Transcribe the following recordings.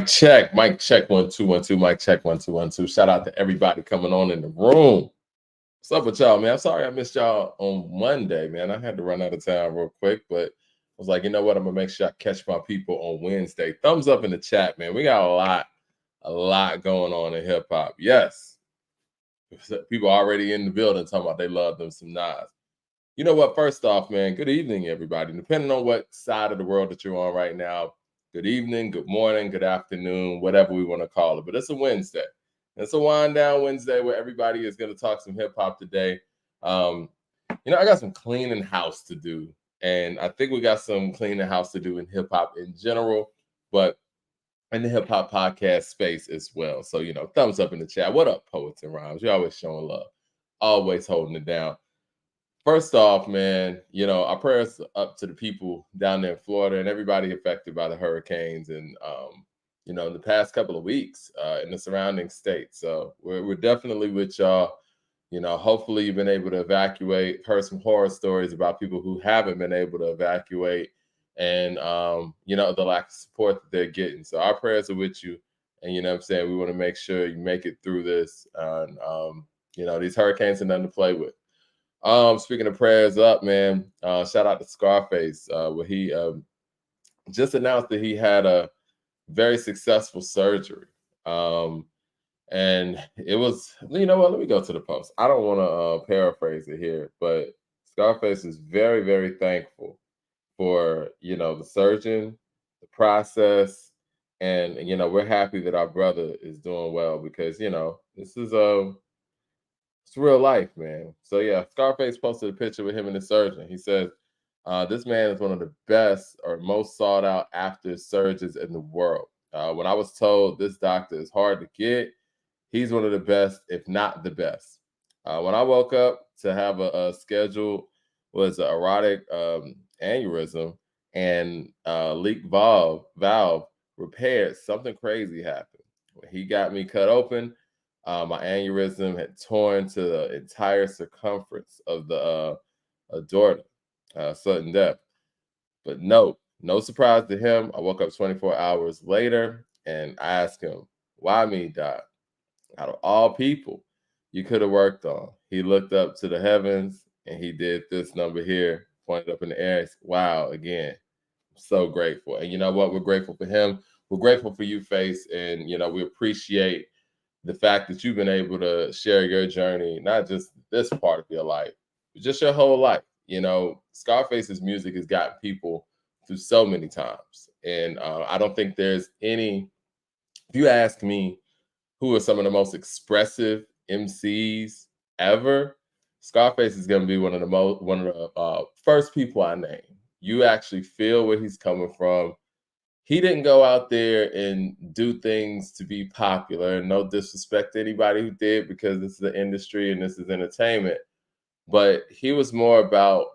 Mic check 1 2 1 2. Mic check 1 2 1 2. Shout out to everybody coming on in the room. What's up with y'all, man? I'm sorry I missed y'all on Monday, man. I had to run out of town real quick, but I was like, you know what? I'm gonna make sure I catch my people on Wednesday. Thumbs up in the chat, man. We got a lot going on in hip hop. Yes, people already in the building talking about they love them some Nas. You know what? First off, man, good evening, everybody. Depending on what side of the world that you're on right now, good evening, good morning, good afternoon, whatever we want to call it. But it's a Wednesday. It's a wind down Wednesday where everybody is going to talk some hip hop today. I got some cleaning house to do. And I think we got some cleaning house to do in hip hop in general, but in the hip hop podcast space as well. So, thumbs up in the chat. What up, Poets and Rhymes? You're always showing love, always holding it down. First off, man, our prayers up to the people down there in Florida and everybody affected by the hurricanes and, in the past couple of weeks in the surrounding states. So we're definitely with y'all. Hopefully you've been able to evacuate. Heard some horror stories about people who haven't been able to evacuate and, the lack of support that they're getting. So our prayers are with you. And, what I'm saying, we want to make sure you make it through this. And, these hurricanes are nothing to play with. Speaking of prayers up, man, shout out to Scarface, where he just announced that he had a very successful surgery. And it was, let me go to the post. I don't want to paraphrase it here, but Scarface is very, very thankful for, the surgeon, the process, and, we're happy that our brother is doing well because, this is it's real life, man. So yeah, Scarface posted a picture with him and the surgeon. He says, this man is one of the best or most sought out after surgeons in the world. When I was told this doctor is hard to get, he's one of the best, if not the best. When I woke up to have a schedule was an erotic aneurysm and leak valve repaired, something crazy happened. When he got me cut open, my aneurysm had torn to the entire circumference of the aorta, sudden death. But no surprise to him. I woke up 24 hours later and I asked him, why me, Doc? Out of all people you could have worked on. He looked up to the heavens and he did this number here, pointed up in the air. Wow, again, I'm so grateful. And you know what? We're grateful for him. We're grateful for you, Face. And, we appreciate the fact that you've been able to share your journey, not just this part of your life, but just your whole life. Scarface's music has gotten people through so many times. And I don't think there's any, if you ask me, who are some of the most expressive MCs ever, Scarface is going to be one of the first people I name. You actually feel where he's coming from. He didn't go out there and do things to be popular. And no disrespect to anybody who did, because this is the industry and this is entertainment. But he was more about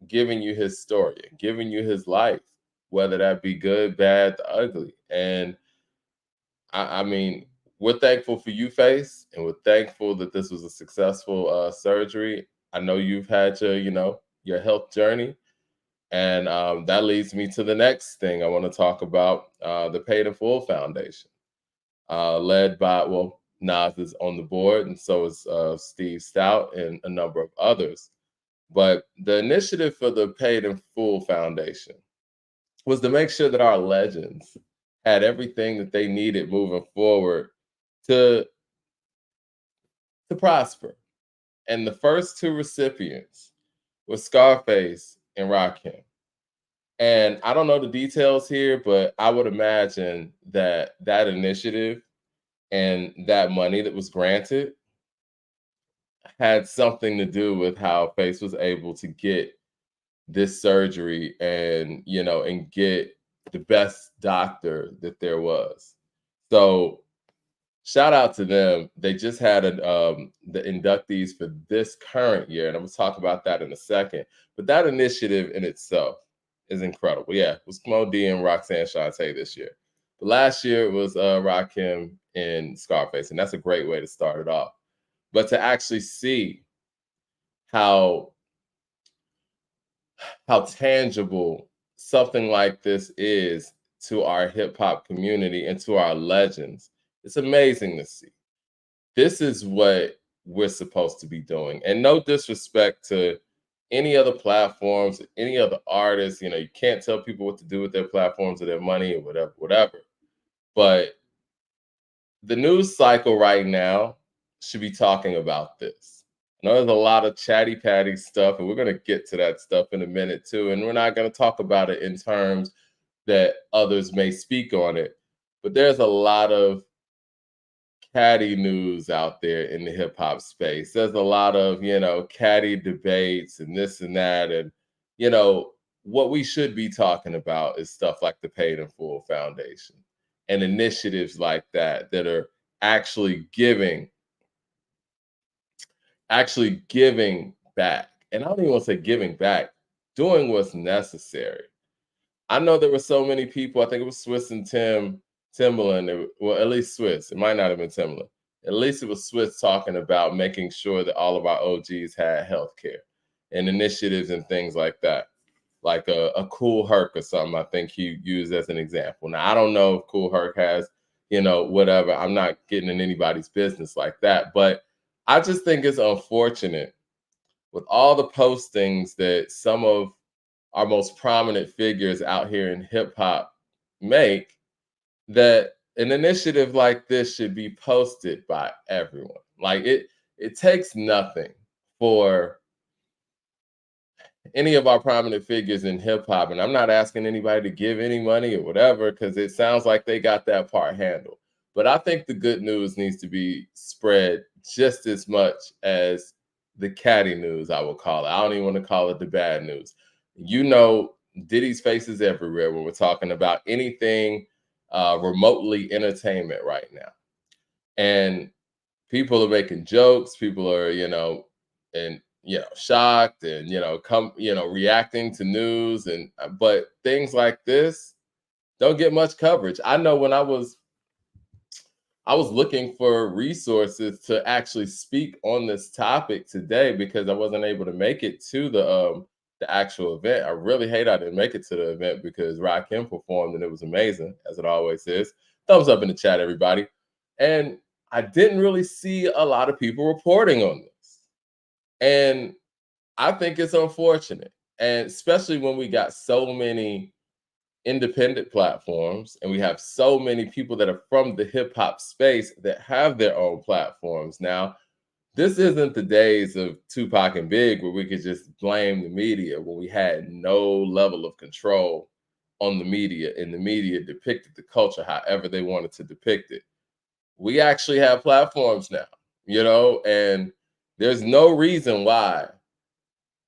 giving you his story, giving you his life, whether that be good, bad, the ugly. And I mean, we're thankful for you, Face, and we're thankful that this was a successful surgery. I know you've had your health journey. And that leads me to the next thing I want to talk about, the Paid in Full Foundation, led by, Nas is on the board, and so is Steve Stout and a number of others. But the initiative for the Paid in Full Foundation was to make sure that our legends had everything that they needed moving forward to prosper. And the first two recipients were Scarface and Rakim. And I don't know the details here, but I would imagine that initiative and that money that was granted had something to do with how Face was able to get this surgery and, and get the best doctor that there was. So shout out to them. They just had the inductees for this current year, and I'm going to talk about that in a second. But that initiative in itself is incredible. Yeah, it was Mo D and Roxanne Shante this year. But last year it was Rakim and Scarface, and that's a great way to start it off. But to actually see how tangible something like this is to our hip hop community and to our legends. It's amazing to see. This is what we're supposed to be doing. And no disrespect to any other platforms, any other artists. You can't tell people what to do with their platforms or their money or whatever, whatever. But the news cycle right now should be talking about this. I know there's a lot of chatty patty stuff, and we're going to get to that stuff in a minute too. And we're not going to talk about it in terms that others may speak on it. But there's a lot of catty news out there in the hip hop space. There's a lot of, catty debates and this and that. And, what we should be talking about is stuff like the Paid in Full Foundation and initiatives like that are actually giving back. And I don't even want to say giving back, doing what's necessary. I know there were so many people, I think it was Swiss and Timbaland, well, at least Swiss. It might not have been Timbaland. At least it was Swiss talking about making sure that all of our OGs had health care and initiatives and things like that. Like a Cool Herc or something, I think he used as an example. Now, I don't know if Cool Herc has, whatever. I'm not getting in anybody's business like that. But I just think it's unfortunate with all the postings that some of our most prominent figures out here in hip hop make, that an initiative like this should be posted by everyone. Like it takes nothing for any of our prominent figures in hip hop, and I'm not asking anybody to give any money or whatever, because it sounds like they got that part handled. But I think the good news needs to be spread just as much as the catty news, I will call it. I don't even want to call it the bad news. Diddy's face is everywhere when we're talking about anything remotely entertainment right now. And people are making jokes, people are, shocked and, reacting to news. But things like this don't get much coverage. I know when I was looking for resources to actually speak on this topic today, because I wasn't able to make it to the actual event. I really hate I didn't make it to the event because Rakim performed and it was amazing, as it always is. Thumbs up in the chat, everybody. And I didn't really see a lot of people reporting on this. And I think it's unfortunate. And especially when we got so many independent platforms and we have so many people that are from the hip hop space that have their own platforms now. This isn't the days of Tupac and Big where we could just blame the media, when we had no level of control on the media, and the media depicted the culture however they wanted to depict it. We actually have platforms now, and there's no reason why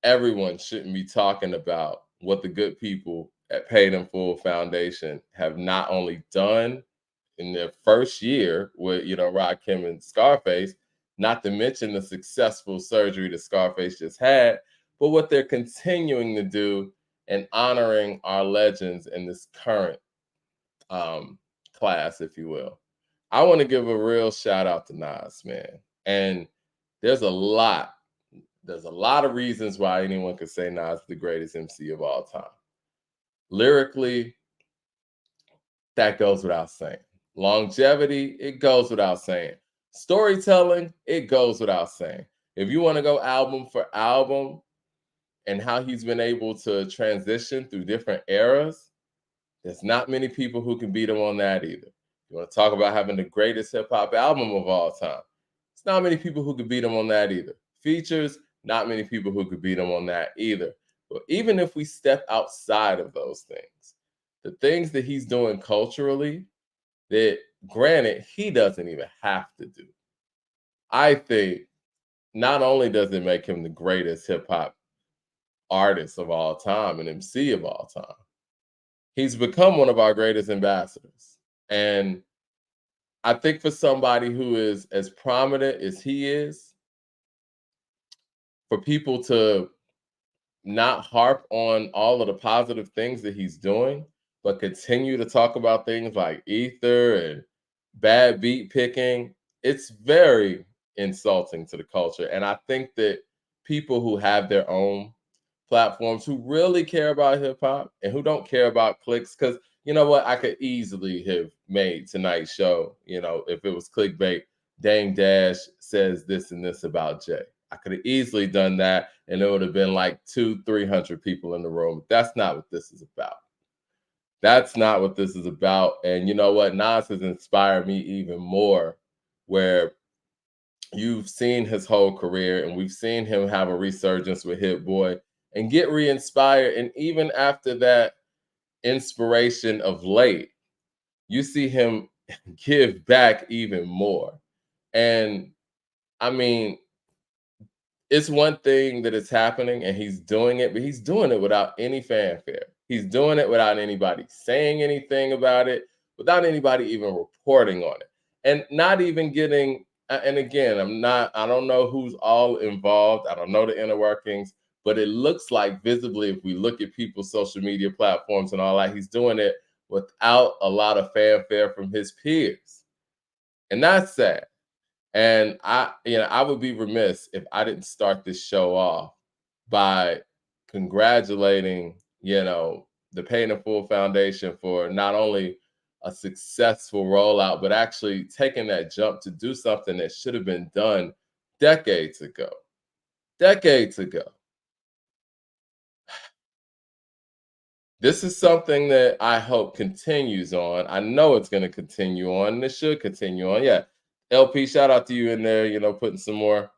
everyone shouldn't be talking about what the good people at Paid in Full Foundation have not only done in their first year with, Rakim and Scarface, not to mention the successful surgery that Scarface just had, but what they're continuing to do and honoring our legends in this current class, if you will. I want to give a real shout out to Nas, man. And there's a lot of reasons why anyone could say Nas is the greatest MC of all time. Lyrically, that goes without saying. Longevity, it goes without saying. Storytelling, it goes without saying. If you want to go album for album and how he's been able to transition through different eras, there's not many people who can beat him on that either. You want to talk about having the greatest hip hop album of all time, it's not many people who could beat him on that either. Features, not many people who could beat him on that either. But even if we step outside of those things, the things that he's doing culturally, that granted, he doesn't even have to do. I think not only does it make him the greatest hip hop artist of all time and MC of all time, he's become one of our greatest ambassadors. And I think for somebody who is as prominent as he is, for people to not harp on all of the positive things that he's doing, but continue to talk about things like ether and bad beat picking, it's very insulting to the culture. And I think that people who have their own platforms, who really care about hip hop and who don't care about clicks, because you know what? I could easily have made tonight's show, if it was clickbait. Dame Dash says this and this about Jay. I could have easily done that, and it would have been like 300 people in the room. That's not what this is about. That's not what this is about. And you know what? Nas has inspired me even more, where you've seen his whole career and we've seen him have a resurgence with Hit Boy and get re-inspired. And even after that inspiration of late, you see him give back even more. And I mean, it's one thing that it's happening and he's doing it, but he's doing it without any fanfare. He's doing it without anybody saying anything about it, without anybody even reporting on it, and not even getting. And again, I don't know who's all involved. I don't know the inner workings, but it looks like visibly, if we look at people's social media platforms and all that, he's doing it without a lot of fanfare from his peers. And that's sad. And I would be remiss if I didn't start this show off by congratulating, the Paid in Full Foundation for not only a successful rollout, but actually taking that jump to do something that should have been done decades ago. Decades ago. This is something that I hope continues on. I know it's going to continue on, and it should continue on. Yeah. LP, shout out to you in there, putting some more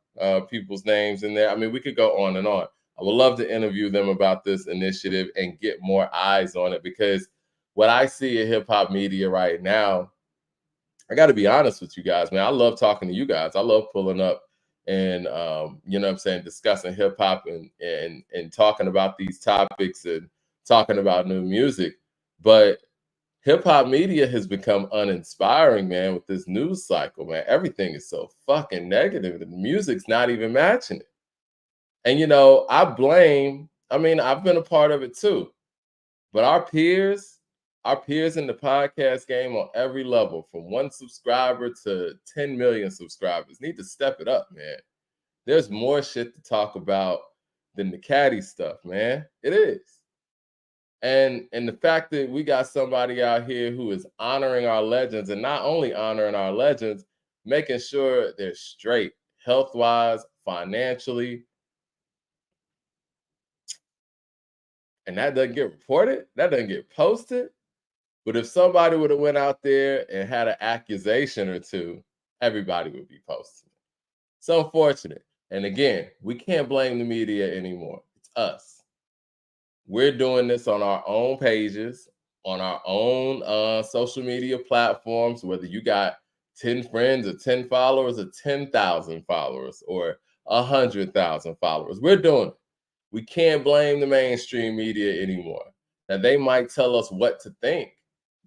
people's names in there. I mean, we could go on and on. I would love to interview them about this initiative and get more eyes on it, because what I see in hip hop media right now, I got to be honest with you guys, man. I love talking to you guys. I love pulling up and discussing hip hop and talking about these topics and talking about new music. But hip hop media has become uninspiring, man, with this news cycle, man. Everything is so fucking negative. The music's not even matching it. And I've been a part of it too. But our peers in the podcast game on every level, from 1 subscriber to 10 million subscribers, need to step it up, man. There's more shit to talk about than the caddy stuff, man. It is. And the fact that we got somebody out here who is honoring our legends, and not only honoring our legends, making sure they're straight, health-wise, financially, and that doesn't get reported, that doesn't get posted. But if somebody would have went out there and had an accusation or two, everybody would be posting. So unfortunate. And again, we can't blame the media anymore. It's us. We're doing this on our own pages, on our own social media platforms, whether you got 10 friends or 10 followers or 10,000 followers or 100,000 followers. We're doing it. We can't blame the mainstream media anymore. Now, they might tell us what to think,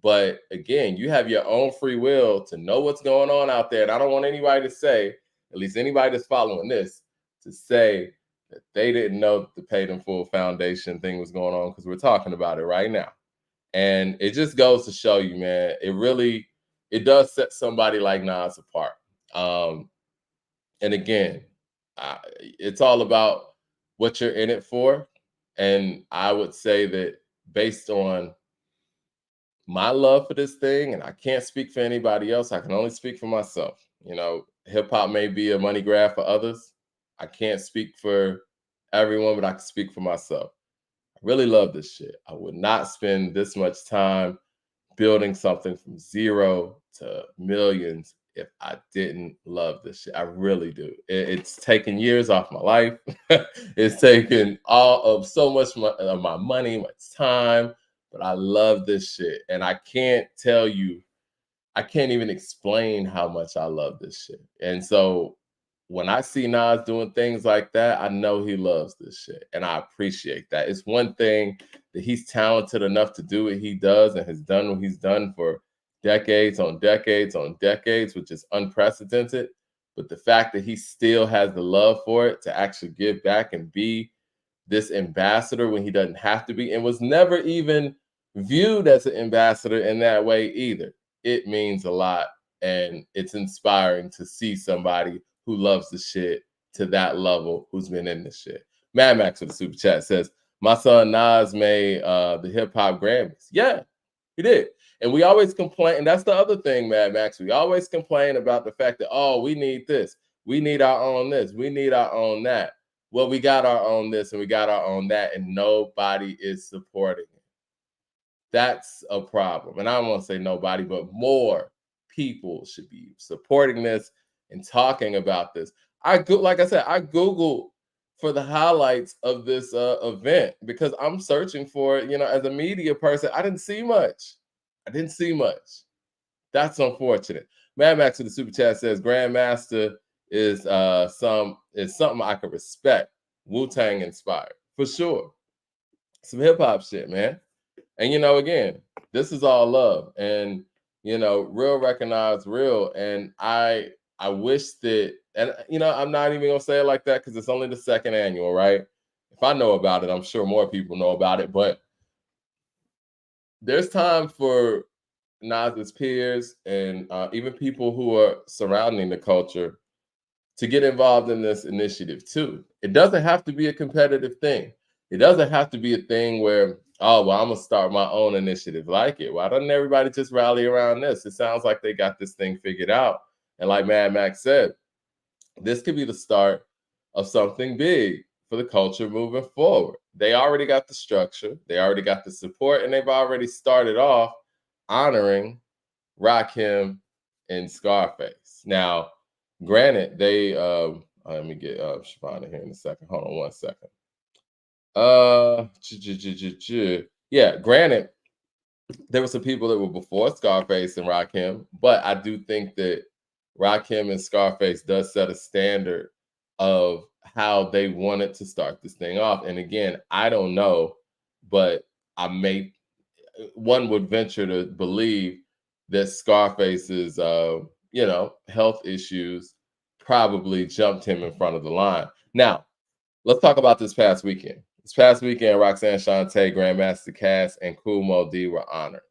but again, you have your own free will to know what's going on out there. And I don't want anybody to say, at least anybody that's following this, to say that they didn't know that the Paid in Full Foundation thing was going on, because we're talking about it right now. And it just goes to show you, man, it does set somebody like Nas apart. And again, it's all about what you're in it for. And I would say that based on my love for this thing, and I can't speak for anybody else, I can only speak for myself. Hip hop may be a money grab for others. I can't speak for everyone, but I can speak for myself. I really love this shit. I would not spend this much time building something from zero to millions if I didn't love this shit. I really do. It's taken years off my life. It's taken all of so much of my money, my time, but I love this shit. And I can't even explain how much I love this shit. And so when I see Nas doing things like that, I know he loves this shit. And I appreciate that. It's one thing that he's talented enough to do what he does and has done what he's done for decades on decades on decades, which is unprecedented. But the fact that he still has the love for it to actually give back and be this ambassador when he doesn't have to be, and was never even viewed as an ambassador in that way either. It means a lot. And it's inspiring to see somebody who loves the shit to that level, who's been in this shit. Mad Max with the super chat says, my son Nas made the hip hop Grammys. Yeah, He did. And we always complain, and that's the other thing, Mad Max. We always complain about the fact that, oh, we need this, we need our own this, we need our own that. Well, we got our own this and we got our own that, and nobody is supporting it. That's a problem. And I don't want to say nobody, but more people should be supporting this and talking about this. Like I said, I Googled for the highlights of this event because I'm searching for it. As a media person, I didn't see much. That's unfortunate. Mad Max to the super chat says Grandmaster is something I could respect. Wu-Tang inspired for sure. Some hip hop shit, man. And again, this is all love, and real recognize real. And I wish that, and I'm not even gonna say it like that because it's only the second annual, right? If I know about it, I'm sure more people know about it. But there's time for Nas's peers and even people who are surrounding the culture to get involved in this initiative too. It doesn't have to be a competitive thing. It doesn't have to be a thing where, oh, well, I'm going to start my own initiative like it. Why doesn't everybody just rally around this? It sounds like they got this thing figured out. And like Mad Max said, this could be the start of something big for the culture moving forward. They already got the structure, they already got the support, and they've already started off honoring Rakim and Scarface. Now, granted, they let me get Shavonda here in a second. Hold on 1 second. Yeah, granted, there were some people that were before Scarface and Rakim, but I do think that Rakim and Scarface does set a standard of how they wanted to start this thing off. And again, I don't know, but one would venture to believe that Scarface's health issues probably jumped him in front of the line. Now, let's talk about this past weekend. This past weekend, Roxanne Shante, Grandmaster Cass, and Kool Moe Dee were honored.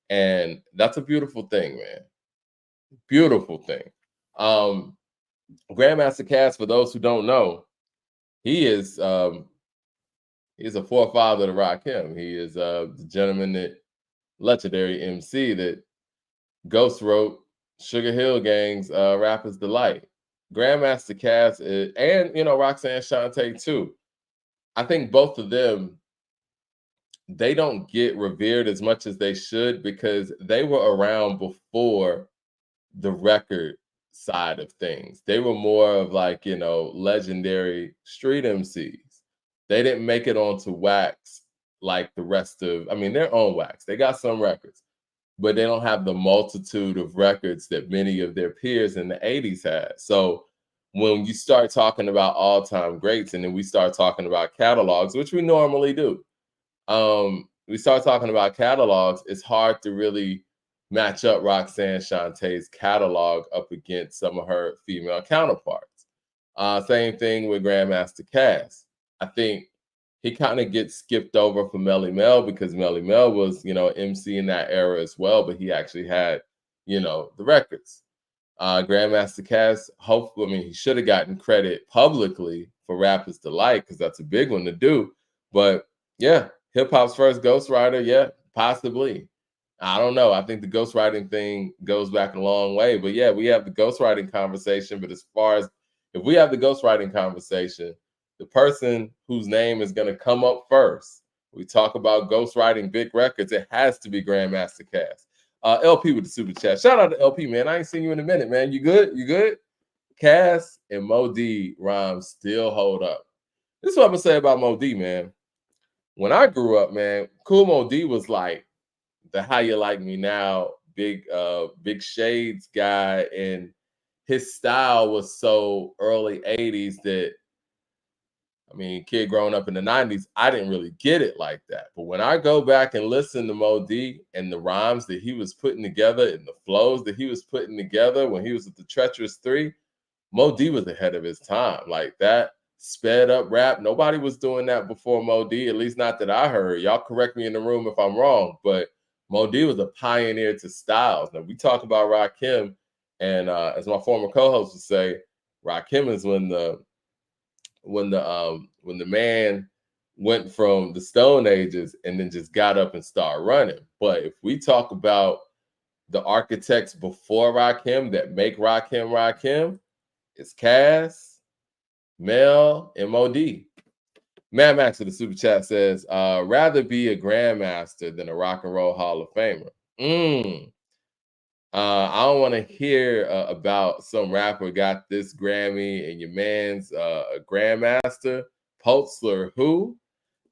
And that's a beautiful thing, man. Beautiful thing. Grandmaster Cass, for those who don't know, he is he's a forefather to Rakim. He is the gentleman that legendary MC that Ghost wrote Sugar Hill Gang's Rapper's Delight. Grandmaster Cass and Roxanne Shante too. I think both of them, they don't get revered as much as they should because they were around before the record side of things. They were more of like, legendary street MCs. They didn't make it onto wax like the rest of, they're on wax. They got some records, but they don't have the multitude of records that many of their peers in the 80s had. So when you start talking about all-time greats and then we start talking about catalogs, which we normally do, we start talking about catalogs, it's hard to really match up Roxanne Shantae's catalog up against some of her female counterparts. Same thing with Grandmaster Cass. I think he kind of gets skipped over for Melly Mel because Melly Mel was, MC in that era as well, but he actually had, the records. Grandmaster Cass, hopefully, he should have gotten credit publicly for Rapper's Delight because that's a big one to do. But yeah, hip hop's first ghostwriter, yeah, possibly. I don't know. I think the ghostwriting thing goes back a long way. But yeah, we have the ghostwriting conversation. But as far as if we have the ghostwriting conversation, the person whose name is going to come up first, we talk about ghostwriting big records, it has to be Grandmaster Cass. LP with the super chat. Shout out to LP, man. I ain't seen you in a minute, man. You good? You good? Cass and Moe Dee rhymes still hold up. This is what I'm going to say about Moe Dee, man. When I grew up, man, Kool Moe Dee was like the How You Like Me Now, big shades guy. And his style was so early 80s that, kid growing up in the 90s, I didn't really get it like that. But when I go back and listen to Moe Dee and the rhymes that he was putting together and the flows that he was putting together when he was with the Treacherous Three, Moe Dee was ahead of his time. Like that sped up rap, nobody was doing that before Moe Dee, at least not that I heard. Y'all correct me in the room if I'm wrong, but Moe Dee was a pioneer to styles. Now, we talk about Rakim, and as my former co-host would say, Rakim is when the man went from the Stone Ages and then just got up and started running. But if we talk about the architects before Rakim that make Rakim, it's Cass, Mel, and Mo D. Mad Max of the Super Chat says, rather be a grandmaster than a rock and roll Hall of Famer. I don't want to hear about some rapper got this Grammy and your man's a grandmaster. Potzler, who?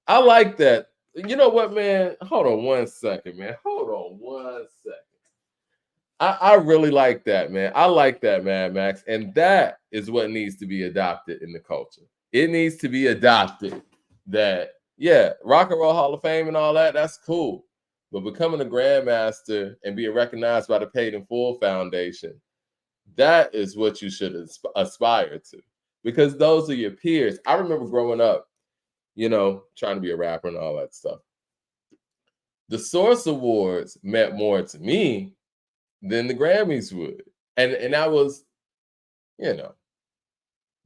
I like that. You know what, man? Hold on one second, man. Hold on one second. I really like that, man. I like that, Mad Max. And that is what needs to be adopted in the culture. It needs to be adopted that, yeah, Rock and Roll Hall of Fame and all that, that's cool. But becoming a grandmaster and being recognized by the Paid in Full Foundation, that is what you should aspire to. Because those are your peers. I remember growing up, you know, trying to be a rapper and all that stuff. The Source Awards meant more to me than the Grammys would. And that was, you know,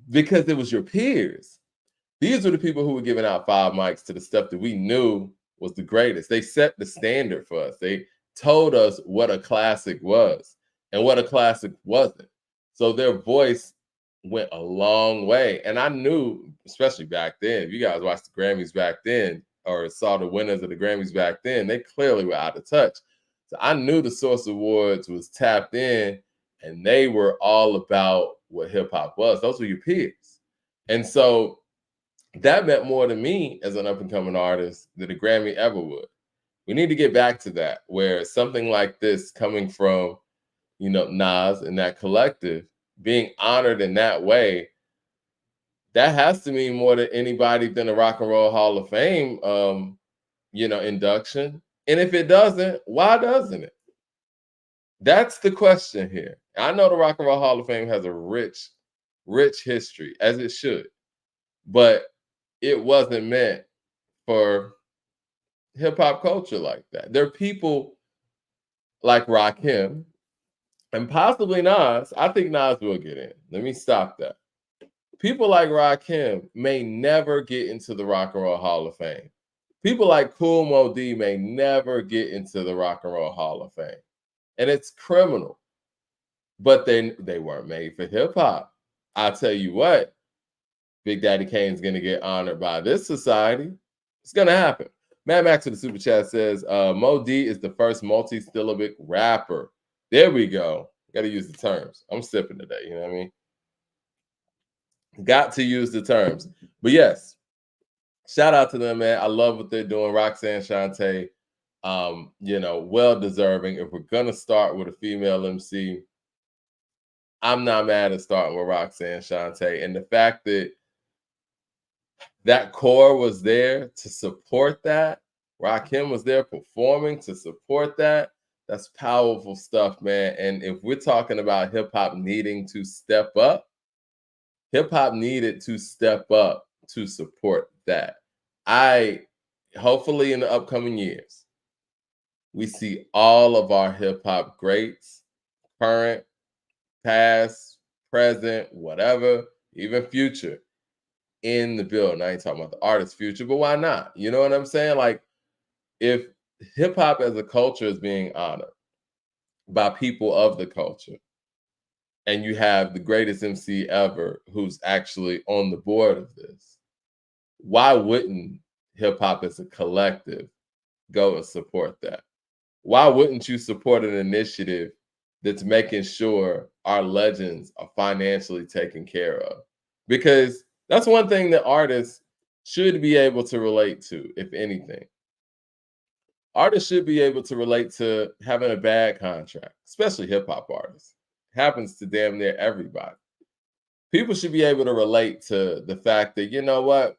because it was your peers. These were the people who were giving out 5 mics to the stuff that we knew was the greatest. They set the standard for us. They told us what a classic was and what a classic wasn't. So their voice went a long way. And I knew, especially back then, if you guys watched the Grammys back then or saw the winners of the Grammys back then, they clearly were out of touch. So I knew the Source Awards was tapped in and they were all about what hip hop was. Those were your peers. And so that meant more to me as an up and coming artist than a Grammy ever would. We need to get back to that, where something like this coming from, you know, Nas and that collective being honored in that way, that has to mean more to anybody than a Rock and Roll Hall of Fame, you know, induction. And if it doesn't, why doesn't it? That's the question here. I know the Rock and Roll Hall of Fame has a rich, rich history, as it should, but it wasn't meant for hip hop culture like that. There are people like Rakim and possibly Nas. I think Nas will get in. Let me stop that. People like Rakim may never get into the Rock and Roll Hall of Fame. People like Kool Mo D may never get into the Rock and Roll Hall of Fame. And it's criminal. But they weren't made for hip hop. I'll tell you what, Big Daddy Kane's going to get honored by this society. It's going to happen. Mad Max in the Super Chat says, Mo D is the first multi-syllabic rapper. There we go. Got to use the terms. I'm sipping today, you know what I mean? Got to use the terms. But yes, shout out to them, man. I love what they're doing. Roxanne Shante, you know, well deserving. If we're going to start with a female MC, I'm not mad at starting with Roxanne Shante. And the fact that that core was there to support that, Rakim was there performing to support that, that's powerful stuff, man. And if we're talking about hip-hop needing to step up, hip-hop needed to step up to support that. Hopefully in the upcoming years, we see all of our hip-hop greats, current, past, present, whatever, even future, in the building. I ain't talking about the artist's future, but why not? You know what I'm saying? Like, if hip-hop as a culture is being honored by people of the culture, and you have the greatest MC ever who's actually on the board of this, why wouldn't hip-hop as a collective go and support that? Why wouldn't you support an initiative that's making sure our legends are financially taken care of? Because that's one thing that artists should be able to relate to, if anything. Artists should be able to relate to having a bad contract, especially hip-hop artists. It happens to damn near everybody. People should be able to relate to the fact that, you know what,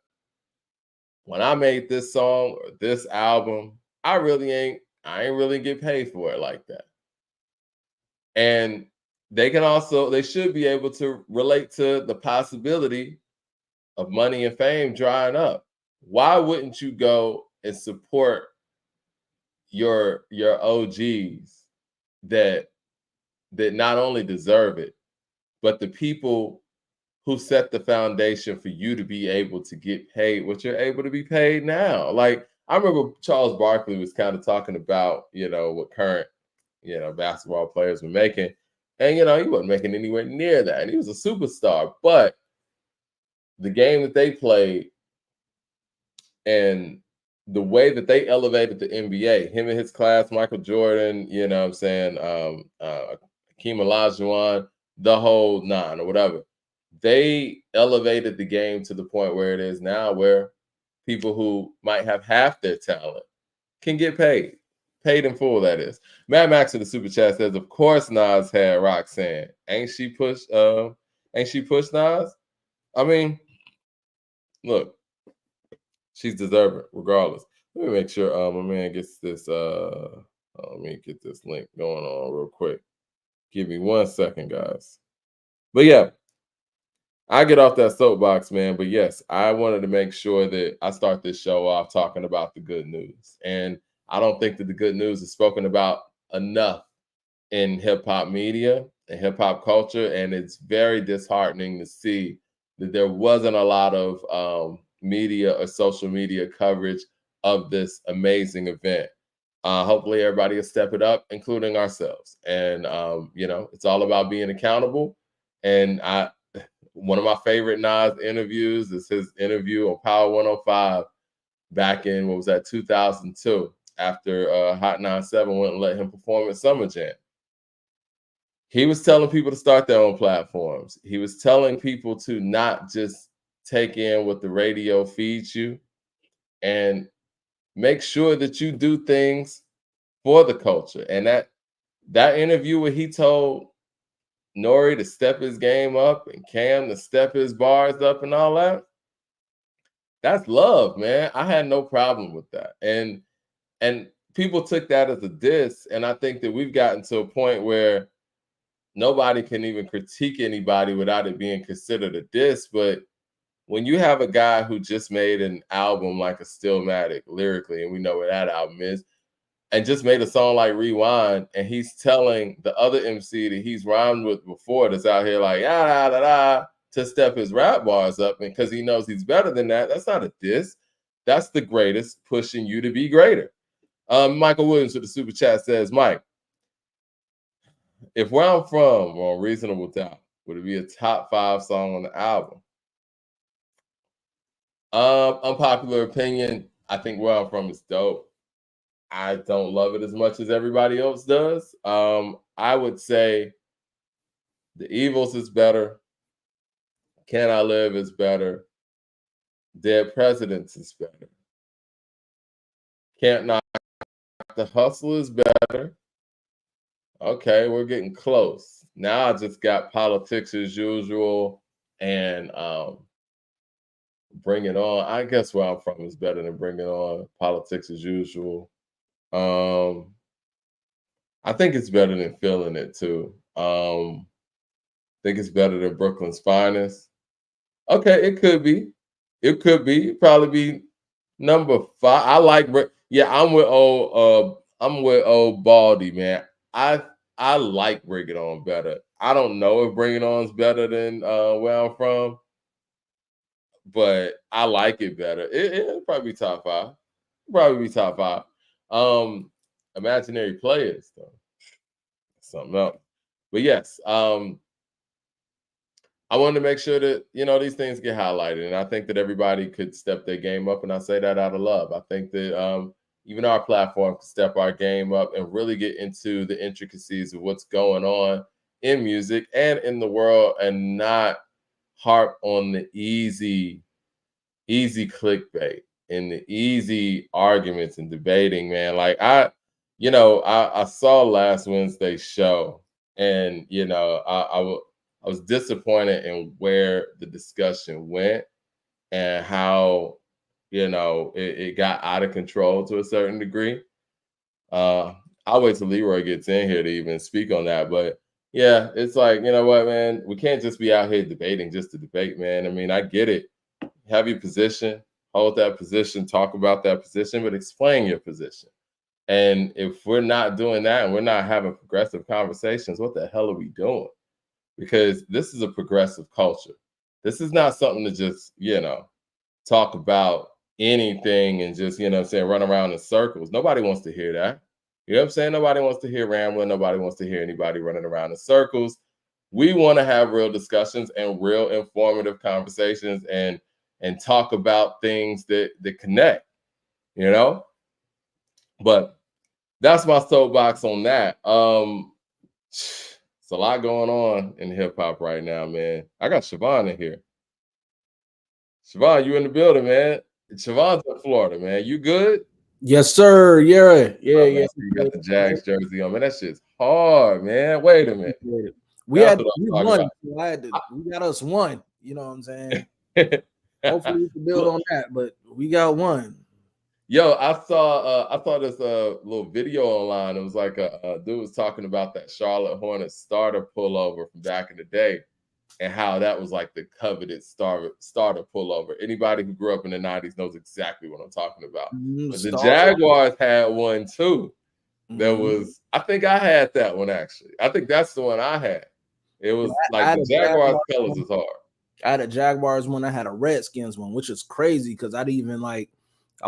when I made this song or this album, I ain't really get paid for it like that. And they should be able to relate to the possibility of money and fame drying up. Why wouldn't you go and support your OGs that not only deserve it, but the people who set the foundation for you to be able to get paid what you're able to be paid now. Like I remember Charles Barkley was kind of talking about, what current, basketball players were making. And he wasn't making anywhere near that. And he was a superstar. But the game that they played and the way that they elevated the NBA, him and his class, Michael Jordan, Hakeem Olajuwon, the whole nine or whatever, they elevated the game to the point where it is now, where people who might have half their talent can get paid in full. That is. Mad Max in the super chat says, "Of course, Nas had Roxanne. Ain't she pushed? Ain't she pushed Nas? I mean, look, she's deserving regardless." Let me make sure my man gets this. Let me get this link going on real quick. Give me 1 second, guys. But yeah, I get off that soapbox, man. But yes, I wanted to make sure that I start this show off talking about the good news. And I don't think that the good news is spoken about enough in hip hop media and hip hop culture. And it's very disheartening to see that there wasn't a lot of media or social media coverage of this amazing event. Hopefully everybody will step it up, including ourselves. And it's all about being accountable. And one of my favorite Nas interviews is his interview on Power 105 back in, 2002, after Hot 97 wouldn't let him perform at Summer Jam. He was telling people to start their own platforms. He was telling people to not just take in what the radio feeds you, and make sure that you do things for the culture. And that interview where he told Nori to step his game up and Cam to step his bars up and all that, that's love, man. I had no problem with that. And people took that as a diss. And I think that we've gotten to a point where nobody can even critique anybody without it being considered a diss. But when you have a guy who just made an album like a Stillmatic lyrically, and we know what that album is, and just made a song like Rewind, and he's telling the other MC that he's rhymed with before that's out here like, to step his rap bars up, and because he knows he's better than that, that's not a diss. That's the greatest pushing you to be greater. Michael Williams with the super chat says, "Mike, if Where I'm From were on Reasonable Doubt, would it be a top 5 song on the album?" Unpopular opinion, I think Where I'm From is dope. I don't love it as much as everybody else does. I would say The Evils is better. Can I Live is better. Dead Presidents is better. Can't Knock the Hustle is better. Okay, we're getting close. Now I just got Politics as Usual and Bring It On. I guess Where I'm From is better than Bring It On. Politics as Usual. I think it's better than Feeling It too. I think it's better than Brooklyn's Finest. Okay, it could be. It could be. It'd probably be number 5. I like. Yeah, I'm with old Baldy, man. I like Bring It On better. I don't know if Bring It On's better than Where I'm From, but I like it better. It'll probably be top 5. Probably be top 5. Imaginary Players though, something else. But yes, I wanted to make sure that these things get highlighted, and I think that everybody could step their game up, and I say that out of love. I think that even our platform could step our game up and really get into the intricacies of what's going on in music and in the world, and not harp on the easy clickbait and the easy arguments and debating, man. Like I saw last Wednesday's show, and I was disappointed in where the discussion went and how it got out of control to a certain degree. I'll wait till Leroy gets in here to even speak on that. But yeah, it's like, you know what, man, we can't just be out here debating just to debate, man. I mean, I get it. Have your position, hold that position, talk about that position, but explain your position. And if we're not doing that and we're not having progressive conversations, what the hell are we doing? Because this is a progressive culture. This is not something to just, talk about anything and just, run around in circles. Nobody wants to hear that. You know what I'm saying? Nobody wants to hear rambling. Nobody wants to hear anybody running around in circles. We want to have real discussions and real informative conversations and talk about things that connect, But that's my soapbox on that. It's a lot going on in hip hop right now, man. I got Siobhan in here. Siobhan, you in the building, man. Siobhan's in Florida, man. You good? Yes, sir. Yeah. You got the Jags jersey on, man. That shit's hard, man. Wait a minute. We won. We got us one. You know what I'm saying? Hopefully we can build on that, but we got one. Yo, I saw this little video online. It was like a dude was talking about that Charlotte Hornets starter pullover from back in the day, and how that was like the coveted starter pullover. Anybody who grew up in the 90s knows exactly what I'm talking about. But the Jaguars had one too. There was, I think I had that one actually. I think that's the one I had. It was like the Jaguars colors is hard. I had a Jaguars one. I had a Redskins one, which is crazy because I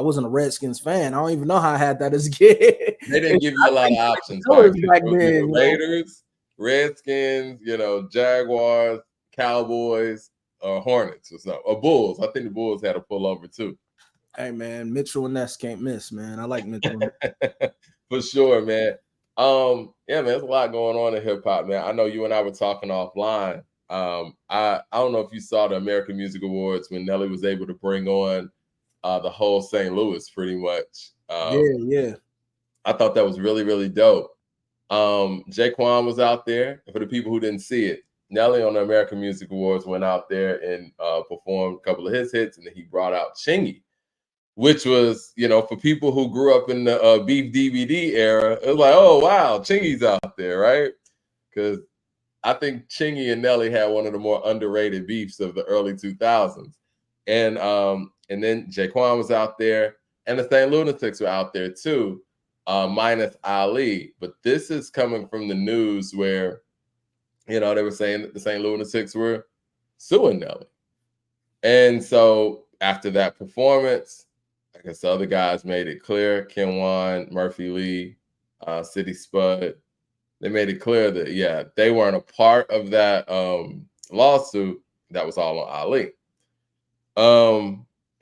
wasn't a Redskins fan. I don't even know how I had that as a kid. They didn't give you a lot of options back then. Raiders, Redskins, Jaguars, Cowboys, or Hornets or something. Or Bulls. I think the Bulls had a pullover too. Hey man, Mitchell and Ness can't miss, man. I like Mitchell. For sure, man. Yeah, man, there's a lot going on in hip hop, man. I know you and I were talking offline. I don't know if you saw the American Music Awards when Nelly was able to bring on the whole St. Louis pretty much. Yeah. I thought that was really, really dope. Jaquan was out there. For the people who didn't see it, Nelly on the American Music Awards went out there and performed a couple of his hits, and then he brought out Chingy, which was, for people who grew up in the Beef DVD era, it was like, oh, wow, Chingy's out there, right? Because I think Chingy and Nelly had one of the more underrated beefs of the early 2000s. And then Jaquan was out there, and the St. Lunatics were out there too, minus Ali. But this is coming from the news where, they were saying that the St. Lunatics were suing Nelly. And so after that performance, I guess the other guys made it clear, Kenwan, Murphy Lee, City Spud, they made it clear that, yeah, they weren't a part of that lawsuit. That was all on Ali.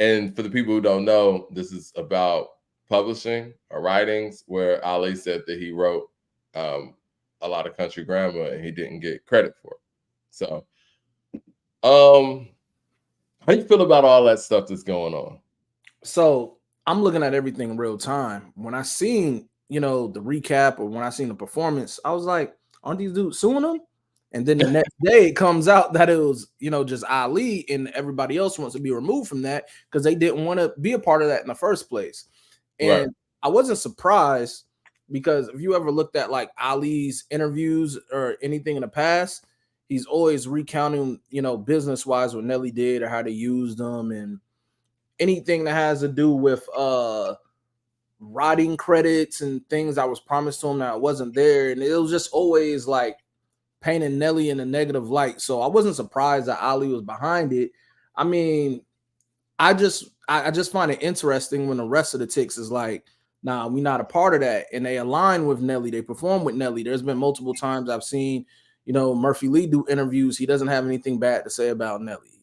And for the people who don't know, this is about publishing or writings where Ali said that he wrote a lot of country grammar and he didn't get credit for it. So, how do you feel about all that stuff that's going on? So I'm looking at everything in real time. When I seen, the recap or when I seen the performance, I was like, aren't these dudes suing them? And then the next day it comes out that it was, just Ali, and everybody else wants to be removed from that because they didn't want to be a part of that in the first place. And right. I wasn't surprised because if you ever looked at like Ali's interviews or anything in the past, he's always recounting, business-wise what Nelly did or how they used them and anything that has to do with writing credits and things that was promised to him that wasn't there. And it was just always like painting Nelly in a negative light. So I wasn't surprised that Ali was behind it. I mean, I just find it interesting when the rest of the Ticks is like, nah, we're not a part of that. And they align with Nelly. They perform with Nelly. There's been multiple times I've seen, Murphy Lee do interviews. He doesn't have anything bad to say about Nelly.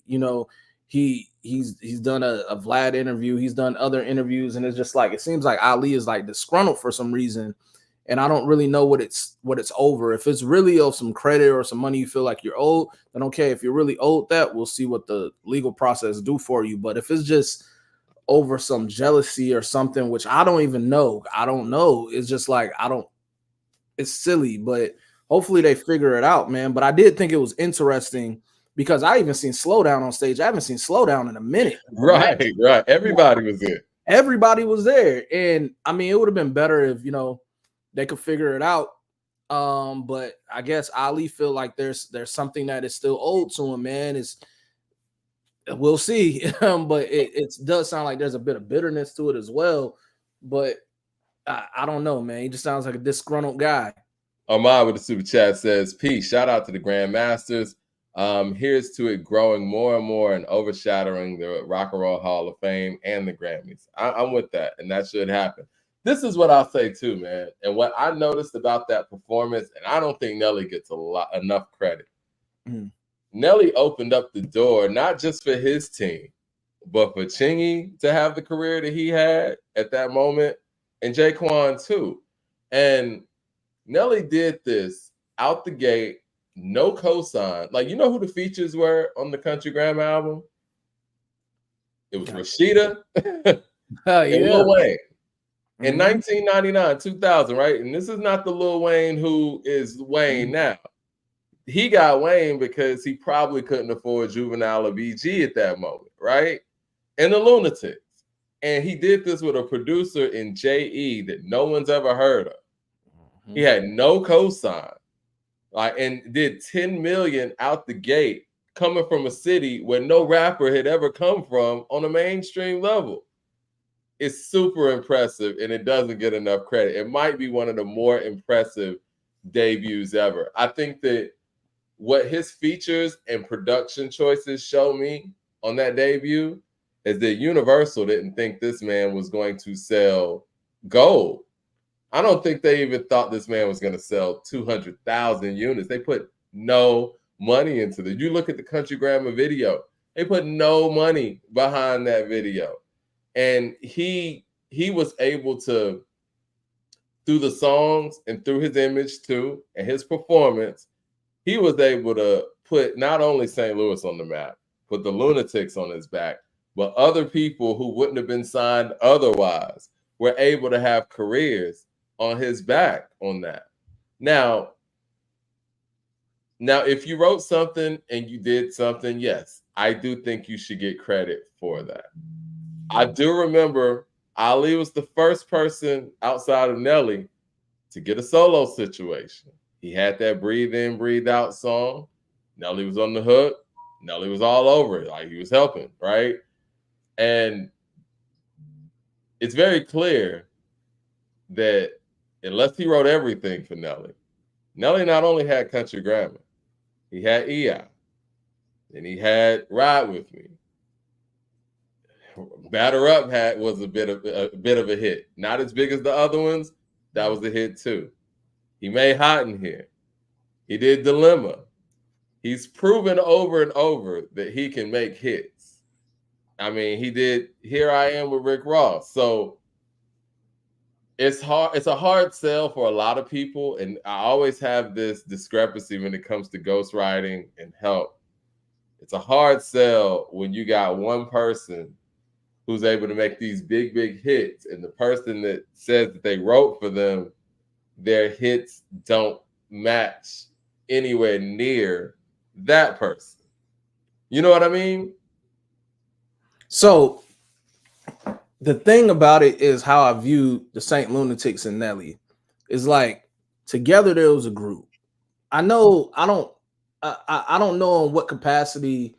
He's done a Vlad interview. He's done other interviews. And it's just like, it seems like Ali is like disgruntled for some reason. And I don't really know what it's over. If it's really of some credit or some money you feel like you're owed, then okay. If you're really owed that, we'll see what the legal process do for you. But if it's just over some jealousy or something, which I don't even know, I don't know. It's just like, it's silly, but hopefully they figure it out, man. But I did think it was interesting because I even seen Slowdown on stage. I haven't seen Slowdown in a minute. Right. Everybody was there. Everybody was there. And I mean, it would have been better if, they could figure it out. But I guess Ali feel like there's something that is still owed to him, man. We'll see. But it does sound like there's a bit of bitterness to it as well. But I don't know, man. He just sounds like a disgruntled guy. Ahmad with the super chat says, peace. Shout out to the Grandmasters. Here's to it growing more and more and overshadowing the Rock and Roll Hall of Fame and the Grammys. I'm with that, and that should happen. This is what I'll say too, man. And what I noticed about that performance, and I don't think Nelly gets enough credit. Nelly opened up the door not just for his team, but for Chingy to have the career that he had at that moment, and Jaquan too. And Nelly did this out the gate, no cosign. Like, you know who the features were on the Country Grammar album? It was Rashida and Lil Wayne. In 1999, 2000, right? And this is not the Lil Wayne who is Wayne now. He got Wayne because he probably couldn't afford Juvenile or BG at that moment, right? And the Lunatics. And he did this with a producer in J.E. that no one's ever heard of. He had no cosign, and did 10 million out the gate, coming from a city where no rapper had ever come from on a mainstream level. It's super impressive, and it doesn't get enough credit. It might be one of the more impressive debuts ever. I think that what his features and production choices show me on that debut is that Universal didn't think this man was going to sell gold. I don't think they even thought this man was going to sell 200,000 units. They put no money into it. You look at the Country Grammar video, they put no money behind that video. And he was able to, through the songs and through his image too, and his performance, he was able to put not only St. Louis on the map, put the Lunatics on his back, but other people who wouldn't have been signed otherwise were able to have careers on his back on that. Now, if you wrote something and you did something, yes, I do think you should get credit for that. I do remember Ali was the first person outside of Nelly to get a solo situation. He had that Breathe In, Breathe Out song. Nelly was on the hook. Nelly was all over it. Like, he was helping, right? And it's very clear that unless he wrote everything for Nelly, Nelly not only had Country Grammar, he had EI, and he had Ride With Me. Batter Up was a bit of a hit. Not as big as the other ones. That was a hit too. He made Hot in Here. He did Dilemma. He's proven over and over that he can make hits. I mean, he did Here I Am with Rick Ross. So it's hard. It's a hard sell for a lot of people. And I always have this discrepancy when it comes to ghostwriting and help. It's a hard sell when you got one person who's able to make these big, big hits, and the person that says that they wrote for them, their hits don't match anywhere near that person. You know what I mean? So the thing about it is how I view the St. Lunatics and Nelly is like together there was a group. I know I don't know in what capacity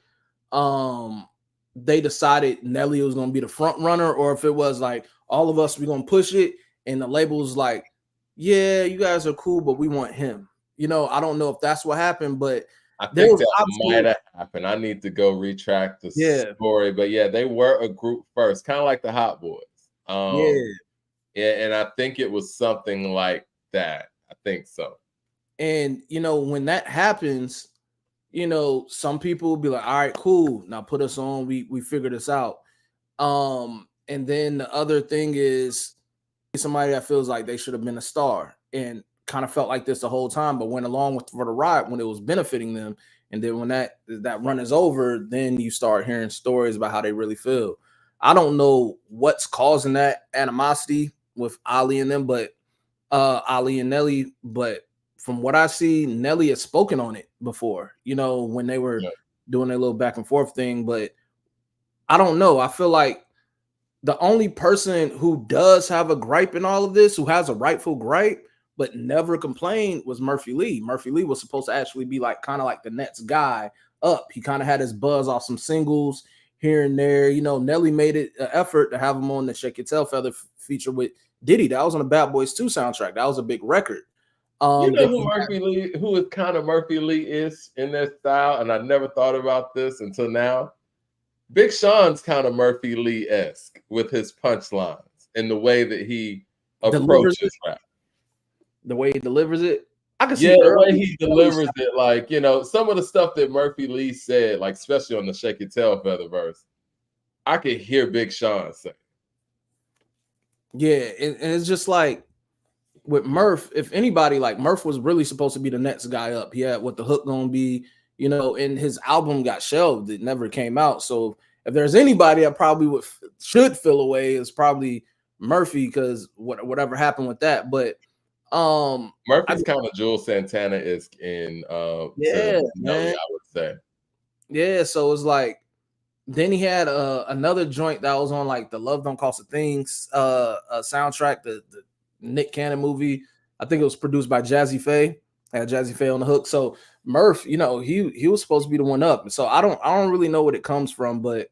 they decided Nelly was going to be the front runner, or if it was like all of us, we're going to push it, and the label was like, yeah, you guys are cool, but we want him. You know, I don't know if that's what happened, but I think that might have happened. I need to go retract the story, but yeah, they were a group first, kind of like the Hot Boys. Yeah, and I think it was something like that. I think so. And you know, when that happens, you know, some people will be like, all right, cool, now put us on, we figure this out. And then the other thing is somebody that feels like they should have been a star and kind of felt like this the whole time, but went along with for the ride when it was benefiting them. And then when that run is over, then you start hearing stories about how they really feel. I don't know what's causing that animosity with Ali and them, but Ali and Nelly, but from what I see, Nelly has spoken on it before, you know, when they were doing their little back and forth thing. But I don't know. I feel like the only person who does have a gripe in all of this, who has a rightful gripe, but never complained, was Murphy Lee. Murphy Lee was supposed to actually be like kind of like the next guy up. He kind of had his buzz off some singles here and there. You know, Nelly made it an effort to have him on the Shake Your Tail Feather feature with Diddy. That was on the Bad Boys 2 soundtrack. That was a big record. You know Then who Murphy Lee, who is kind of Murphy Lee is in their style, and I never thought about this until now. Big Sean's kind of Murphy Lee-esque with his punchlines and the way that he approaches rap. The way he delivers it. I can Yeah, see the way early. he delivers it, like, you know, some of the stuff that Murphy Lee said, like especially on the Shake Your Tail Feather verse, I could hear Big Sean say. Yeah, and it's just like with Murph, if anybody, like Murph was really supposed to be the next guy up. He had what the hook gonna be, you know, and his album got shelved. It never came out. So if there's anybody I probably should fill away, is probably Murphy, because whatever happened with that. But Murphy's kind of Jules Santana-esque in yeah, Nelly, man. I would say. Yeah, so it's like then he had another joint that was on like the Love Don't Cost a Thing soundtrack, the Nick Cannon movie. I think it was produced by Jazzy Faye. Had Jazzy Faye on the hook. So Murph, you know, he was supposed to be the one up. So I don't really know what it comes from, but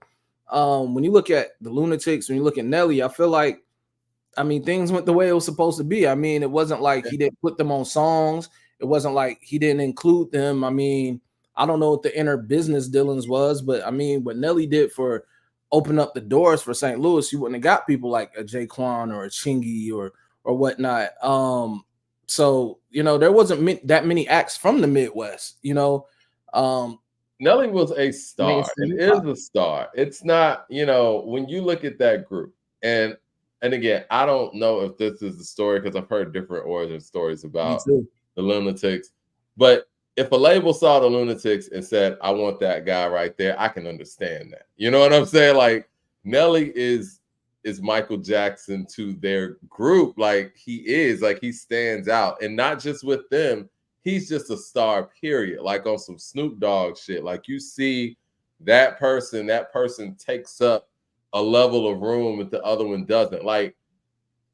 when you look at the Lunatics, when you look at Nelly, I feel like, I mean, things went the way it was supposed to be. I mean, it wasn't like he didn't put them on songs. It wasn't like he didn't include them. I mean, I don't know what the inner business dealings was, but I mean, what Nelly did for open up the doors for St. Louis, you wouldn't have got people like a Jaquan or a Chingy or whatnot. So you know, there wasn't that many acts from the Midwest. You know, Nelly was a star and is a star. It's not, you know, when you look at that group, and again, I don't know if this is the story because I've heard different origin stories about the Lunatics, but if a label saw the Lunatics and said, I want that guy right there, I can understand that. You know what I'm saying? Like, Nelly is Michael Jackson to their group. Like, he stands out, and not just with them. He's just a star, period. Like on some Snoop Dogg shit. Like, you see that person takes up a level of room that the other one doesn't. Like,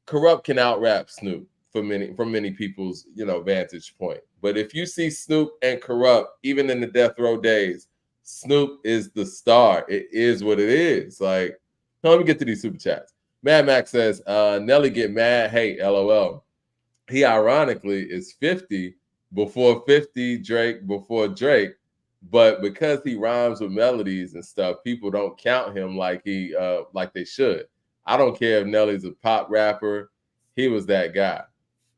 Corrupt can out rap Snoop from many people's, you know, vantage point. But if you see Snoop and Corrupt, even in the Death Row days, Snoop is the star. It is what it is. Like, let me get to these super chats. Mad Max says, Nelly get mad, hey, LOL. He ironically is 50 before 50, Drake before Drake. But because he rhymes with melodies and stuff, people don't count him like they should. I don't care if Nelly's a pop rapper. He was that guy.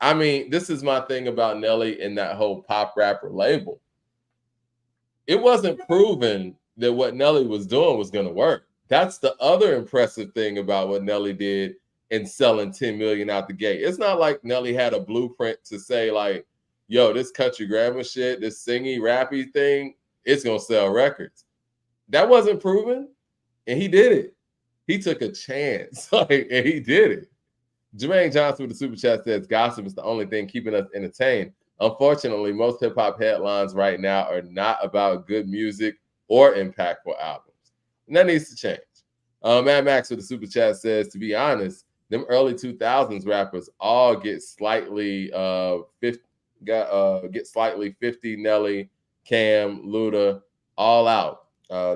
I mean, this is my thing about Nelly and that whole pop rapper label. It wasn't proven that what Nelly was doing was going to work. That's the other impressive thing about what Nelly did in selling 10 million out the gate. It's not like Nelly had a blueprint to say like, yo, this country grammar shit, this singy, rappy thing, it's going to sell records. That wasn't proven, and he did it. He took a chance, and he did it. Jermaine Johnson with the super chat says, gossip is the only thing keeping us entertained. Unfortunately, most hip-hop headlines right now are not about good music or impactful albums. And that needs to change. Mad Max with the super chat says, to be honest, them early 2000s rappers all get slightly 50 Nelly, Cam, Luda, all out.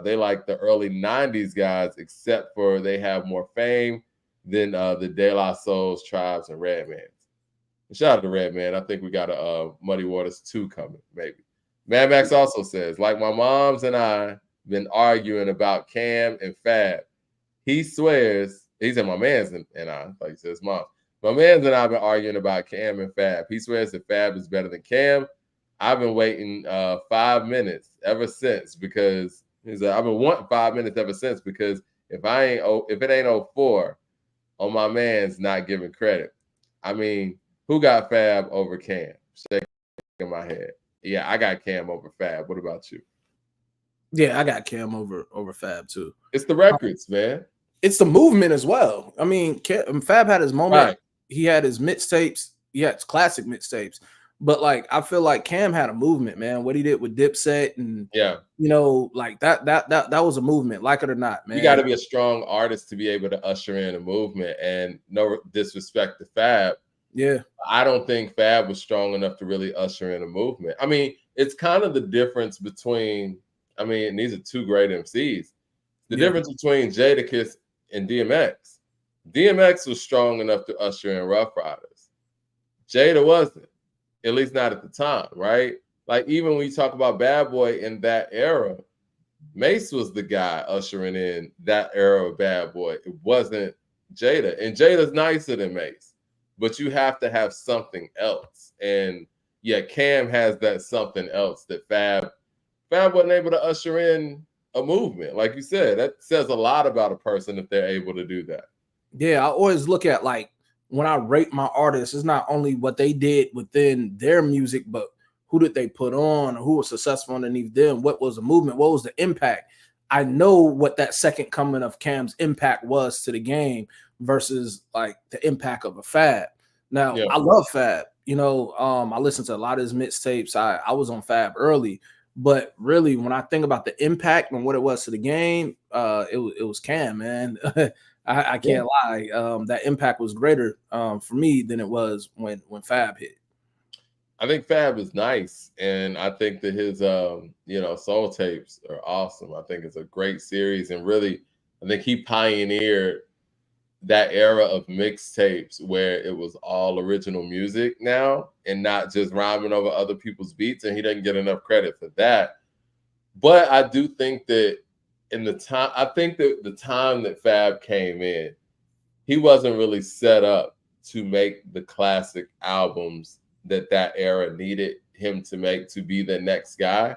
They like the early 90s guys, except for they have more fame than the De La Souls, Tribes, and Redmans. Shout out to Redman. I think we got a Muddy Waters 2 coming, maybe. Mad Max also says, like my moms and I been arguing about Cam and Fab. He swears, he said my man's and I, like he says mom. My man's and I have been arguing about Cam and Fab. He swears that Fab is better than Cam. I've been waiting 5 minutes ever since because he's I've been wanting 5 minutes ever since because if it ain't 04 on my man's not giving credit. I mean, who got Fab over Cam? Shaking my head. Yeah, I got Cam over Fab. What about you? Yeah, I got Cam over Fab too. It's the records, man. It's the movement as well. I mean, Fab had his moment. Right. He had his mixtapes. He had classic mixtapes. But like, I feel like Cam had a movement, man. What he did with Dipset and you know, like that was a movement, like it or not, man. You got to be a strong artist to be able to usher in a movement. And no disrespect to Fab. Yeah, I don't think Fab was strong enough to really usher in a movement. I mean, it's kind of the difference between. I mean, these are two great MCs. The difference between Jadakiss and DMX. DMX was strong enough to usher in Rough Riders. Jada wasn't. at least not at the time, right? Like even when you talk about Bad Boy in that era, Mace was the guy ushering in that era of Bad Boy. It wasn't Jada. And Jada's nicer than Mace, but you have to have something else. And yeah, Cam has that something else that Fab wasn't able to usher in a movement. Like you said, that says a lot about a person if they're able to do that. Yeah, I always look at like when I rate my artists, it's not only what they did within their music, but who did they put on, who was successful underneath them, what was the movement, what was the impact. I know what that second coming of Cam's impact was to the game versus like the impact of a Fab. Now, Yeah. I love Fab. You know, I listened to a lot of his mixtapes. I was on Fab early, but really, when I think about the impact and what it was to the game, it was Cam, man. I can't lie. That impact was greater for me than it was when Fab hit. I think Fab is nice, and I think that his soul tapes are awesome. I think it's a great series, and really, I think he pioneered that era of mixtapes where it was all original music now and not just rhyming over other people's beats, and he doesn't get enough credit for that. But I do think that the time that Fab came in, he wasn't really set up to make the classic albums that era needed him to make to be the next guy.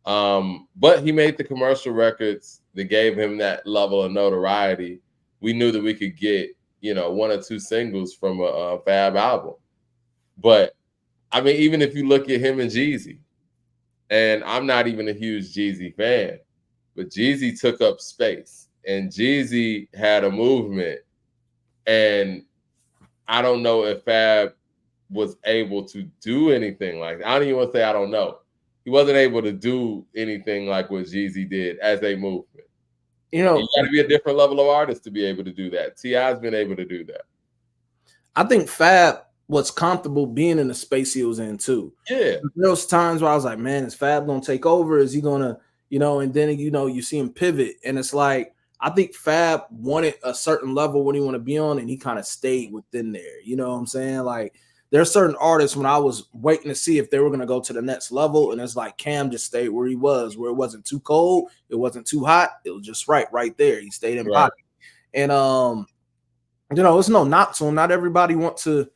But he made the commercial records that gave him that level of notoriety. We knew that we could get, one or two singles from a Fab album. But I mean, even if you look at him and Jeezy, and I'm not even a huge Jeezy fan, but Jeezy took up space and Jeezy had a movement. And I don't know if Fab was able to do anything like that. I don't even want to say I don't know. He wasn't able to do anything like what Jeezy did as a movement. You got to be a different level of artist to be able to do that. T.I.'s been able to do that. I think Fab was comfortable being in the space he was in too. Yeah. There was times where I was like, man, is Fab gonna take over? Is he gonna, and then you see him pivot, and it's like I think Fab wanted a certain level what he want to be on, and he kind of stayed within there. You know what I'm saying? Like there are certain artists when I was waiting to see if they were going to go to the next level, and it's like Cam just stayed where he was, where it wasn't too cold, it wasn't too hot, it was just right there. He stayed in pocket, and it's no knock to him. Not everybody want to,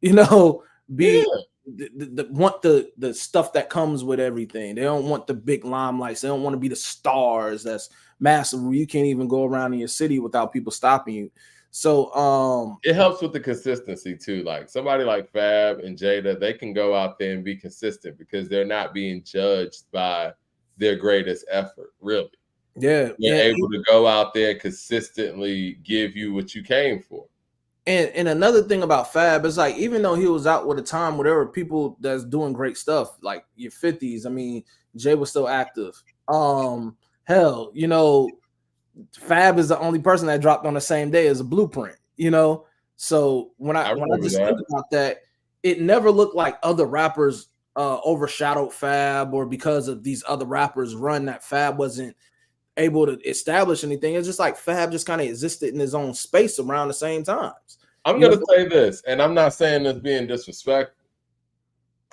be want the stuff that comes with everything. They don't want the big limelights. They don't want to be the stars that's massive. You can't even go around in your city without people stopping you. So it helps with the consistency too. Like somebody like Fab and Jada, they can go out there and be consistent because they're not being judged by their greatest effort, really. Yeah. They're able to go out there and consistently give you what you came for. And another thing about Fab is like, even though he was out with a time where there were people that's doing great stuff, like your 50s, I mean, Jay was still active. Hell, Fab is the only person that dropped on the same day as a Blueprint, So when I just think about that, it never looked like other rappers overshadowed Fab, or because of these other rappers run that Fab wasn't able to establish anything. It's just like Fab just kind of existed in his own space around the same times. I'm going to say this, and I'm not saying this being disrespectful.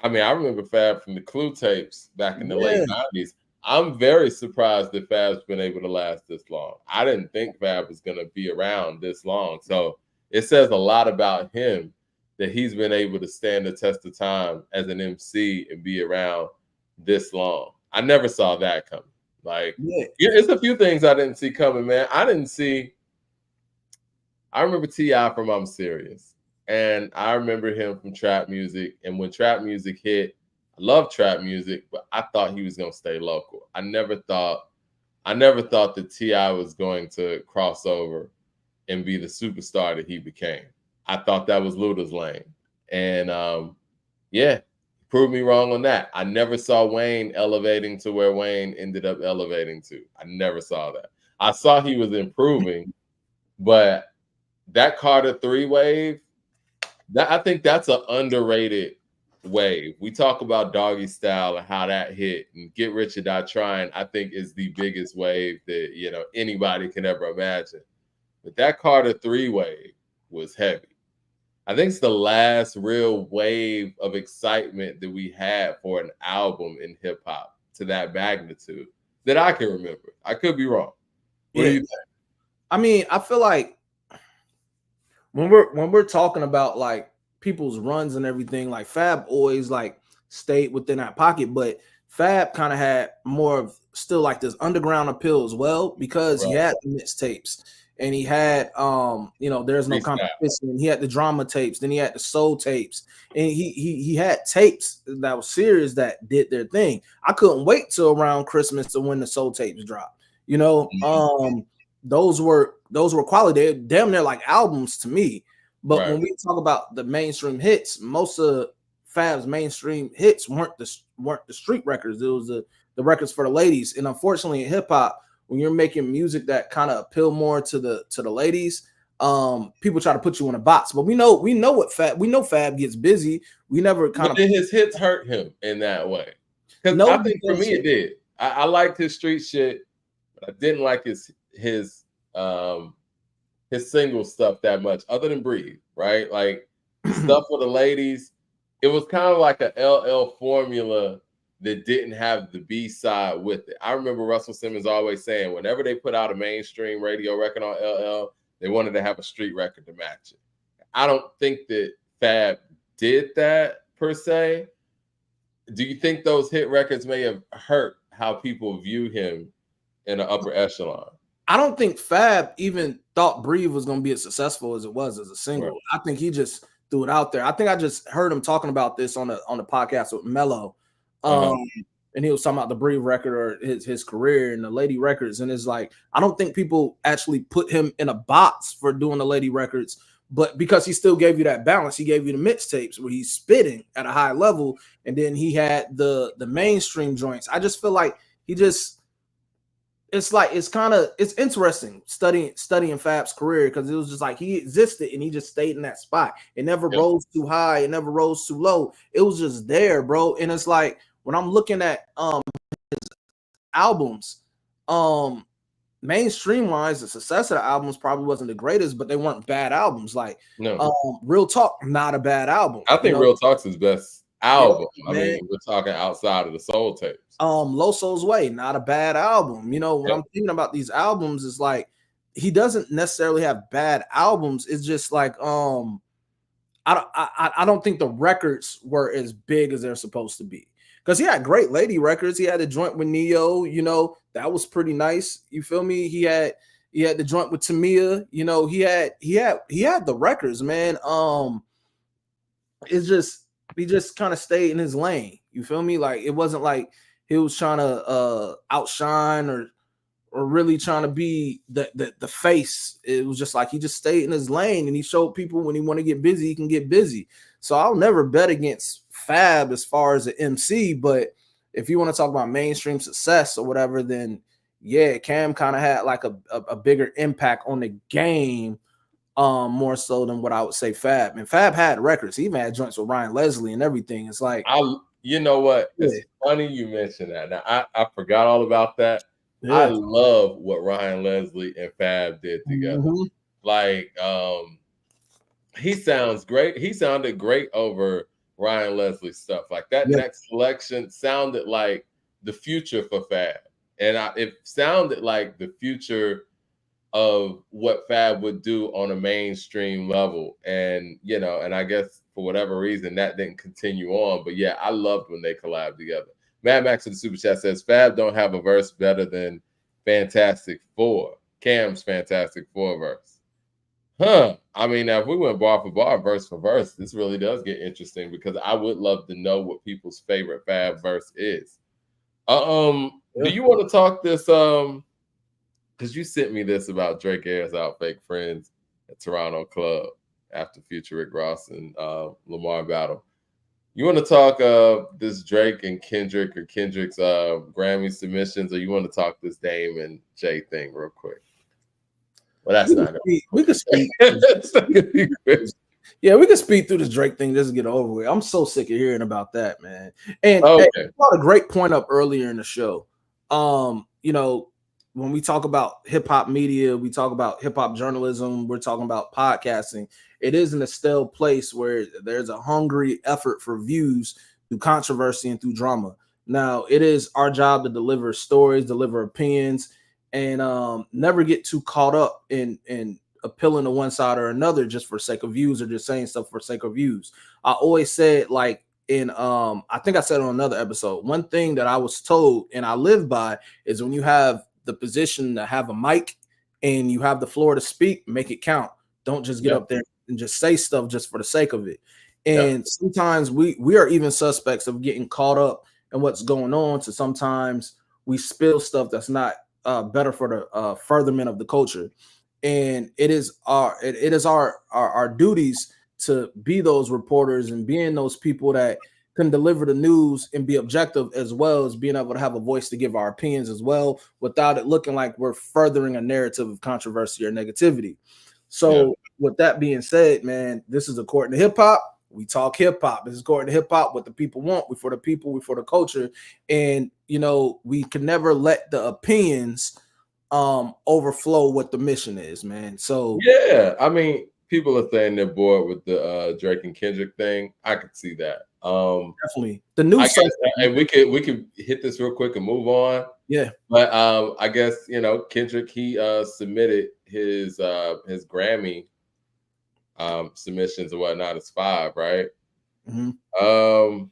I mean, I remember Fab from the Clue tapes back in the late 90s. I'm very surprised that Fab's been able to last this long. I didn't think Fab was going to be around this long. So it says a lot about him that he's been able to stand the test of time as an MC and be around this long. I never saw that coming. Like, it's a few things I didn't see coming, man. I remember T.I. from I'm Serious. And I remember him from trap music. And when trap music hit, I love trap music, but I thought he was going to stay local. I never thought that T.I. was going to cross over and be the superstar that he became. I thought that was Luda's lane. And proved me wrong on that. I never saw Wayne elevating to where Wayne ended up elevating to. I never saw that. I saw he was improving, but that Carter 3 wave, I think that's an underrated wave. We talk about Doggy Style and how that hit, and Get Rich or Die Trying, I think is the biggest wave that anybody can ever imagine. But that Carter 3 wave was heavy. I think it's the last real wave of excitement that we had for an album in hip hop to that magnitude that I can remember. I could be wrong. What do you think? I mean, I feel like when we're talking about like people's runs and everything, like Fab always like stayed within that pocket, but Fab kind of had more of still like this underground appeal as well, because he had the mixtapes and he had There's No Competition, he had the drama tapes, then he had the soul tapes, and he had tapes that was serious that did their thing. I couldn't wait till around Christmas to when the soul tapes dropped. Those were quality. They're damn near like albums to me. But when we talk about the mainstream hits, most of Fab's mainstream hits weren't the street records. It was the records for the ladies. And unfortunately, in hip hop, when you're making music that kind of appeal more to the ladies, people try to put you in a box. But we know Fab gets busy. We never kind of did his hits hurt him in that way? Because I think for me it did. I liked his street shit, but I didn't like his single stuff that much, other than Breathe, right? Like stuff for the ladies. It was kind of like a LL formula that didn't have the B side with it. I remember Russell Simmons always saying whenever they put out a mainstream radio record on LL, they wanted to have a street record to match it. I don't think that Fab did that per se. Do you think those hit records may have hurt how people view him in an upper echelon? I don't think Fab even thought Breathe was going to be as successful as it was as a single. Right. I think he just threw it out there. I think I just heard him talking about this on the podcast with Mello. And he was talking about the Breathe record or his career and the lady records. And it's like, I don't think people actually put him in a box for doing the lady records, but because he still gave you that balance, he gave you the mixtapes where he's spitting at a high level. And then he had the mainstream joints. I just feel like it's interesting studying Fab's career, because it was just like he existed and he just stayed in that spot. It never rose too high, it never rose too low. It was just there, bro. And it's like when I'm looking at his albums, mainstream wise, the success of the albums probably wasn't the greatest, but they weren't bad albums. Like Real Talk, not a bad album. I think Real Talk's his best album. I mean, we're talking outside of the soul tapes. Loso's Way, not a bad album. When I'm thinking about these albums, it's like he doesn't necessarily have bad albums. It's just like I don't think the records were as big as they're supposed to be, because he had great lady records. He had a joint with Neo, that was pretty nice. You feel me? He had the joint with Tamia. He had the records, man. It's just he just kind of stayed in his lane. You feel me? Like it wasn't like he was trying to outshine or really trying to be the face. It was just like he just stayed in his lane, and he showed people when he want to get busy, he can get busy. So I'll never bet against Fab as far as an MC. But if you want to talk about mainstream success or whatever, then yeah, Cam kind of had like a bigger impact on the game, more so than what I would say Fab. And Fab had records. He even had joints with Ryan Leslie and everything. It's like, you know what? It's funny you mentioned that. Now I forgot all about that. Yeah. I love what Ryan Leslie and Fab did together. Mm-hmm. Like, he sounds great. He sounded great over Ryan Leslie's stuff. Like that next selection sounded like the future for Fab. And it sounded like the future of what Fab would do on a mainstream level. And, and I guess for whatever reason, that didn't continue on. But yeah, I loved when they collabed together. Mad Max in the Super Chat says, Fab don't have a verse better than Fantastic Four. Cam's Fantastic Four verse. I mean, now if we went bar for bar, verse for verse, this really does get interesting, because I would love to know what people's favorite Fab verse is. Do you want to talk this? Because you sent me this about Drake airs out Fake Friends at Toronto Club after Future Rick Ross and Lamar battle. You want to talk this Drake and Kendrick, or Kendrick's Grammy submissions, or you want to talk this Dame and Jay thing real quick? Well, that's not going to we could speak. Yeah, we could speed through this Drake thing just to get over with. I'm so sick of hearing about that, man. And you brought a great point up earlier in the show. When we talk about hip hop media, we talk about hip hop journalism, we're talking about podcasting. it is in a stale place where there's a hungry effort for views through controversy and through drama. Now, it is our job to deliver stories, deliver opinions, and never get too caught up in appealing to one side or another just for sake of views or just saying stuff for sake of views. I always said, like, in I think I said on another episode, one thing that I was told and I live by is when you have the position to have a mic and you have the floor to speak, make it count. Don't just get up there and just say stuff just for the sake of it. And sometimes we are even suspects of getting caught up in what's going on, to sometimes we spill stuff that's not better for the furtherment of the culture. And it is our duties to be those reporters and being those people that can deliver the news and be objective, as well as being able to have a voice to give our opinions as well, without it looking like we're furthering a narrative of controversy or negativity. So with that being said, man, this is according to hip hop. We talk hip hop. This is according to hip hop, what the people want. We for the people, we for the culture. And, you know, we can never let the opinions overflow what the mission is, man. So yeah, I mean, people are saying they're bored with the Drake and Kendrick thing. I could see that. Definitely the new and we could hit this real quick and move on. Yeah, but I guess, you know, Kendrick, he submitted his Grammy submissions and whatnot as 5, right? What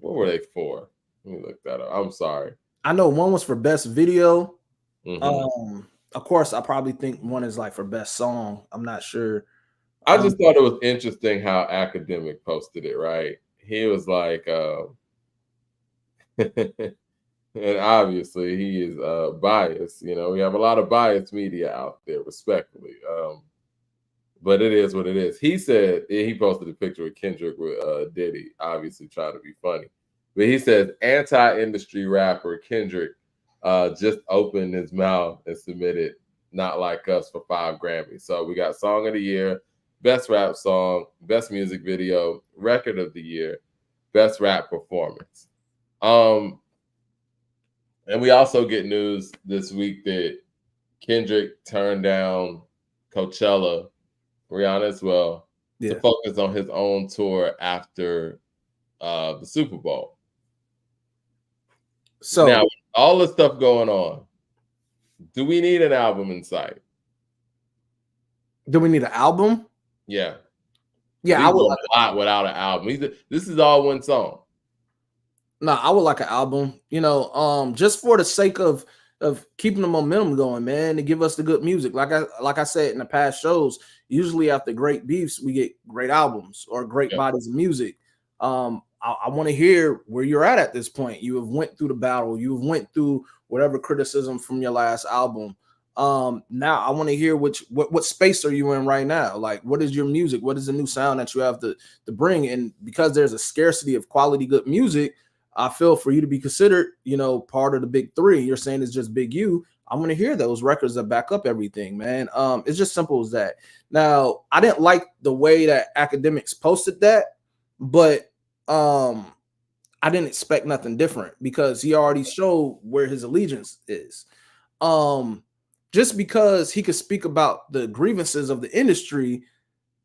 were they for? Let me look that up. I'm sorry. I know one was for best video. Of course, I probably think one is like for best song. I'm not sure. I just thought it was interesting how Academic posted it, right? He was like, and obviously he is biased. You know, we have a lot of biased media out there, respectfully. But it is what it is. He said, he posted a picture with Kendrick with Diddy, obviously trying to be funny. But he says, anti-industry rapper Kendrick just opened his mouth and submitted Not Like Us for 5 Grammys. So we got Song of the Year, Best Rap Song, Best Music Video, Record of the Year, Best Rap Performance. And we also get news this week that Kendrick turned down Coachella, Rihanna as well, to focus on his own tour after the Super Bowl. So now, all the stuff going on, do we need an album in sight? Do we need an album? Yeah. Yeah, I would like a lot without an album. This is all one song. No, I would like an album, you know, just for the sake of keeping the momentum going, man, to give us the good music. Like I said in the past shows, usually after great beefs, we get great albums or great bodies of music. I want to hear where you're at this point. You have went through the battle. You have went through whatever criticism from your last album. Now I want to hear what space are you in right now? Like, what is your music? What is the new sound that you have to bring? And because there's a scarcity of quality good music, I feel for you to be considered, you know, part of the big 3. You're saying it's just Big U. I'm going to hear those records that back up everything, man. It's just simple as that. Now, I didn't like the way that Academics posted that, but I didn't expect nothing different because he already showed where his allegiance is. Just because he could speak about the grievances of the industry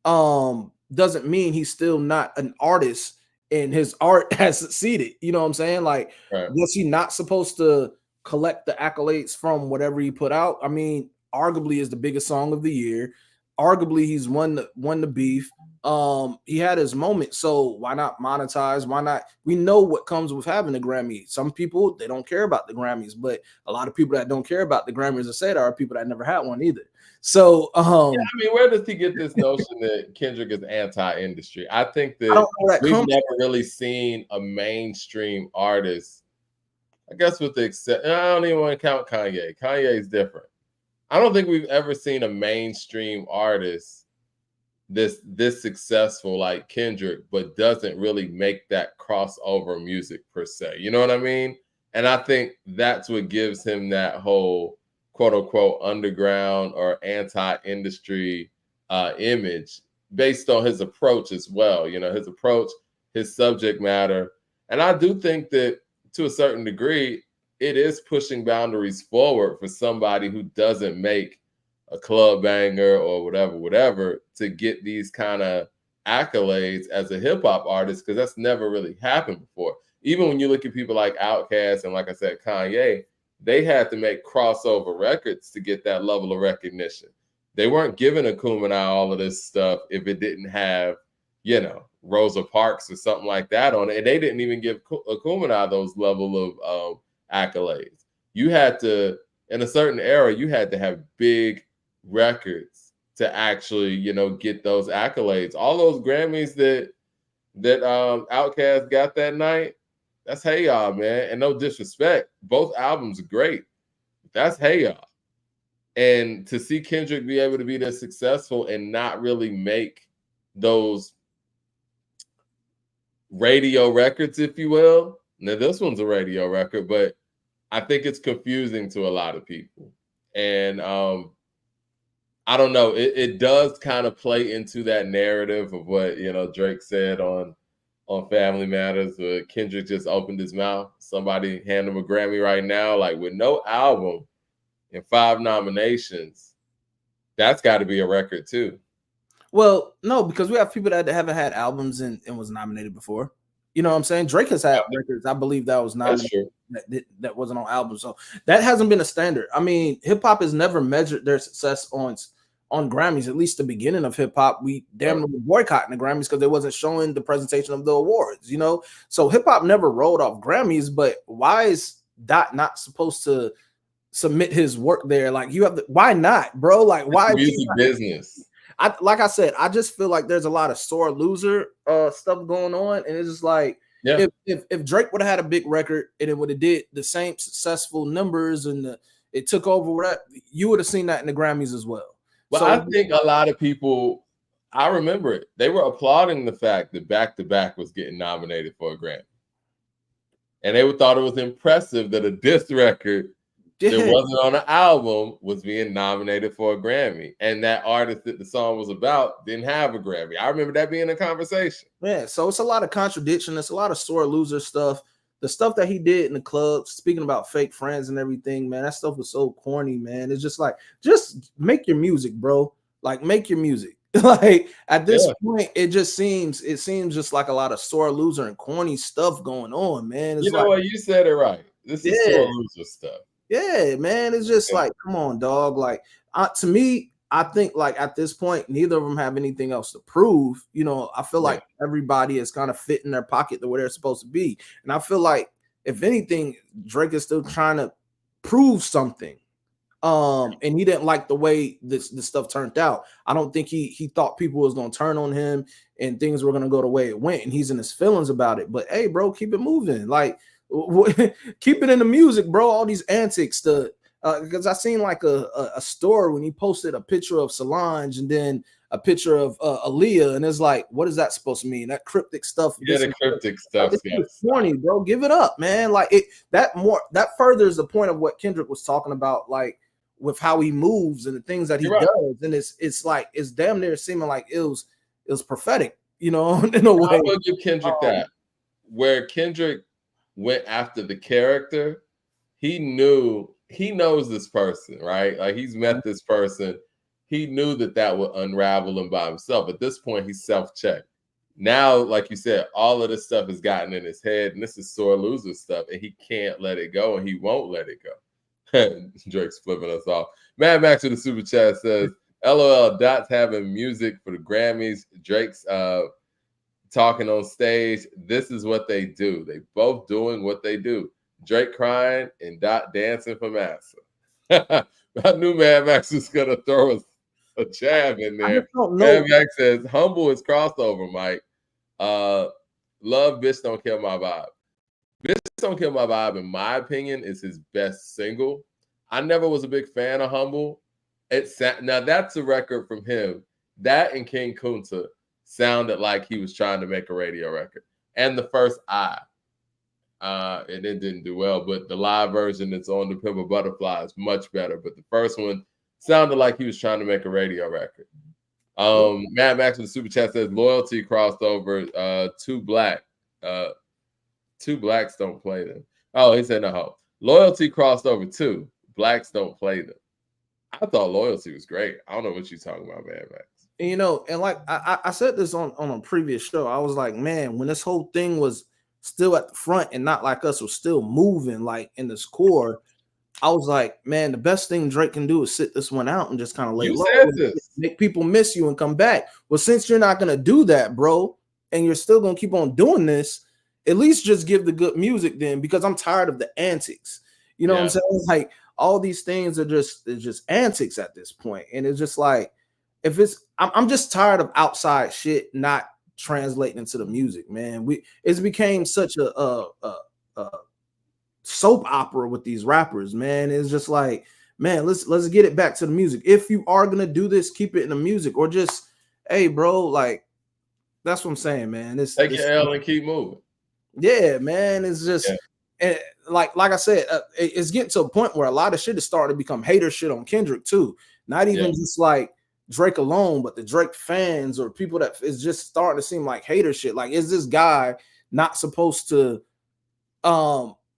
doesn't mean he's still not an artist and his art has succeeded. You know what I'm saying? Like, was he not supposed to collect the accolades from whatever he put out? I mean, arguably is the biggest song of the year. Arguably, he's won the beef. He had his moment, so why not monetize? Why not? We know what comes with having a Grammy. Some people, they don't care about the Grammys, but a lot of people that don't care about the Grammys, I said, are people that never had one either. So, I mean, where does he get this notion that Kendrick is anti-industry? I think that we've never really seen a mainstream artist, I guess with the exception, I don't even want to count Kanye. Kanye is different. I don't think we've ever seen a mainstream artist this successful like Kendrick, but doesn't really make that crossover music per se. You know what I mean? And I think that's what gives him that whole quote unquote underground or anti-industry image based on his approach as well. You know, his approach, his subject matter. And I do think that to a certain degree, it is pushing boundaries forward for somebody who doesn't make a club banger or whatever, to get these kind of accolades as a hip hop artist, because that's never really happened before. Even when you look at people like Outkast and, like I said, Kanye, they had to make crossover records to get that level of recognition. They weren't giving Akumina all of this stuff if it didn't have, Rosa Parks or something like that on it. And they didn't even give Akumina those level of accolades. You had to, in a certain era, you had to have big records to actually, get those accolades. All those Grammys that Outkast got that night, that's Hey Y'all, man. And no disrespect, both albums are great. That's Hey Y'all. And to see Kendrick be able to be this successful and not really make those radio records, if you will. Now, this one's a radio record, but I think it's confusing to a lot of people. And I don't know. It does kind of play into that narrative of what, Drake said on Family Matters, where Kendrick just opened his mouth. Somebody hand him a Grammy right now, like with no album and 5 nominations. That's got to be a record too. Well, no, because we have people that haven't had albums and was nominated before. You know what I'm saying? Drake has had records. I believe that was nominated that wasn't on albums. So that hasn't been a standard. I mean, hip hop has never measured their success on Grammys. At least the beginning of hip hop, we damn near boycotting the Grammys because they wasn't showing the presentation of the awards. So hip hop never rolled off Grammys. But why is Dot not supposed to submit his work there? Like, you have why not, bro? Like, why music business? Like I said, I just feel like there's a lot of sore loser stuff going on, and it's just like, if Drake would have had a big record and it would have did the same successful numbers and it took over, you would have seen that in the Grammys as well. Well, so, I think a lot of people, I remember it, they were applauding the fact that Back to Back was getting nominated for a Grammy, and they thought it was impressive that a diss record that wasn't on an album was being nominated for a Grammy, and that artist that the song was about didn't have a Grammy. I remember that being a conversation. Yeah, so it's a lot of contradiction. It's a lot of sore loser stuff. The stuff that he did in the club, speaking about fake friends and everything, man, that stuff was so corny, man. It's just like, just make your music, bro. Like, make your music. Like, at this point, it seems just like a lot of sore loser and corny stuff going on, man. It's what? You said it right. This is sore loser stuff. Yeah, man, it's just like, come on, dog. Like, to me, I think like at this point, neither of them have anything else to prove. I feel like everybody is kind of fit in their pocket to where they're supposed to be, and I feel like if anything, Drake is still trying to prove something. And he didn't like the way this stuff turned out. I don't think he thought people was gonna turn on him and things were gonna go the way it went, and he's in his feelings about it. But hey, bro, keep it moving. Like, keep it in the music, bro. All these antics, because I seen like a story when he posted a picture of Solange and then a picture of Aaliyah, and it's like, what is that supposed to mean? That cryptic stuff. Yeah, the cryptic stuff. It's corny, bro. Give it up, man. Like that furthers the point of what Kendrick was talking about, like with how he moves and the things that he does, and it's like it's damn near seeming like it was prophetic, in a way. I will give Kendrick that, where Kendrick went after the character. He knows this person, right? Like, he's met this person. He knew that would unravel him by himself. At this point, he's self-checked. Now, like you said, all of this stuff has gotten in his head, and this is sore loser stuff, and he can't let it go, and he won't let it go. Drake's flipping us off. Mad Max with the super chat says, LOL, Dot's having music for the Grammys. Drake's talking on stage. This is what they do. They both doing what they do. Drake crying and Dot dancing for Massa. I knew Mad Max was gonna throw a jab in there. Mad Max says, humble is crossover, Mike. Love Bitch Don't Kill My Vibe. Bitch Don't Kill My Vibe, in my opinion, is his best single. I never was a big fan of Humble. Now that's a record from him. That and King Kunta sounded like he was trying to make a radio record. And the first and it didn't do well, but the live version that's on the Pimp a Butterfly is much better. But the first one sounded like he was trying to make a radio record. Mad Max with the super chat says, Loyalty crossed over. Two blacks don't play them. Oh, he said no. Loyalty crossed over too. Blacks don't play them. I thought Loyalty was great. I don't know what you're talking about, Mad Max. And, you know, and like I said this on a previous show, I was like, man, when this whole thing was still at the front and Not Like Us was still moving like in this core, I was like, man, the best thing Drake can do is sit this one out and just kind of lay You low, said and this. make people miss you and come back. Well, since you're not gonna do that, bro, and you're still gonna keep on doing this, at least just give the good music then, because I'm tired of the antics. You know what I'm saying? Like all these things are just antics at this point, and it's just like if it's I'm just tired of outside shit not translating into the music, man. It's became such a soap opera with these rappers, man. It's just like, man, let's get it back to the music. If you are gonna do this, keep it in the music, or just, hey, bro, like that's what I'm saying, man. Take your L and keep moving. Yeah, man. It's just like I said, it's getting to a point where a lot of shit is starting to become hater shit on Kendrick too. Not even just like Drake alone, but the Drake fans or people that is just starting to seem like hater shit. Like, is this guy not supposed to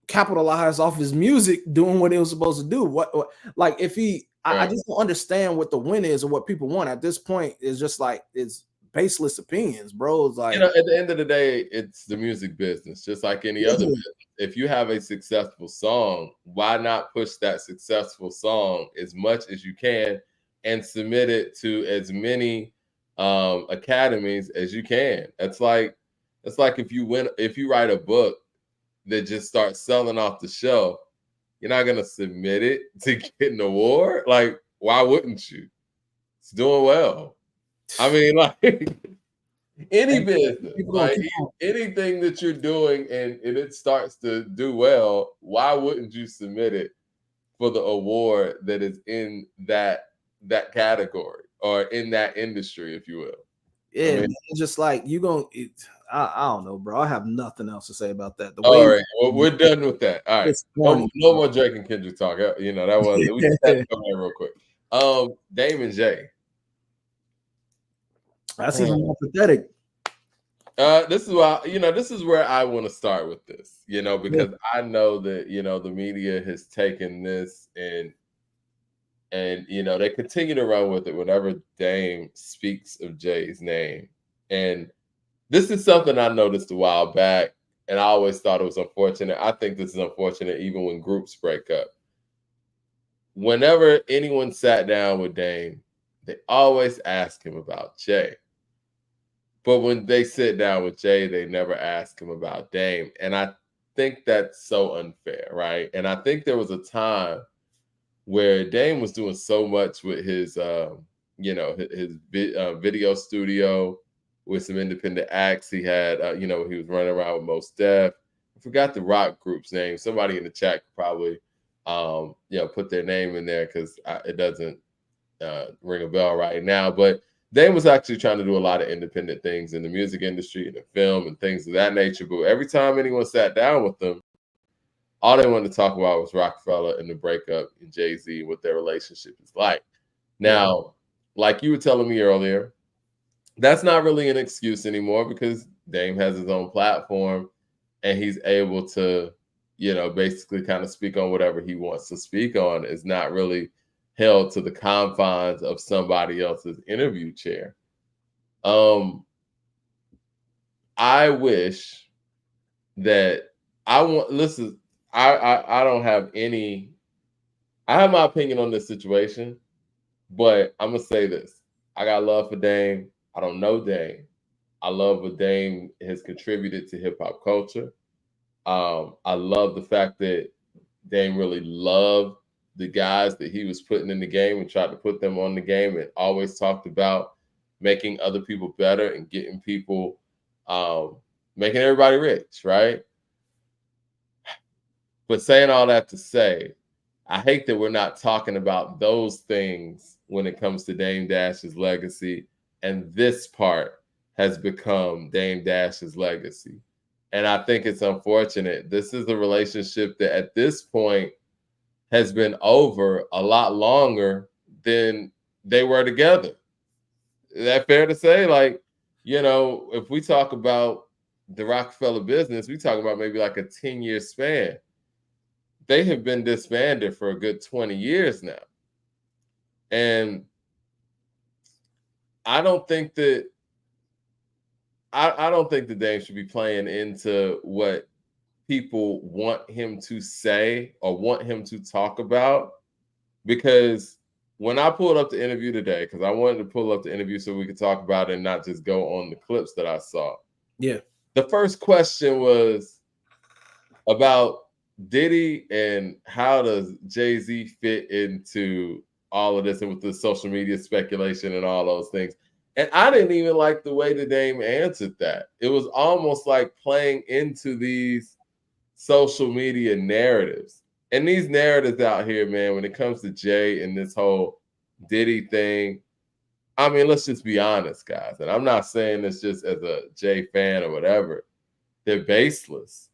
capitalize off his music doing what he was supposed to do? What like if he I just don't understand what the win is or what people want at this point. Is just like it's baseless opinions, bro. It's like, you know, at the end of the day, it's the music business, just like any other business. If you have a successful song, why not push that successful song as much as you can and submit it to as many academies as you can? It's like if you write a book that just starts selling off the shelf, you're not gonna submit it to get an award. Like, why wouldn't you? It's doing well. I mean, like any business, like anything that you're doing and it starts to do well, why wouldn't you submit it for the award that is in that category or in that industry, if you will? Yeah, I mean, man, it's just like you gonna. I don't know, bro. I have nothing else to say about that. All right, well, we're done with that. All right, no more Drake and Kendrick talk. You know that was we just had to come here real quick. Dame and Jay. That's even more pathetic. This is where I want to start with this, because I know that, the media has taken this and they continue to run with it whenever Dame speaks of Jay's name. And this is something I noticed a while back, and I always thought it was unfortunate. I think this is unfortunate even when groups break up. Whenever anyone sat down with Dame, they always ask him about Jay. But when they sit down with Jay, they never ask him about Dame. And I think that's so unfair, right? And I think there was a time where Dame was doing so much with his, his video studio with some independent acts. He had, he was running around with Mos Def. I forgot the rock group's name. Somebody in the chat could probably, put their name in there because it doesn't ring a bell right now. But Dame was actually trying to do a lot of independent things in the music industry and the film and things of that nature. But every time anyone sat down with them, all they wanted to talk about was Rockefeller and the breakup and Jay-Z and what their relationship is like. Now, like you were telling me earlier, that's not really an excuse anymore because Dame has his own platform and he's able to, basically kind of speak on whatever he wants to speak on. It's not really held to the confines of somebody else's interview chair. I wish that I don't have any. I have my opinion on this situation, but I'm gonna say this: I got love for Dame. I don't know Dame. I love what Dame has contributed to hip hop culture. I love the fact that Dame really loved the guys that he was putting in the game and tried to put them on the game, and always talked about making other people better and getting people, making everybody rich, right? But saying all that to say, I hate that we're not talking about those things when it comes to Dame Dash's legacy, and this part has become Dame Dash's legacy. And I think it's unfortunate. This is a relationship that at this point has been over a lot longer than they were together. Is that fair to say? Like, if we talk about the Rockefeller business, we talk about maybe like a 10-year span. They have been disbanded for a good 20 years now. And I don't think that I don't think that Dame should be playing into what people want him to say or want him to talk about. Because when I pulled up the interview today, because I wanted to pull up the interview so we could talk about it and not just go on the clips that I saw. Yeah. The first question was about Diddy and how does Jay-Z fit into all of this and with the social media speculation and all those things. And I didn't even like the way that Dame answered that. It was almost like playing into these social media narratives. And these narratives out here, man, when it comes to Jay and this whole Diddy thing, I mean, let's just be honest, guys. And I'm not saying this just as a Jay fan or whatever. They're baseless.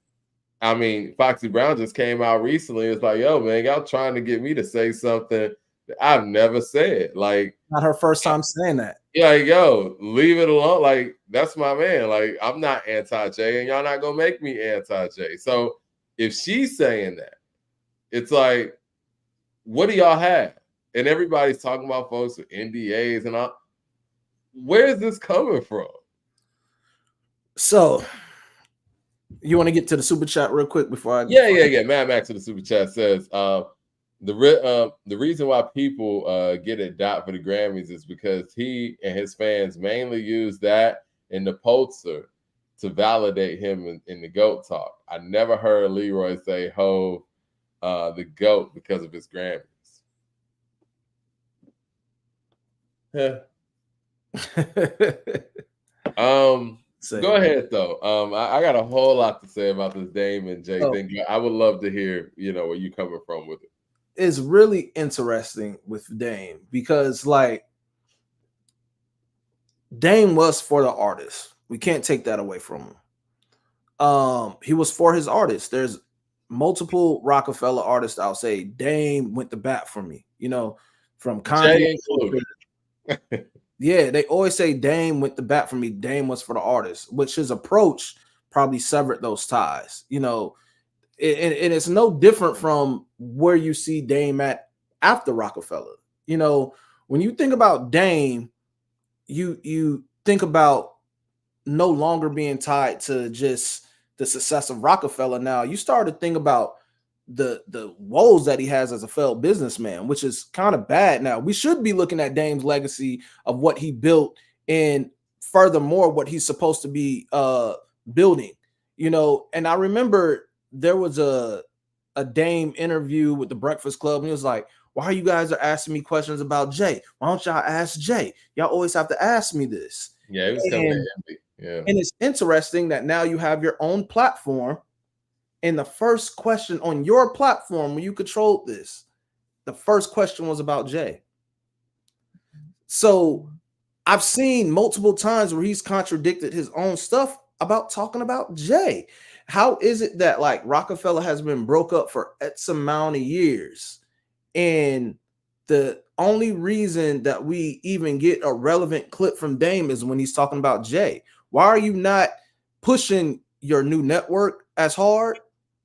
I mean, Foxy Brown just came out recently. It's like, yo, man, y'all trying to get me to say something that I've never said. Like, not her first time saying that. Yeah, yo, leave it alone. Like, that's my man. Like, I'm not anti-Jay, and y'all not gonna make me anti-Jay. So if she's saying that, it's like, what do y'all have? And everybody's talking about folks with NDAs and all. Where is this coming from? So, you want to get to the super chat real quick before I? Yeah. Mad Max in the super chat says the reason why people get a dot for the Grammys is because he and his fans mainly use that in the Pulitzer to validate him in the GOAT talk. I never heard Leroy say Hov the GOAT because of his Grammys. Yeah. Go ahead though. I got a whole lot to say about this Dame and Jay thing. I would love to hear, where you coming from with it. It's really interesting with Dame because, like, Dame was for the artist. We can't take that away from him. He was for his artist. There's multiple Rockefeller artists. I'll say Dame went to bat for me. From Kanye. Yeah, they always say Dame went to bat for me. Dame was for the artist, which his approach probably severed those ties. And it's no different from where you see Dame at after Rockefeller. When you think about Dame, you think about no longer being tied to just the success of Rockefeller. Now you start to think about the woes that he has as a failed businessman, which is kind of bad. Now we should be looking at Dame's legacy of what he built and furthermore what he's supposed to be building. And I remember there was a Dame interview with the Breakfast Club, and he was like, why are you guys are asking me questions about Jay? Why don't y'all ask Jay? Y'all always have to ask me this. Yeah, it was kind of envy. Yeah. And it's interesting that now you have your own platform. And the first question on your platform, when you controlled this, the first question was about Jay. So I've seen multiple times where he's contradicted his own stuff about talking about Jay. How is it that, like, Rockefeller has been broke up for X amount of years, and the only reason that we even get a relevant clip from Dame is when he's talking about Jay? Why are you not pushing your new network as hard?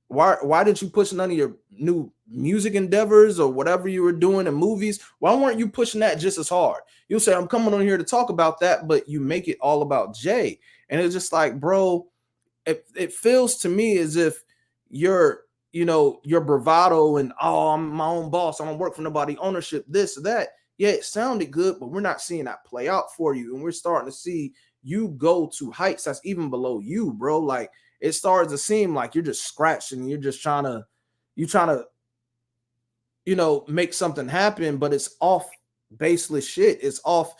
Why did you push none of your new music endeavors or whatever you were doing in movies? Why weren't you pushing that just as hard? You'll say, I'm coming on here to talk about that, but you make it all about Jay. And it's just like, bro, it feels to me as if your bravado and, I'm my own boss, I don't work for nobody, ownership, this or that. Yeah, it sounded good, but we're not seeing that play out for you. And we're starting to see you go to heights that's even below you, bro. Like, it starts to seem like you're just scratching. You're just trying to, make something happen, but it's off baseless shit. It's off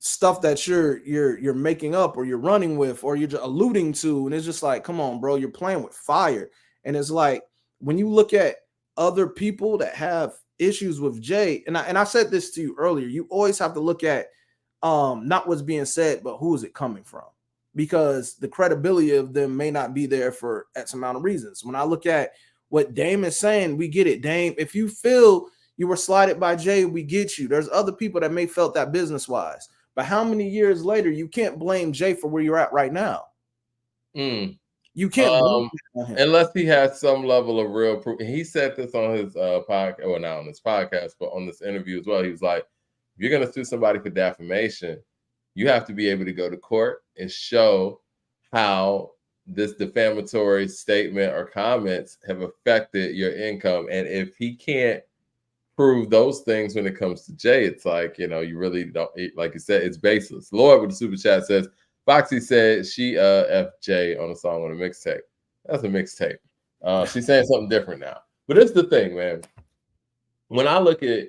stuff that you're making up or you're running with or you're just alluding to. And it's just like, come on, bro, you're playing with fire. And it's like, when you look at other people that have issues with Jay, and I said this to you earlier, you always have to look at not what's being said, but who is it coming from? Because the credibility of them may not be there for X amount of reasons. When I look at what Dame is saying, we get it. Dame, if you feel you were slighted by Jay, we get you. There's other people that may felt that business-wise. But how many years later, you can't blame Jay for where you're at right now. You You can't blame on him. Unless he has some level of real proof. And he said this on his podcast, well, not on this podcast, but on this interview as well. He was like, if you're going to sue somebody for defamation, you have to be able to go to court and show how this defamatory statement or comments have affected your income. And if he can't prove those things when it comes to Jay, it's like, you know, you really don't, like you said, it's baseless. Lord with the super chat says, Foxy said she FJ on a song on a mixtape. That's a mixtape. She's saying something different now. But it's the thing, man. When I look at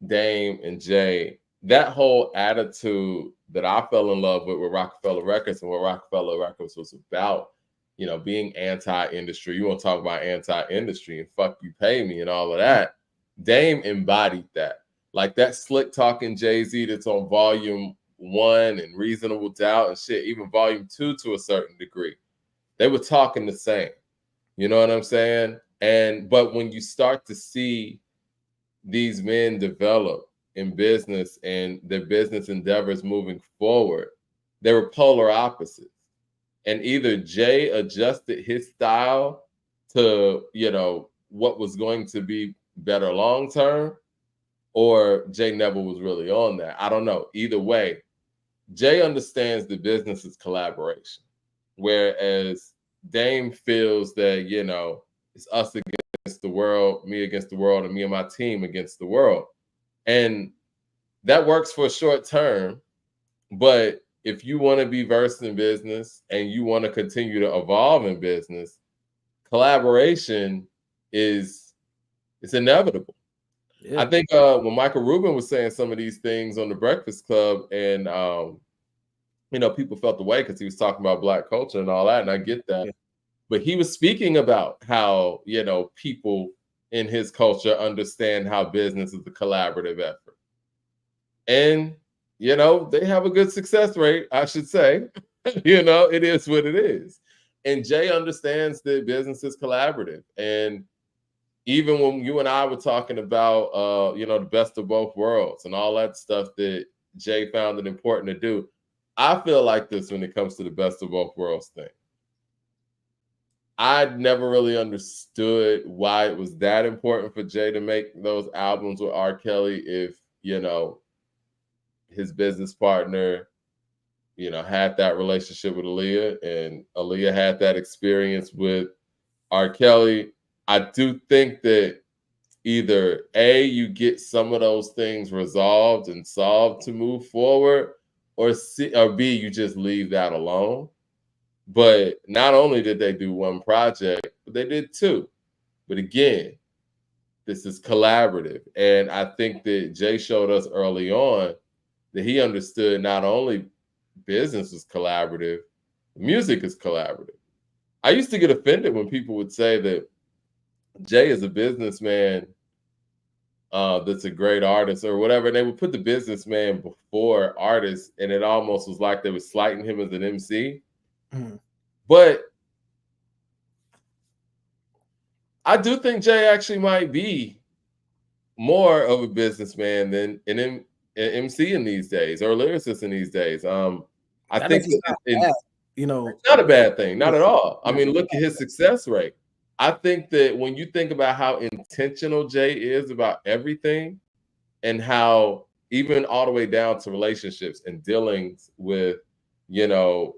Dame and Jay, that whole attitude that I fell in love with Rockefeller Records and what Rockefeller Records was about, you know, being anti-industry. You want to talk about anti-industry and fuck you pay me and all of that. Dame embodied that. Like that slick talking Jay-Z that's on volume 1 and Reasonable Doubt and shit, even volume 2 to a certain degree. They were talking the same. You know what I'm saying? But when you start to see these men develop in business and their business endeavors moving forward, they were polar opposites. And either Jay adjusted his style to, you know, what was going to be better long term, or Jay never was really on that. I don't know. Either way, Jay understands the business is collaboration, whereas Dame feels that, you know, it's us against the world, me against the world, and me and my team against the world. And that works for a short term. But if you want to be versed in business and you want to continue to evolve in business, collaboration it's inevitable. Yeah. I think when Michael Rubin was saying some of these things on the Breakfast Club, and you know, people felt the way because he was talking about Black culture and all that, and I get that. Yeah. But he was speaking about how, you know, people in his culture understand how business is a collaborative effort, and you know, they have a good success rate, I should say. You know, it is what it is, and Jay understands that business is collaborative. And even when you and I were talking about, you know, the best of both worlds and all that stuff that Jay found it important to do, I feel like this when it comes to the best of both worlds thing. I'd never really understood why it was that important for Jay to make those albums with R. Kelly if, you know, his business partner, you know, had that relationship with Aaliyah and Aaliyah had that experience with R. Kelly. I do think that either A, you get some of those things resolved and solved to move forward, or B, you just leave that alone. But not only did they do one project, but they did 2. But again, this is collaborative. And I think that Jay showed us early on that he understood not only business is collaborative, music is collaborative. I used to get offended when people would say that Jay is a businessman that's a great artist or whatever. And they would put the businessman before artist, and it almost was like they were slighting him as an MC. Mm. But I do think Jay actually might be more of a businessman than an MC in these days or a lyricist in these days. I think you know, it's not a bad thing, not at all. I mean, look at his success rate. I think that when you think about how intentional Jay is about everything and how even all the way down to relationships and dealings with, you know,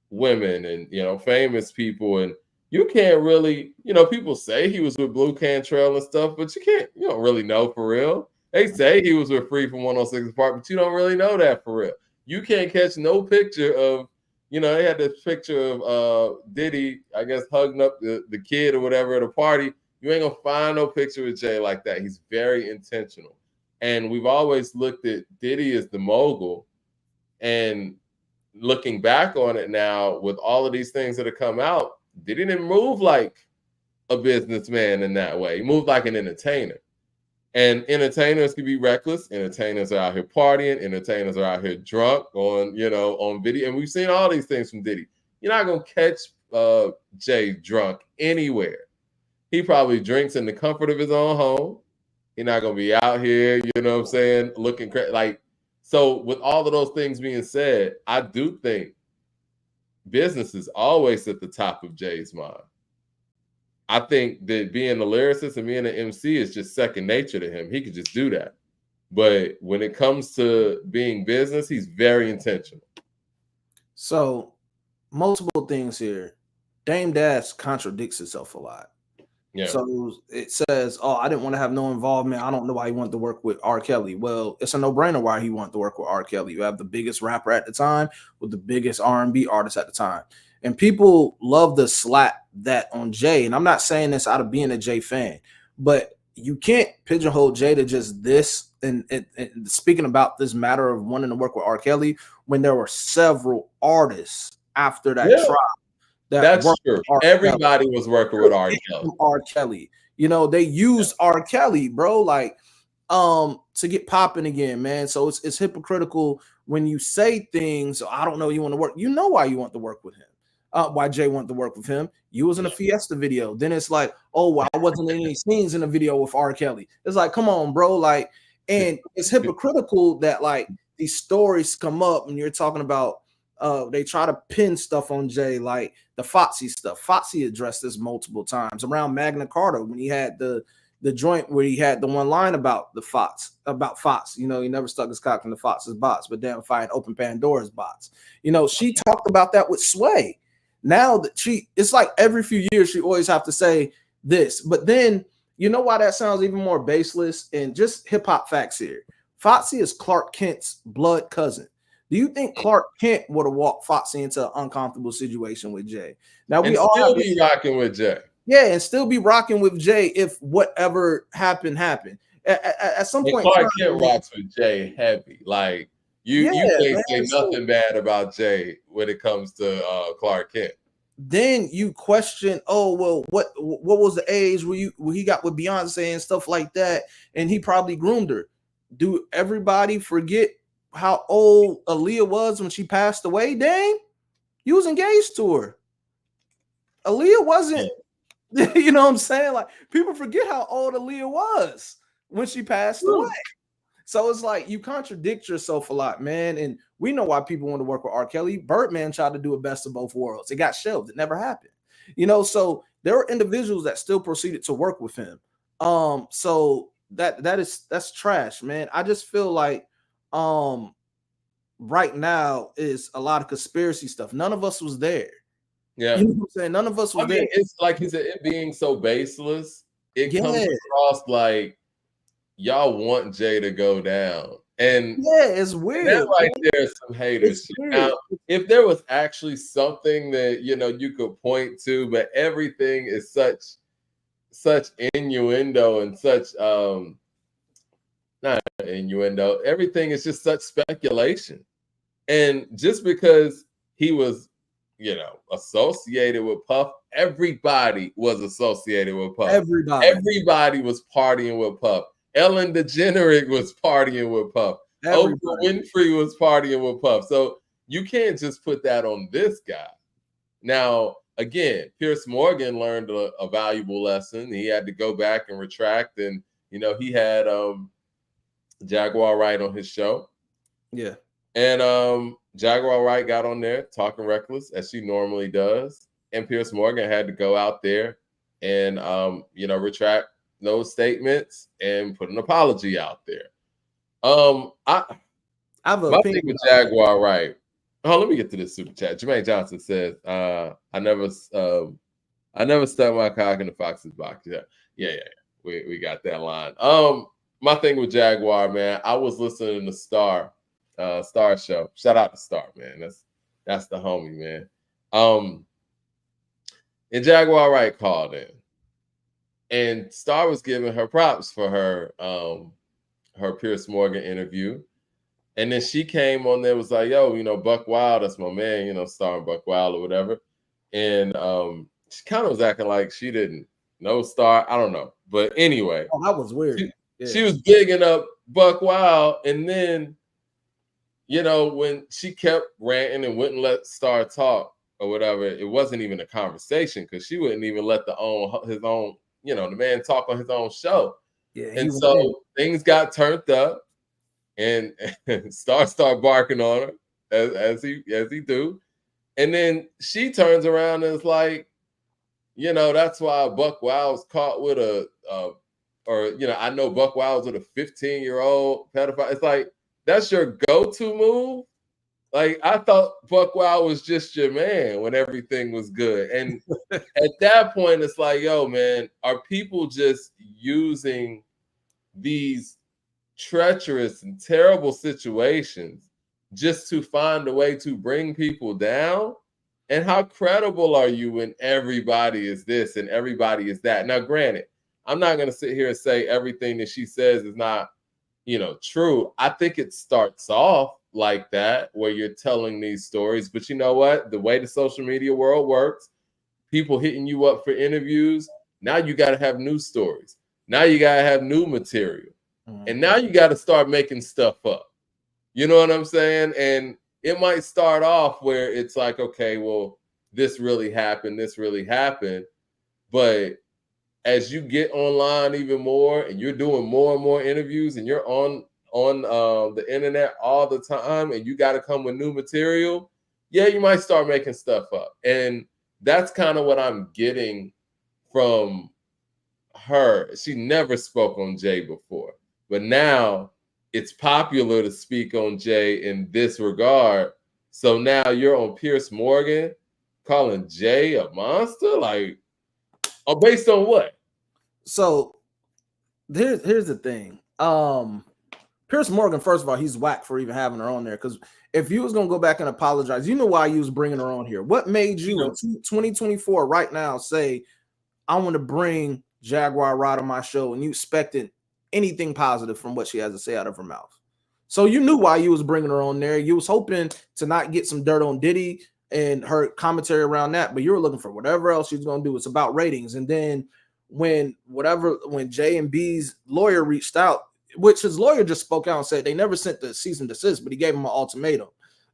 women and, you know, famous people, and you can't really, you know, people say he was with Blue Cantrell and stuff, but you don't really know for real. They say he was with Free from 106 Park, but you don't really know that for real. You can't catch no picture of, you know, they had this picture of Diddy, I guess, hugging up the kid or whatever at a party. You ain't gonna find no picture of Jay like that. He's very intentional. And we've always looked at Diddy as the mogul. And looking back on it now, with all of these things that have come out, Diddy didn't move like a businessman in that way. He moved like an entertainer. And entertainers can be reckless. Entertainers are out here partying. Entertainers are out here drunk on, you know, on video. And we've seen all these things from Diddy. You're not going to catch Jay drunk anywhere. He probably drinks in the comfort of his own home. He's not going to be out here, you know what I'm saying, looking crazy. Like, so with all of those things being said, I do think business is always at the top of Jay's mind. I think that being a lyricist and being an MC is just second nature to him. He could just do that. But when it comes to being business, he's very intentional. So, multiple things here. Dame Dash contradicts itself a lot. Yeah. So it says, "Oh, I didn't want to have no involvement. I don't know why he wanted to work with R. Kelly." Well, it's a no-brainer why he wanted to work with R. Kelly. You have the biggest rapper at the time with the biggest R&B artist at the time, and people love to slap that on Jay. And I'm not saying this out of being a Jay fan, but you can't pigeonhole Jay to just this. And speaking about this matter of wanting to work with R. Kelly, when there were several artists after that trial. That's true. Everybody was working with R. Kelly. R. Kelly. You know, they used R. Kelly, bro, like to get popping again, man. So it's hypocritical when you say things. I don't know, you want to work. You know why you want to work with him. Why Jay wanted to work with him. You was in a Fiesta video. Then it's like, oh, well, I wasn't in any scenes in the video with R. Kelly. It's like, come on, bro. Like, and it's hypocritical that like these stories come up and you're talking about they try to pin stuff on Jay, like the Foxy stuff. Foxy addressed this multiple times around Magna Carta when he had the joint where he had the one line about Fox. You know, he never stuck his cock in the Fox's box, but damn if I had opened Pandora's box. You know, she talked about that with Sway. Now that it's like every few years she always have to say this, but then you know why that sounds even more baseless and just hip hop facts here. Foxy is Clark Kent's blood cousin. Do you think Clark Kent would have walked Foxy into an uncomfortable situation with Jay? Now we all still be rocking with Jay. Yeah, and still be rocking with Jay if whatever happened. At some point, Clark Kent rocks with Jay heavy. Like you can't say nothing bad about Jay when it comes to Clark Kent. Then you question, oh well, what was the age where he got with Beyonce and stuff like that, and he probably groomed her. Do everybody forget how old Aaliyah was when she passed away? Dang, you was engaged to her. Aaliyah wasn't. You know what I'm saying? Like people forget how old Aaliyah was when she passed away. So it's like you contradict yourself a lot, man. And we know why people want to work with R. Kelly. Birdman tried to do a best of both worlds. It got shelved. It never happened. You know, so there are individuals that still proceeded to work with him. So that's trash, man. I just feel like right now is a lot of conspiracy stuff. None of us was there. Yeah, you know what I'm saying? None of us was there. It's like he said, it being so baseless, it comes across like y'all want Jay to go down. And it's weird. That right there is some haters. Now, if there was actually something that you could point to, but everything is such innuendo and such not innuendo. Everything is just such speculation. And just because he was associated with Puff, everybody was associated with Puff. Everybody was partying with Puff. Ellen DeGeneres was partying with Puff. Oprah Winfrey was partying with Puff. So you can't just put that on this guy. Now, again, Piers Morgan learned a valuable lesson. He had to go back and retract, and he had Jaguar Wright on his show. Yeah. And Jaguar Wright got on there talking reckless as she normally does. And Piers Morgan had to go out there and retract those statements and put an apology out there. I have a thing with Jaguar Wright. Oh, let me get to this super chat. Jermaine Johnson says, I never stuck my cock in the Fox's box. Yeah. We got that line. My thing with Jaguar, man, I was listening to Star Show. Shout out to Star, man. That's the homie, man. And Jaguar Wright called in. And Star was giving her props for her Piers Morgan interview. And then she came on there, was like, yo, Buck Wild, that's my man, Star and Buck Wild or whatever. And she kind of was acting like she didn't know Star. I don't know. But anyway. Oh, that was weird. She was bigging up Buck Wild. And then, when she kept ranting and wouldn't let Star talk or whatever, it wasn't even a conversation because she wouldn't even let his own, the man talk on his own show. Yeah, and so things got turned up, and Star started barking on her as he do, And then she turns around and is like, that's why Buck Wild's caught with I know Buck Wild's with a 15-year-old pedophile. It's like, that's your go-to move? Like, I thought Buck Wild was just your man when everything was good. And at that point, it's like, yo, man, are people just using these treacherous and terrible situations just to find a way to bring people down? And how credible are you when everybody is this and everybody is that? Now, granted, I'm not going to sit here and say everything that she says is not, true. I think it starts off like that, where you're telling these stories. But you know what? The way the social media world works, people hitting you up for interviews, now you got to have new stories. Now you got to have new material. And now you got to start making stuff up. You know what I'm saying? And it might start off where it's like, okay, well, this really happened. But as you get online even more and you're doing more and more interviews and you're on the internet all the time and you got to come with new material, yeah, you might start making stuff up. And that's kind of what I'm getting from her. She never spoke on Jay before, but now it's popular to speak on Jay in this regard. So now you're on Piers Morgan calling Jay a monster? Like, based on what? So here's the thing. Piers Morgan, first of all, he's whack for even having her on there. Because if you was gonna go back and apologize, you know why you was bringing her on here. What made you in 2024 right now say, I want to bring Jaguar Rod on my show, and you expected anything positive from what she has to say out of her mouth? So you knew why you was bringing her on there. You was hoping to not get some dirt on Diddy and her commentary around that, but you were looking for whatever else she's gonna do. It's about ratings. And then when J and B's lawyer reached out, which his lawyer just spoke out and said they never sent the cease and desist, but he gave him an ultimatum.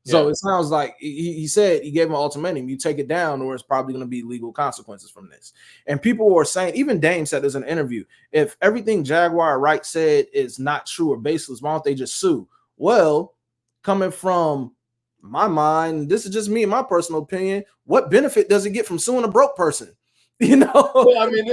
So it sounds like he said he gave him an ultimatum. You take it down or it's probably going to be legal consequences from this. And people were saying, even Dame said there's an interview, if everything Jaguar Wright said is not true or baseless, why don't they just sue? Well, coming from my mind, this is just me and my personal opinion, what benefit does it get from suing a broke person? Well, I mean,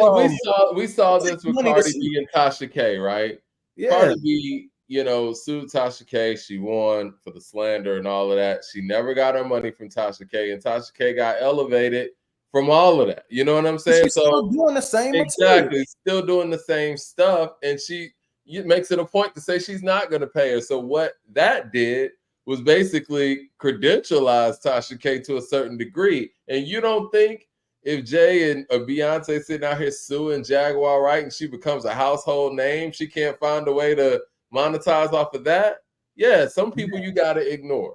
we saw this with Cardi B and Tasha K, right? Yeah. Cardi B, sued Tasha K. She won for the slander and all of that. She never got her money from Tasha K, and Tasha K got elevated from all of that. You know what I'm saying? She's still doing the same exactly, still doing the same stuff, and she makes it a point to say she's not going to pay her. So what that did was basically credentialize Tasha K to a certain degree. And you don't think if Jay and Beyonce sitting out here suing Jaguar Wright and she becomes a household name, she can't find a way to monetize off of that? Yeah, some people you got to ignore,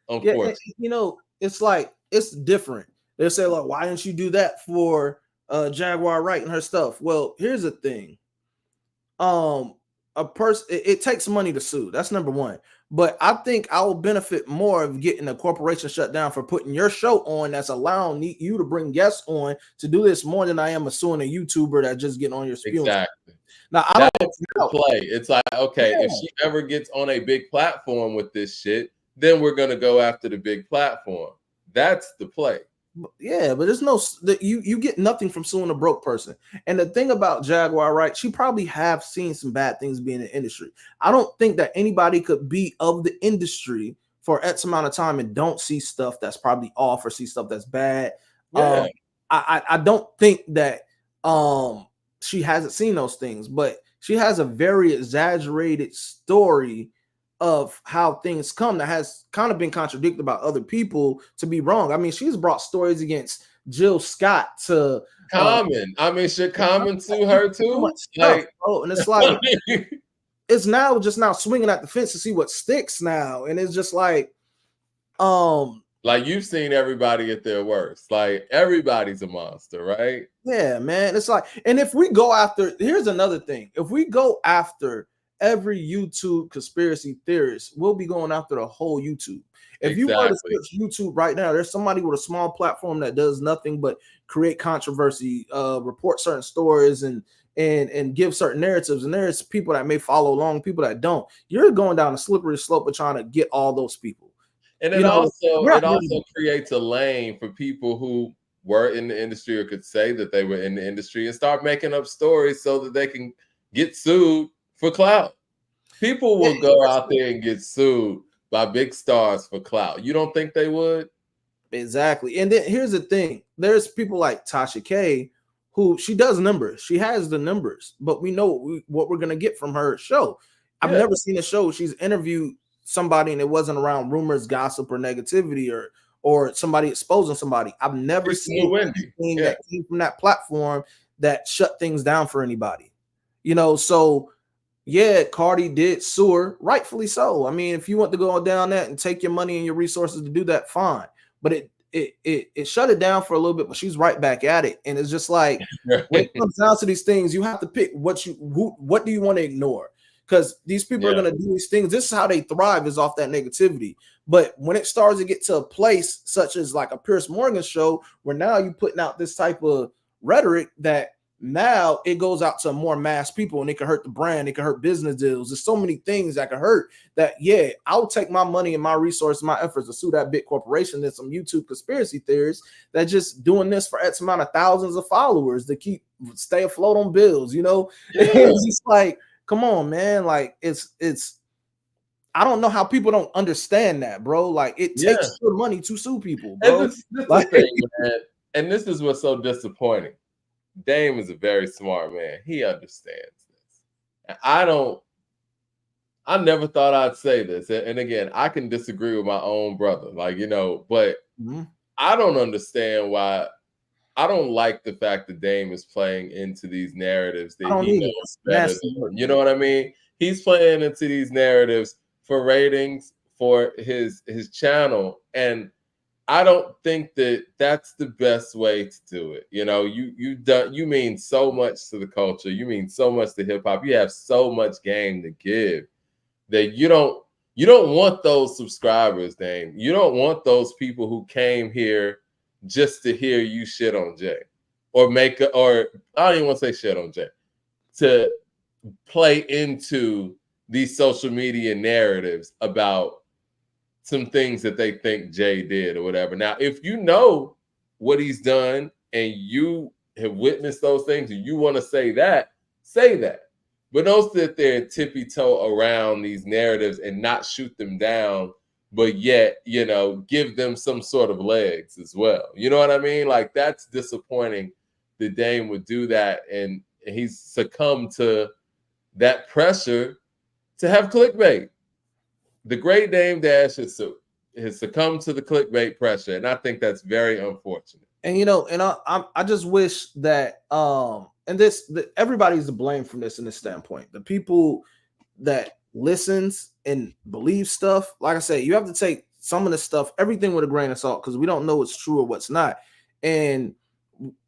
unfortunately. Yeah, it's like, it's different. They'll say, like, why didn't you do that for Jaguar Wright and her stuff? Well, here's the thing. A person, it takes money to sue. That's number one. But I think I will benefit more of getting a corporation shut down for putting your show on that's allowing you to bring guests on to do this more than I am suing a YouTuber that's just getting on your spewing. Exactly. Now, I don't play. It's like, okay, if she ever gets on a big platform with this shit, then we're going to go after the big platform. That's the play. Yeah, but there's no, you get nothing from suing a broke person. And the thing about Jaguar Wright, she probably have seen some bad things being in the industry. I don't think that anybody could be of the industry for X amount of time and don't see stuff that's probably off or see stuff that's bad. Yeah. I don't think that she hasn't seen those things, but she has a very exaggerated story of how things come that has kind of been contradicted by other people to be wrong. I mean, she's brought stories against Jill Scott to Common. Should Common sue her too? And it's like it's now swinging at the fence to see what sticks now, and it's just like you've seen everybody at their worst. Like, everybody's a monster, right? Yeah, man. It's like, and if we go after, here's another thing: if we go after every YouTube conspiracy theorist, will be going after the whole YouTube. If you were to search YouTube right now, there's somebody with a small platform that does nothing but create controversy, report certain stories, and give certain narratives. And there's people that may follow along, people that don't. You're going down a slippery slope of trying to get all those people. And You know, it also creates a lane for people who were in the industry or could say that they were in the industry and start making up stories so that they can get sued for clout. People will go out there and get sued by big stars for clout. You don't think they would? Exactly. And then here's the thing. There's people like Tasha K who she does numbers. She has the numbers, but we know what we're going to get from her show. I've never seen a show she's interviewed somebody and it wasn't around rumors, gossip, or negativity or somebody exposing somebody. I've never seen anything that came from that platform that shut things down for anybody. You know, so yeah, Cardi did sue her, rightfully so. I mean, if you want to go down that and take your money and your resources to do that, fine. But it shut it down for a little bit, but she's right back at it. And it's just like when it comes down to these things, you have to pick what do you want to ignore? Because these people are going to do these things. This is how they thrive, is off that negativity. But when it starts to get to a place such as like a Piers Morgan show, where now you're putting out this type of rhetoric that now it goes out to more mass people and it can hurt the brand, it can hurt business deals. There's so many things that can hurt that. Yeah, I'll take my money and my resources, my efforts to sue that big corporation and some YouTube conspiracy theorists that just doing this for X amount of thousands of followers to stay afloat on bills, you know. It's just like, come on, man. Like it's I don't know how people don't understand that, bro. Like it takes your money to sue people, bro. And this like, the thing, man. And this is what's so disappointing. Dame is a very smart man. He understands this. And I never thought I'd say this. And again, I can disagree with my own brother, like, you know, but I don't understand why. I don't like the fact that Dame is playing into these narratives that he knows better than, you know what I mean? He's playing into these narratives for ratings for his channel, and I don't think that that's the best way to do it. You know, you mean so much to the culture, you mean so much to hip hop, you have so much game to give that you don't want those subscribers, Dame. You don't want those people who came here just to hear you shit on Jay or I don't even want to say shit on Jay, to play into these social media narratives about some things that they think Jay did or whatever. Now, if you know what he's done and you have witnessed those things and you want to say that, say that. But don't sit there and tippy-toe around these narratives and not shoot them down, but yet, you know, give them some sort of legs as well. You know what I mean? Like, that's disappointing that Dame would do that, and he's succumbed to that pressure to have clickbait. The great Dame Dash has succumbed to the clickbait pressure, and I think that's very unfortunate. And you know, and I just wish that everybody's to blame from this in this standpoint. The people that listens and believe stuff, like I say, you have to take some of the stuff, everything with a grain of salt, because we don't know what's true or what's not. And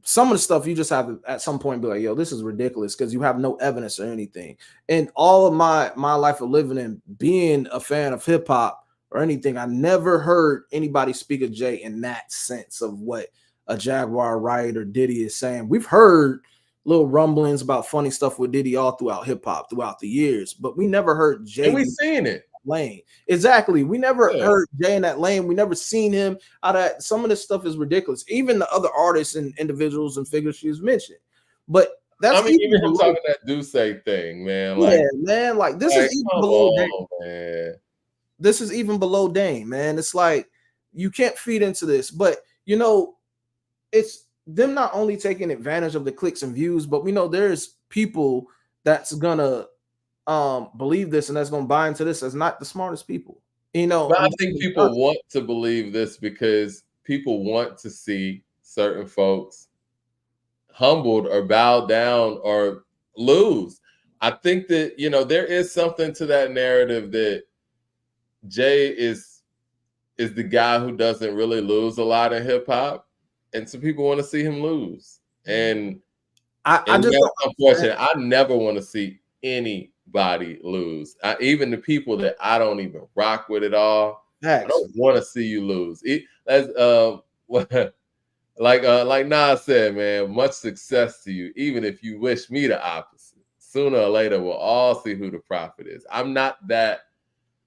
some of the stuff you just have to at some point be like, yo, this is ridiculous, because you have no evidence or anything. And all of my life of living and being a fan of hip hop or anything, I never heard anybody speak of Jay in that sense of what a Jaguar Wright or Diddy is saying. We've heard little rumblings about funny stuff with Diddy all throughout hip hop throughout the years, but we never heard Jay. And we've seen it. Lane. Exactly. We never heard Jay in that lane. We never seen him out of that. Some of this stuff is ridiculous. Even the other artists and individuals and figures she's mentioned. But that's even him talking that do say thing, man. Like, yeah, man. Like this is even below Dame. Man. This is even below Dame, man. It's like you can't feed into this, but you know, it's them not only taking advantage of the clicks and views, but we know there's people that's gonna believe this and that's gonna buy into this as not the smartest people. You know, but I think people want to believe this because people want to see certain folks humbled or bow down or lose. I think that, you know, there is something to that narrative that Jay is the guy who doesn't really lose a lot in hip hop, and some people want to see him lose. And I never want to see anybody lose. Even the people that I don't even rock with at all. I don't want to see you lose. Like Nas said, man, much success to you, even if you wish me the opposite. Sooner or later, we'll all see who the prophet is. I'm not that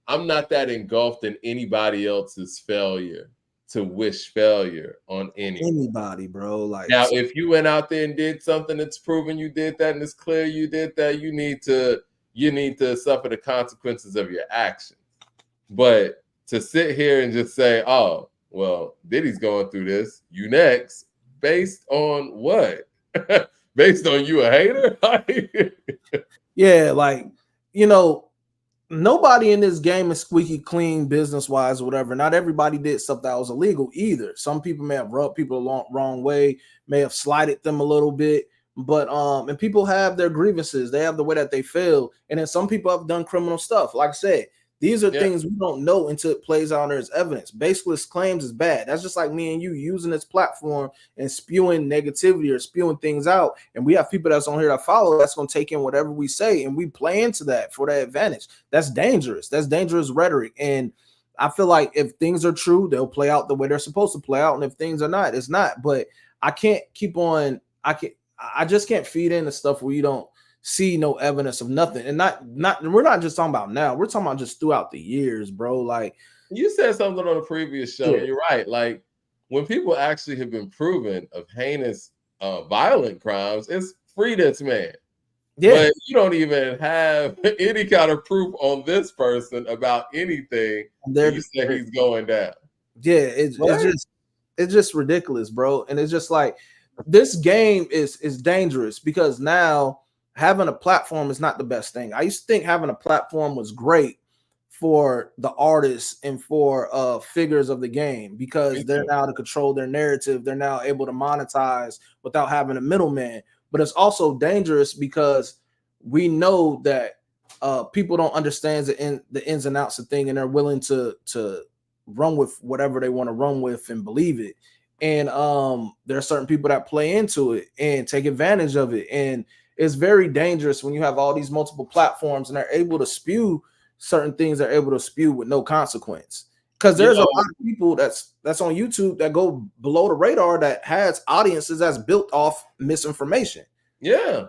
I'm not that engulfed in anybody else's failure to wish failure on anyone. Anybody, bro. Like, Now, if you went out there and did something that's proven you did that and it's clear you did that, you need to suffer the consequences of your actions. But to sit here and just say, oh, well, Diddy's going through this, you next, based on what? Based on you a hater? yeah, like, you know, nobody in this game is squeaky clean business wise or whatever. Not everybody did stuff that was illegal either. Some people may have rubbed people the wrong way, may have slighted them a little bit, but and people have their grievances. They have the way that they feel, and then some people have done criminal stuff. Like I said, these are things we don't know until it plays out as evidence. Baseless claims is bad. That's just like me and you using this platform and spewing negativity or spewing things out. And we have people that's on here that follow that's going to take in whatever we say, and we play into that for that advantage. That's dangerous. That's dangerous rhetoric. And I feel like if things are true, they'll play out the way they're supposed to play out. And if things are not, it's not. But I can't keep on. I just can't feed into stuff where you don't see no evidence of nothing. And we're not just talking about now, we're talking about just throughout the years, bro. Like, you said something on a previous show, and you're right. Like, when people actually have been proven of heinous violent crimes, it's free this man. But you don't even have any kind of proof on this person about anything. You say he's going down. Yeah, it's just ridiculous, bro. And it's just like, this game is dangerous because now having a platform is not the best thing. I used to think having a platform was great for the artists and for figures of the game because they're now to control their narrative. They're now able to monetize without having a middleman. But it's also dangerous because we know that people don't understand the ins and outs of thing, and they're willing to run with whatever they want to run with and believe it. And there are certain people that play into it and take advantage of it. And it's very dangerous when you have all these multiple platforms and they're able to spew certain things they're able to spew with no consequence. Because there's a lot of people that's on YouTube that go below the radar that has audiences that's built off misinformation. Yeah.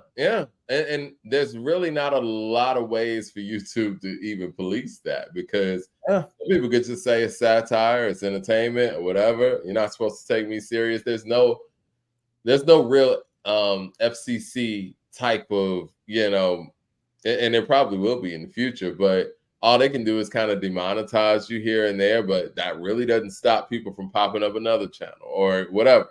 And there's really not a lot of ways for YouTube to even police that because people could just say it's satire, it's entertainment, or whatever. You're not supposed to take me serious. There's no real FCC type of, and there probably will be in the future, but all they can do is kind of demonetize you here and there, but that really doesn't stop people from popping up another channel or whatever.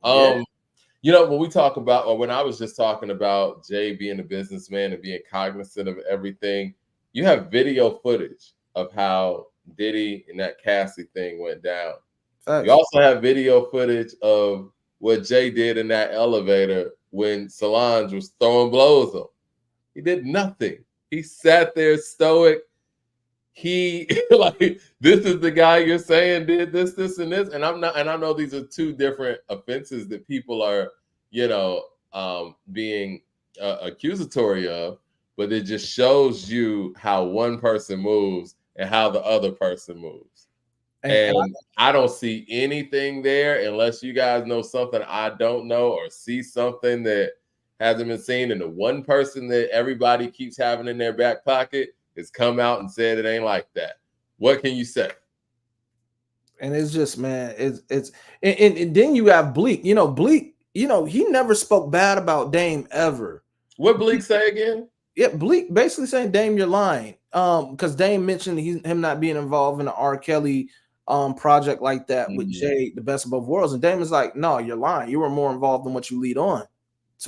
When we talk about, or when I was just talking about Jay being a businessman and being cognizant of everything, you have video footage of how Diddy and that Cassie thing went down. You also have video footage of what Jay did in that elevator when Solange was throwing blows on him. He did nothing. He sat there stoic. He this is the guy you're saying did this, and this, and I know these are two different offenses that people are, being accusatory of, but it just shows you how one person moves and how the other person moves. And I don't see anything there unless you guys know something I don't know or see something that hasn't been seen. And the one person that everybody keeps having in their back pocket has come out and said it ain't like that. What can you say? And it's just, man, it's and then you have Bleak. Bleak, he never spoke bad about Dame ever. What Bleak say again? Yeah, Bleak basically saying, Dame, you're lying. Because Dame mentioned him not being involved in an R. Kelly project like that with Jay, the Best of Both Worlds. And Dame is like, no, you're lying. You were more involved than what you lead on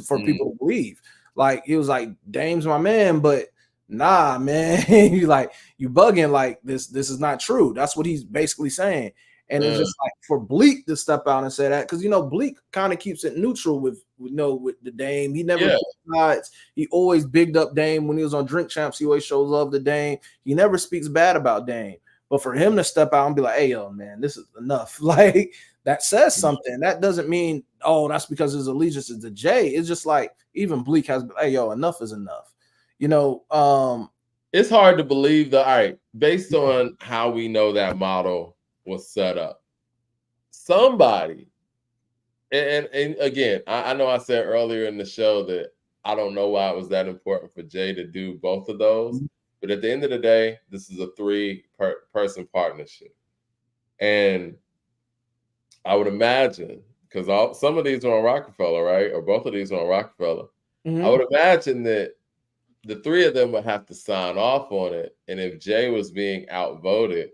for people to believe. Like, he was like, Dame's my man, but nah, man. He's like, you bugging, like this is not true. That's what he's basically saying. And it's just like for Bleak to step out and say that, because Bleak kind of keeps it neutral with the Dame. He never sides. He always bigged up Dame when he was on Drink Champs. He always shows love to Dame. He never speaks bad about Dame. But for him to step out and be like, hey, yo, man, this is enough. Like, that says something. That doesn't mean, oh, that's because his allegiance is to Jay. It's just like, even Bleak has, hey, yo, enough is enough. It's hard to believe that, based on how we know that model was set up, somebody, and again, I know I said earlier in the show that I don't know why it was that important for Jay to do both of those. But at the end of the day, this is a three-person partnership. And I would imagine, because some of these are on Rockefeller, right? Or both of these are on Rockefeller. Mhm. I would imagine that the three of them would have to sign off on it. And if Jay was being outvoted,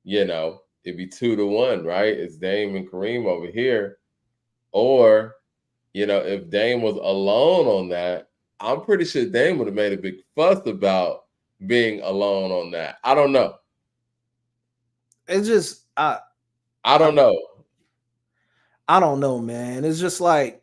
it'd be 2-1, right? It's Dame and Kareem over here. Or, if Dame was alone on that, I'm pretty sure Dame would have made a big fuss about being alone on that. I don't know. It's just I don't know. I don't know, man. It's just like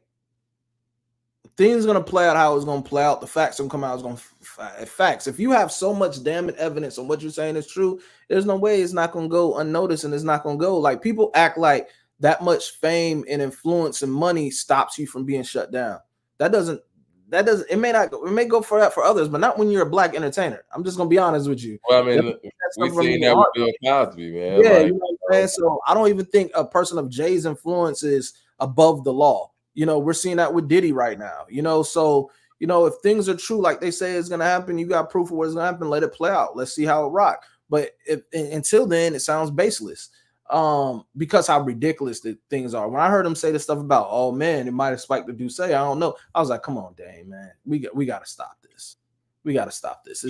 things gonna play out how it's gonna play out. The facts gonna come out as gonna facts. If you have so much damn evidence on what you're saying is true, there's no way it's not gonna go unnoticed, and it's not gonna go. Like, people act like that much fame and influence and money stops you from being shut down. That doesn't. It may not. It may go for that for others, but not when you're a black entertainer. I'm just gonna be honest with you. Well, I mean, we've seen that with Bill Cosby, man. Yeah, you know what I'm saying? So I don't even think a person of Jay's influence is above the law. We're seeing that with Diddy right now. So if things are true, like they say it's gonna happen, you got proof of what's gonna happen. Let it play out. Let's see how it rock. But until then, it sounds baseless. Because how ridiculous the things are. When I heard him say the stuff about, oh man, it might have spiked the Duce, I don't know. I was like, come on, Dame, man, we got to stop this. We got to stop this.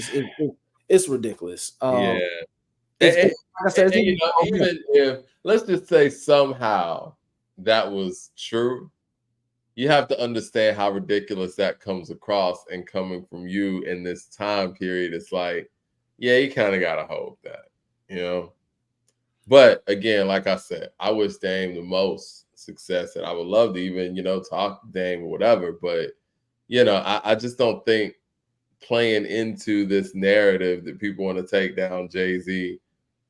It's ridiculous. Yeah. Like I said, even if, let's just say somehow that was true, you have to understand how ridiculous that comes across, and coming from you in this time period, it's like, yeah, you kind of got to hold that, But again, like I said, I wish Dame the most success, and I would love to even, talk to Dame or whatever. But, I just don't think playing into this narrative that people want to take down Jay-Z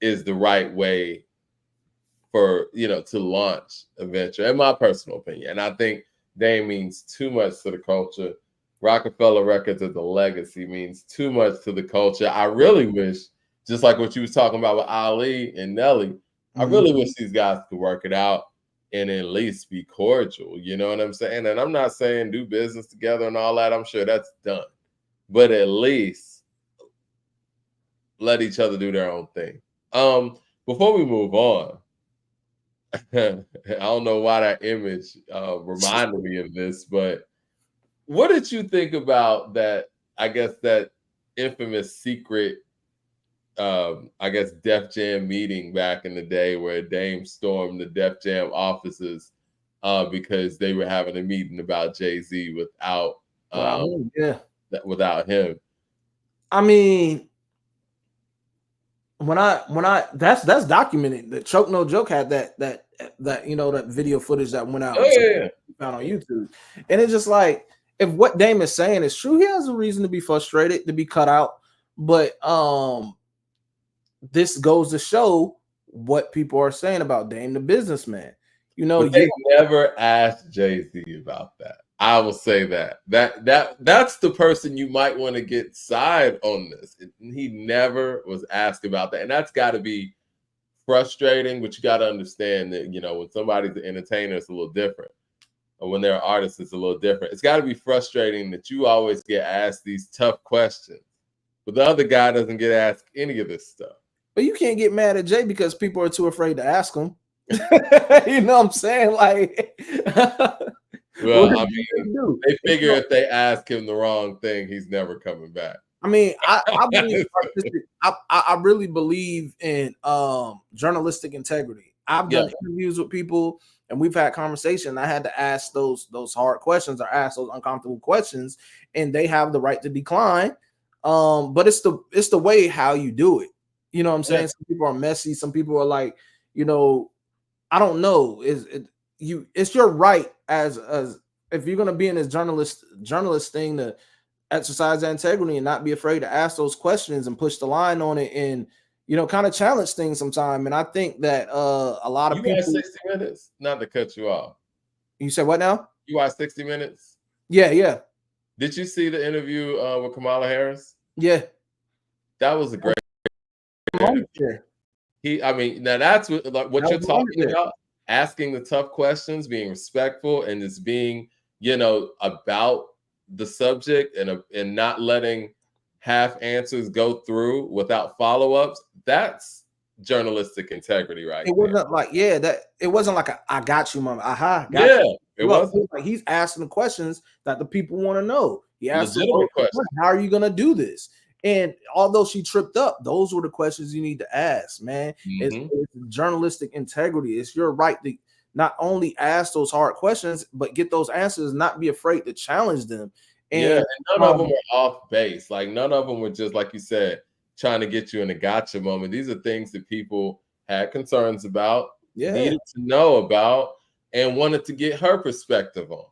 is the right way for, to launch a venture, in my personal opinion. And I think Dame means too much to the culture. Rockefeller Records as a legacy means too much to the culture. I really wish, just like what you was talking about with Ali and Nelly, I really wish these guys could work it out and at least be cordial. You know what I'm saying? And I'm not saying do business together and all that. I'm sure that's done. But at least let each other do their own thing. Before we move on, I don't know why that image reminded me of this, but what did you think about that? I guess that infamous secret, I guess, Def Jam meeting back in the day where Dame stormed the Def Jam offices because they were having a meeting about Jay-Z without him. I mean, when I that's documented. That Choke No Joke had that that video footage that went out found on YouTube, and it's just like, if what Dame is saying is true, he has a reason to be frustrated, to be cut out. But this goes to show what people are saying about Dame the businessman. But they never asked Jay-Z about that. I will say that's the person you might want to get side on this. He never was asked about that, and that's got to be frustrating. But you got to understand that when somebody's an entertainer, it's a little different, or when they're an artist, it's a little different. It's got to be frustrating that you always get asked these tough questions, but the other guy doesn't get asked any of this stuff. But you can't get mad at Jay because people are too afraid to ask him. You know what I'm saying? Like, well, I mean, they figure if they ask him the wrong thing, he's never coming back. I mean, I really believe in journalistic integrity. I've done interviews with people, and we've had conversation. I had to ask those hard questions, or ask those uncomfortable questions, and they have the right to decline. But it's the way how you do it. You know what I'm saying? Some people are messy. Some people are like, I don't know. It's your right as if you're gonna be in this journalist thing, to exercise that integrity and not be afraid to ask those questions and push the line on it, and kind of challenge things sometime. And I think that a lot of people. You watched 60 Minutes? Not to cut you off. You said what now? You watched 60 Minutes? Yeah. Did you see the interview with Kamala Harris? Yeah. That was a great. Now that's what you're talking about. Asking the tough questions, being respectful, and just being, about the subject, and not letting half answers go through without follow-ups, that's journalistic integrity right It there. wasn't like, it wasn't like I got you, mama. Aha, got Yeah, you. it Look, wasn't like he's asking the questions that the people want to know. He asked the legitimate question. how are you gonna do this? And although she tripped up, those were the questions you need to ask, man. It's journalistic integrity. It's your right to not only ask those hard questions, but get those answers, not be afraid to challenge them. Yeah, And and none of them were off base. Like none of them were just like you said, trying to get you in a gotcha moment. These are things that people had concerns about, needed to know about, and wanted to get her perspective on.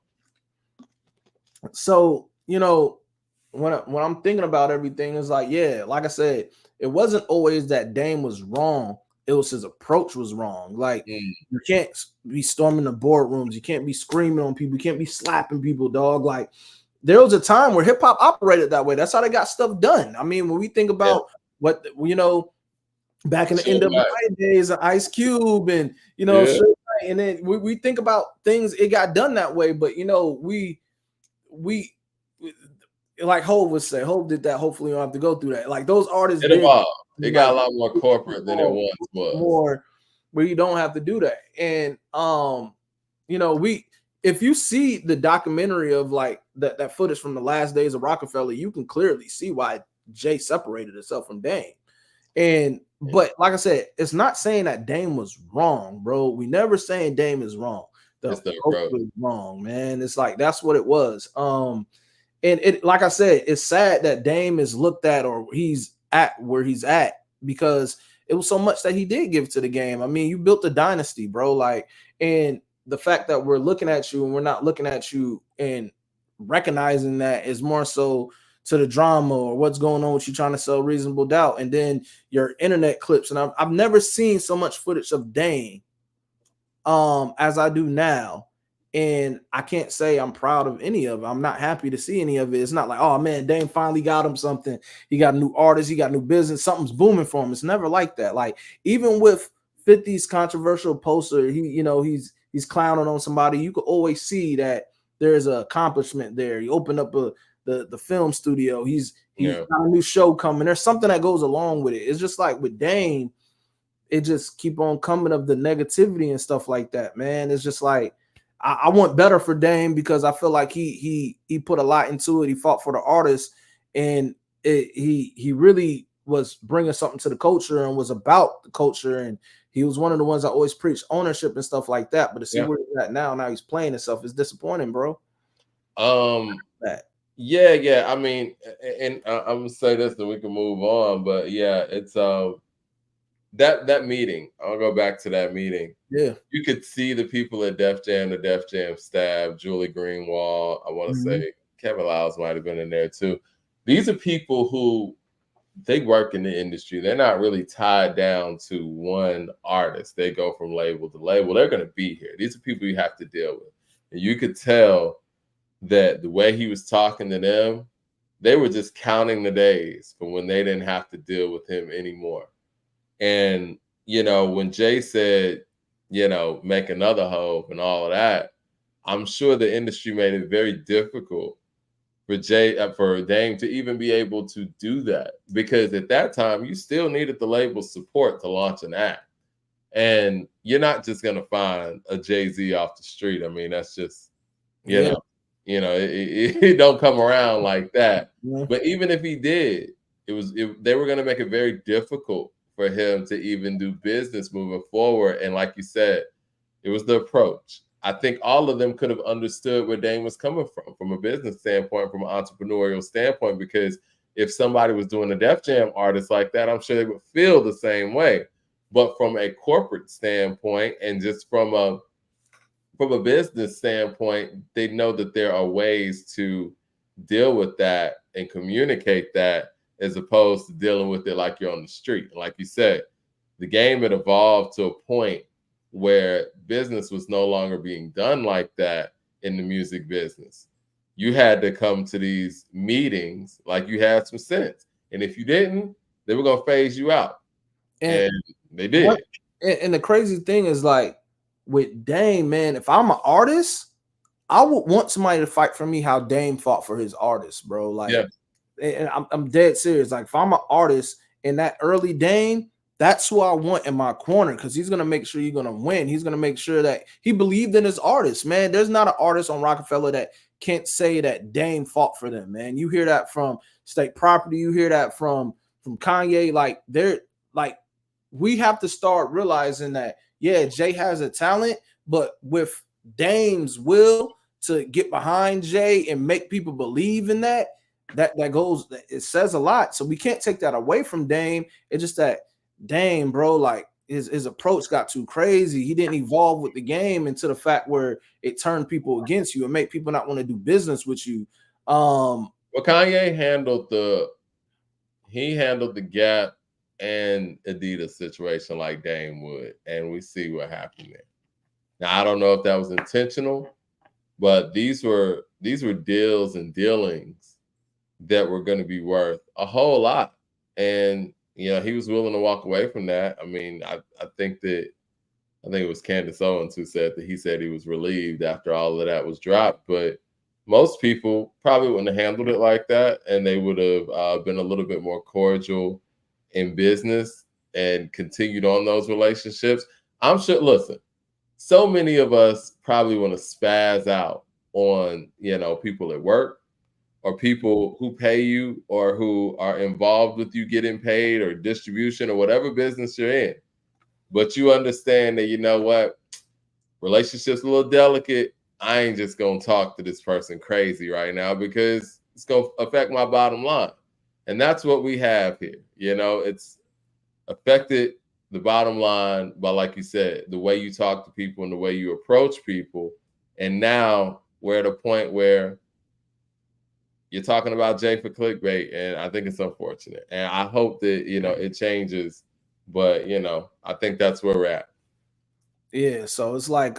So, when I'm thinking about everything, it's like, like I said, it wasn't always that Dame was wrong. It was his approach was wrong. Like you can't be storming the boardrooms. You can't be screaming on people. You can't be slapping people, dog. Like there was a time where hip hop operated that way. That's how they got stuff done. I mean, when we think about what, back in the NWA days of Ice Cube and, and then we think about things, it got done that way. But, we like Hov would say, Hov did that. Hopefully, you don't have to go through that. Like those artists, it evolved. It got a lot more corporate than it once was. More where you don't have to do that. And if you see the documentary of like that footage from the last days of Rockefeller, you can clearly see why Jay separated himself from Dame. And but like I said, it's not saying that Dame was wrong, bro. We never saying Dame is wrong. The approach was wrong, man. It's like that's what it was. And it, like I said, it's sad that Dame is looked at or he's at where he's at because it was so much that he did give to the game. I mean, you built a dynasty, bro. Like, and the fact that we're looking at you and we're not looking at you and recognizing that is more so to the drama or what's going on with you trying to sell Reasonable Doubt. And then your internet clips. And I've never seen so much footage of Dame as I do now. And I can't say I'm proud of any of it. I'm not happy to see any of it. It's not like, oh man, Dame finally got him something. He got a new artist. He got new business. Something's booming for him. It's never like that. Like even with 50's controversial poster, he's clowning on somebody. You could always see that there's an accomplishment there. He opened up the film studio. He's got a new show coming. There's something that goes along with it. It's just like with Dame, it just keep on coming of the negativity and stuff like that, man. It's just like I want better for Dame because I feel like he put a lot into it. He fought for the artist, and he really was bringing something to the culture and was about the culture. And he was one of the ones that always preached ownership and stuff like that. But to see where he's at now he's playing himself is disappointing, bro. Yeah. I mean, and I'm gonna say this, and we can move on. But yeah, it's that meeting. I'll go back to that meeting. Yeah, you could see the people at Def Jam, the Def Jam staff, Julie Greenwald. I want to say Kevin Lyles might have been in there too. These are people who they work in the industry. They're not really tied down to one artist. They go from label to label. They're going to be here. These are people you have to deal with. And you could tell that the way he was talking to them, they were just counting the days for when they didn't have to deal with him anymore. And, when Jay said, make another Hov and all of that, I'm sure the industry made it very difficult for Dame to even be able to do that. Because at that time, you still needed the label's support to launch an act. And you're not just going to find a Jay-Z off the street. I mean, that's just, it don't come around like that. Yeah. But even if he did, they were going to make it very difficult for him to even do business moving forward. And like you said, it was the approach. I think all of them could have understood where Dame was coming from a business standpoint, from an entrepreneurial standpoint, because if somebody was doing a Def Jam artist like that, I'm sure they would feel the same way. But from a corporate standpoint and just from a business standpoint, they know that there are ways to deal with that and communicate that, as opposed to dealing with it like you're on the street. Like you said, the game had evolved to a point where business was no longer being done like that in the music business. You had to come to these meetings like you had some sense. And if you didn't, they were going to phase you out. And they did. And the crazy thing is, like, with Dame, man, if I'm an artist, I would want somebody to fight for me how Dame fought for his artists, bro. Like, and I'm dead serious. Like if I'm an artist in that early Dame, that's who I want in my corner because he's gonna make sure you're gonna win. He's gonna make sure that he believed in his artist, man. There's not an artist on Rockefeller that can't say that Dame fought for them, man. You hear that from State Property, you hear that from Kanye. Like they're like, we have to start realizing that, yeah, Jay has a talent, but with Dame's will to get behind Jay and make people believe in that goes, it says a lot. So we can't take that away from Dame. It's just that Dame, bro, like his approach got too crazy. He didn't evolve with the game into the fact where it turned people against you and make people not want to do business with you. Well, Kanye handled the Gap and Adidas situation like Dame would, and we see what happened there. Now I don't know if that was intentional, but these were deals and dealings that were going to be worth a whole lot, and you know he was willing to walk away from that. I mean, I think it was Candace Owens who said that he was relieved after all of that was dropped, but most people probably wouldn't have handled it like that, and they would have been a little bit more cordial in business and continued on those relationships. I'm sure. Listen, so many of us probably want to spaz out on, you know, people at work or people who pay you or who are involved with you getting paid or distribution or whatever business you're in. But you understand that, you know what, relationship's a little delicate. I ain't just going to talk to this person crazy right now because it's going to affect my bottom line. And that's what we have here. You know, it's affected the bottom line by, like you said, the way you talk to people and the way you approach people. And now we're at a point where you're talking about Jay for clickbait, and I think it's unfortunate. And I hope that, you know, it changes. But, you know, I think that's where we're at. Yeah, so it's like,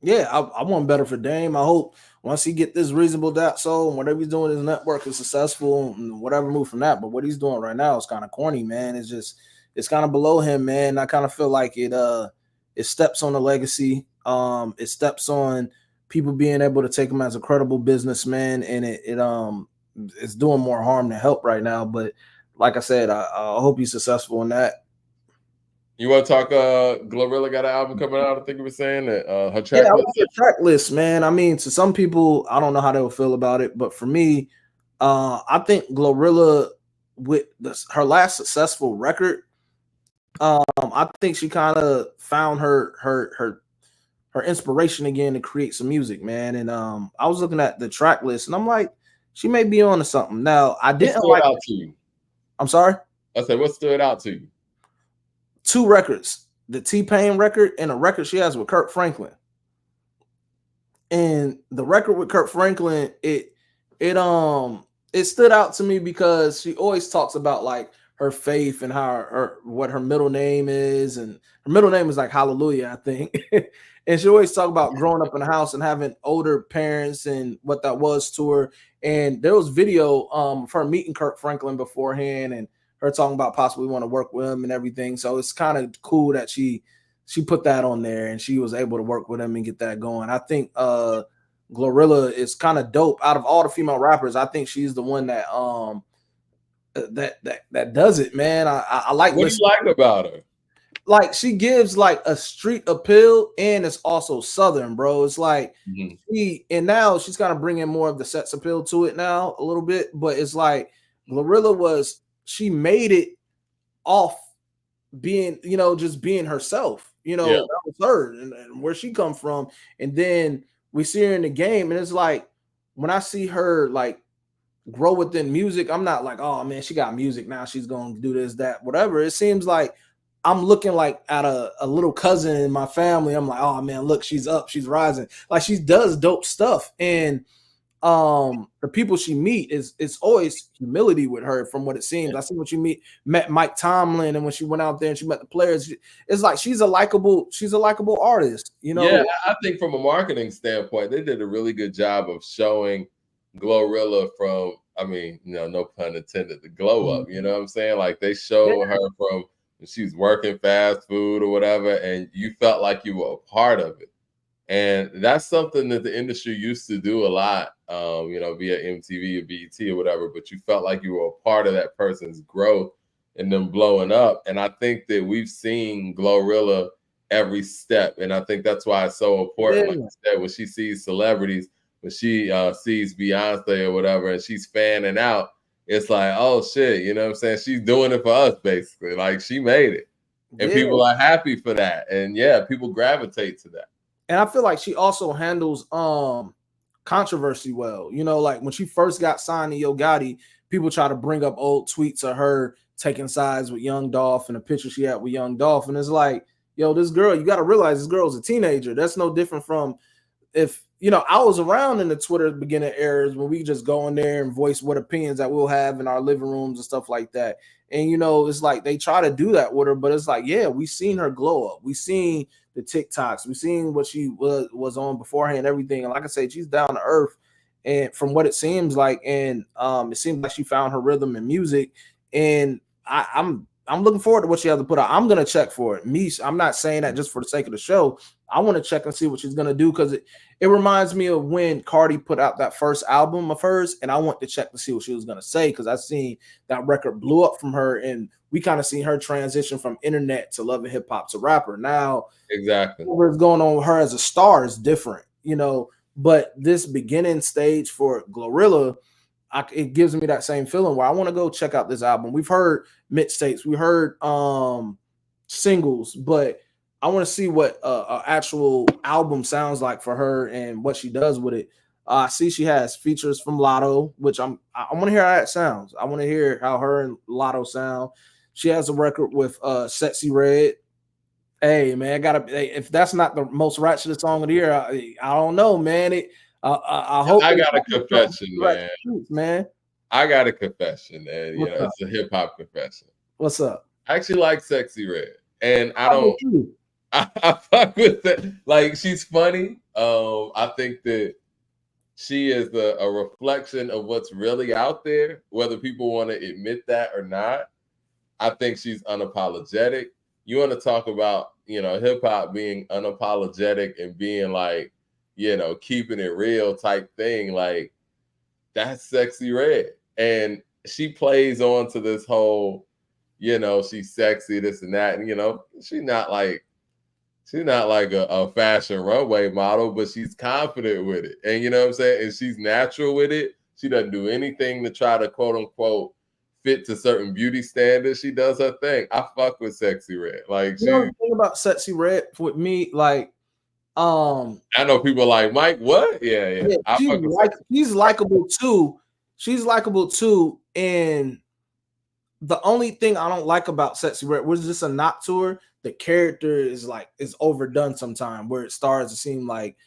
yeah, I want better for Dame. I hope once he get this reasonable doubt sold and whatever he's doing, his network is successful and whatever move from that. But what he's doing right now is kind of corny, man. It's kind of below him, man. I kind of feel like it steps on the legacy. It steps on people being able to take him as a credible businessman, and it's doing more harm than help right now. But like I said, I hope he's successful in that. You want to talk? GloRilla got an album coming out. I think you were saying that her track list. The track list, man. I mean, to some people, I don't know how they'll feel about it, but for me, I think GloRilla with her last successful record, I think she kind of found her inspiration again to create some music, man. And I was looking at the track list, and I'm like, she may be on to something. Now, I didn't like. Out to you? I'm sorry. I said, what stood out to you? 2 records, the T-Pain record and a record she has with Kirk Franklin. And the record with Kirk Franklin, it stood out to me because she always talks about like her faith and how what her middle name is, and her middle name is like Hallelujah, I think. And she always talk about growing up in a house and having older parents and what that was to her. And there was video of her meeting Kirk Franklin beforehand and her talking about possibly want to work with him and everything. So it's kind of cool that she put that on there and she was able to work with him and get that going. I think GloRilla is kind of dope. Out of all the female rappers, I think she's the one that that does it, man. I like. What do you like about her? Like she gives like a street appeal and it's also Southern, bro. It's like now she's kind of bringing more of the sex appeal to it now a little bit, but it's like GloRilla she made it off being, you know, just being herself, you know, that was her and where she come from. And then we see her in the game and it's like, when I see her like grow within music, I'm not like, oh man, she got music now, she's going to do this, that, whatever. It seems like I'm looking like at a little cousin in my family. I'm like, oh man, look, she's up, she's rising. Like she does dope stuff. And the people she meet it's always humility with her from what it seems. I see when she met Mike Tomlin and when she went out there and she met the players, it's like she's a likable artist, you know. Yeah, I think from a marketing standpoint, they did a really good job of showing GloRilla from, I mean, you know, no pun intended, the glow up, you know what I'm saying? Like they showed her from she's working fast food or whatever, and you felt like you were a part of it. And that's something that the industry used to do a lot via MTV or BET or whatever, but you felt like you were a part of that person's growth and them blowing up. And I think that we've seen GloRilla every step. And I think that's why it's so important. Like you said, when she sees celebrities, when she sees Beyonce or whatever, and she's fanning out, it's like, oh shit, you know what I'm saying? She's doing it for us, basically. Like, she made it. And people are happy for that. And yeah, people gravitate to that. And I feel like she also handles controversy well. Like when she first got signed to Yo Gotti, people try to bring up old tweets of her taking sides with Young Dolph and a picture she had with Young Dolph. And it's like, yo, this girl, you got to realize this girl's a teenager. That's no different from if, I was around in the Twitter beginning eras when we just go in there and voice what opinions that we'll have in our living rooms and stuff like that. And, it's like they try to do that with her, but it's like, yeah, we seen her glow up. We seen the TikToks. We seen what she was on beforehand, everything. And like I said, she's down to earth. And from what it seems like, and it seems like she found her rhythm in music. And I'm looking forward to what she has to put out. I'm gonna check for it. I'm not saying that just for the sake of the show. I want to check and see what she's gonna do because it reminds me of when Cardi put out that first album of hers, and I want to check to see what she was gonna say because I seen that record blew up from her, and we kind of seen her transition from internet to love and hip hop to rapper. Now, exactly what's going on with her as a star is different, But this beginning stage for GloRilla, it gives me that same feeling where I want to go check out this album. We've heard mixtapes, we heard singles, but I want to see what an actual album sounds like for her and what she does with it. I see she has features from Lotto, which I want to hear how that sounds. I want to hear how her and Lotto sound. She has a record with Sexyy Red. Hey man, if that's not the most ratchet song of the year, I don't know, man. I hope I got a confession, man. I got a confession, and it's a hip hop confession. What's up? I actually like Sexyy Red, and I fuck with it. Like, she's funny. I think that she is a reflection of what's really out there, whether people want to admit that or not. I think she's unapologetic. You want to talk about, hip hop being unapologetic and being like, keeping it real type thing. Like, that's Sexyy Red. And she plays on to this whole, she's sexy, this and that. And, she's not like a fashion runway model, but she's confident with it. And you know what I'm saying? And she's natural with it. She doesn't do anything to try to quote unquote fit to certain beauty standards. She does her thing. I fuck with Sexyy Red. Like, the thing about Sexyy Red with me, like, I know people like, Mike, what? Yeah. She's likable too. She's likable too. And the only thing I don't like about Sexyy Red was just a knock to her. The character is overdone sometimes, where it starts to seem like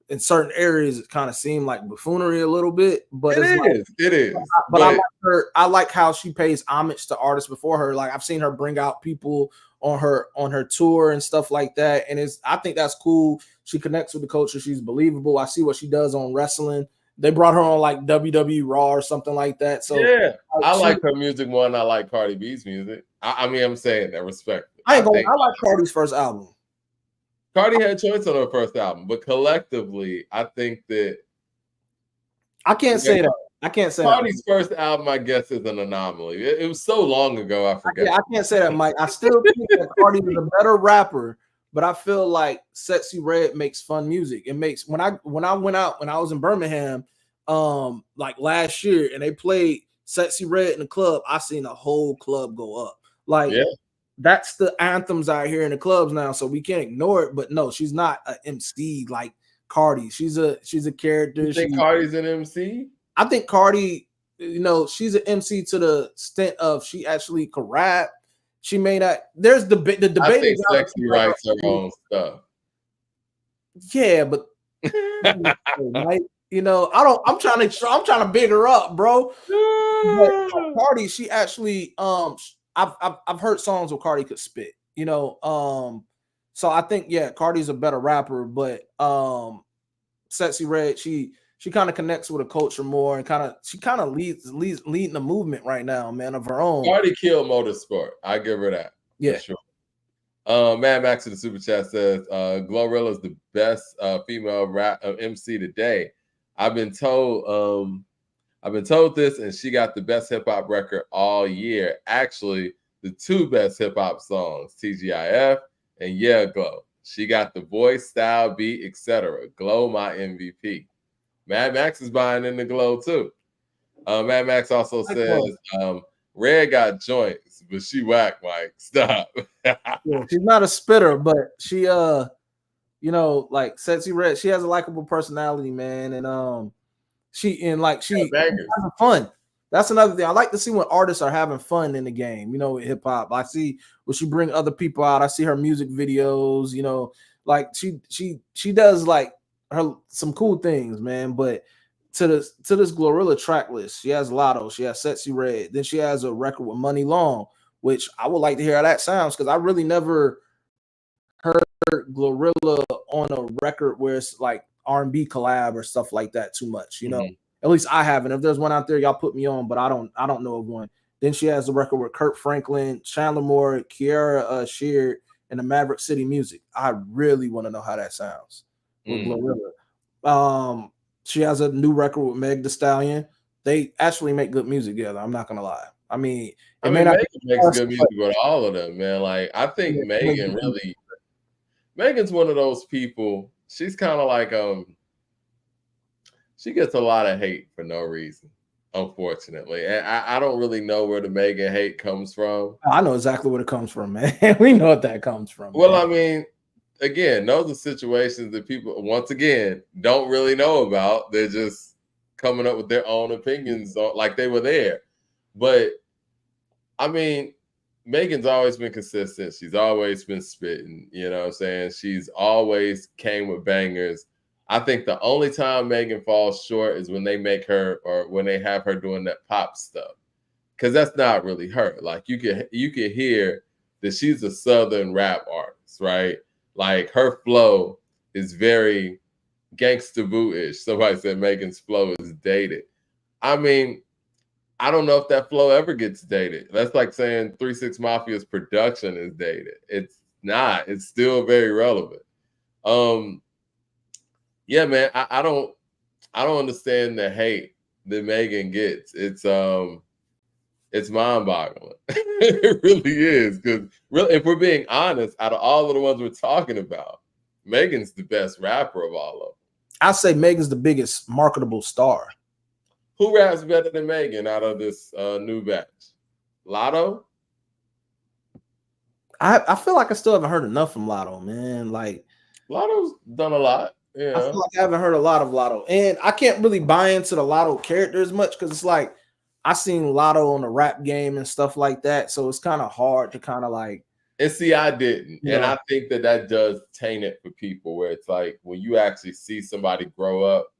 in certain areas it kind of seemed like buffoonery a little bit. But it is. But I like her. I like how she pays homage to artists before her. Like, I've seen her bring out people on her tour and stuff like that, and I think that's cool. She connects with the culture. She's believable. I see what she does on wrestling. They brought her on like WWE Raw or something like that. So yeah, I like her music more than I like Cardi B's music. I'm saying that, respect. I like Cardi's first album. Cardi had choice on her first album, but collectively, I think that I can't say that. I can't say Cardi's first album, I guess, is an anomaly. It was so long ago, I forget. Yeah, I can't say that, Mike. I still think that Cardi is a better rapper, but I feel like Sexyy Red makes fun music. It makes when I went out when I was in Birmingham, like last year, and they played Sexyy Red in the club, I seen the whole club go up. Like, that's the anthems out here in the clubs now, so we can't ignore it. But no, she's not an MC like Cardi. She's a character. You think Cardi's an MC? I think Cardi, she's an MC to the extent of she actually could rap. She may not. There's the debate. I think Sexyy writes her own stuff. Yeah, but like, I'm trying to big her up, bro. But Cardi, she actually, I've heard songs where Cardi could spit, so I think Cardi's a better rapper, but Sexyy Red, she kind of connects with the culture more, and she kind of leads leading the movement right now, man, of her own. Cardi killed motorsport. I give her that. Yeah, for sure. Mad Max in the super chat says GloRilla is the best female rap MC today. I've been told this, and she got the best hip hop record all year. Actually, the two best hip hop songs, TGIF and Yeah Glow. She got the voice, style, beat, etc. Glow, my MVP. Mad Max is buying in the Glow too. Mad Max also says Red got joints, but she whack, Mike. Stop. Yeah, she's not a spitter, but she you know, like Sexyy Red, she has a likable personality, man, and she having fun. That's another thing. I like to see when artists are having fun in the game, you know, with hip hop. I see when she bring other people out. I see her music videos, you know, like she does like her some cool things, man. But to this GloRilla track list, she has Lotto, she has Sexyy Red, then she has a record with Money Long, which I would like to hear how that sounds because I really never heard GloRilla on a record where it's like R&B collab or stuff like that too much, you know. At least I haven't. If there's one out there, y'all put me on, but I don't know of one. Then she has the record with Kurt Franklin, Chandler Moore, Kiara Sheard, and the Maverick City Music. I really want to know how that sounds with GloRilla. She has a new record with Meg Thee Stallion. They actually make good music together. I'm not gonna lie. I mean, Megan makes good music with all of them, man. Like I think Megan's one of those people. She's kind of like she gets a lot of hate for no reason, unfortunately. And I don't really know where the Megan hate comes from. I know exactly where it comes from, man. We know what that comes from. Well, man. I mean, again, those are situations that people, once again, don't really know about. They're just coming up with their own opinions like they were there. But, I mean, Megan's always been consistent. She's always been spitting, you know what I'm saying? She's always came with bangers. I think the only time Megan falls short is when they make her or when they have her doing that pop stuff. Because that's not really her. Like you can hear that she's a Southern rap artist, right? Like her flow is very gangsta boo-ish. Somebody said Megan's flow is dated. I mean, I don't know if that flow ever gets dated. That's like saying 3 6 Mafia's production is dated. It's not. It's still very relevant. Yeah, man, I don't understand the hate that Megan gets. It's mind-boggling. It really is. Because really, if we're being honest, out of all of the ones we're talking about, Megan's the best rapper of all of them. I say Megan's the biggest marketable star. Who raps better than Megan out of this new batch? Lotto? I feel like I still haven't heard enough from Lotto, man. Like Lotto's done a lot. Yeah. I feel like I haven't heard a lot of Lotto. And I can't really buy into the Lotto character as much because it's like I seen Lotto on the rap game and stuff like that. So it's kind of hard to kind of like. And see, I didn't. Yeah. And I think that does taint it for people where it's like when you actually see somebody grow up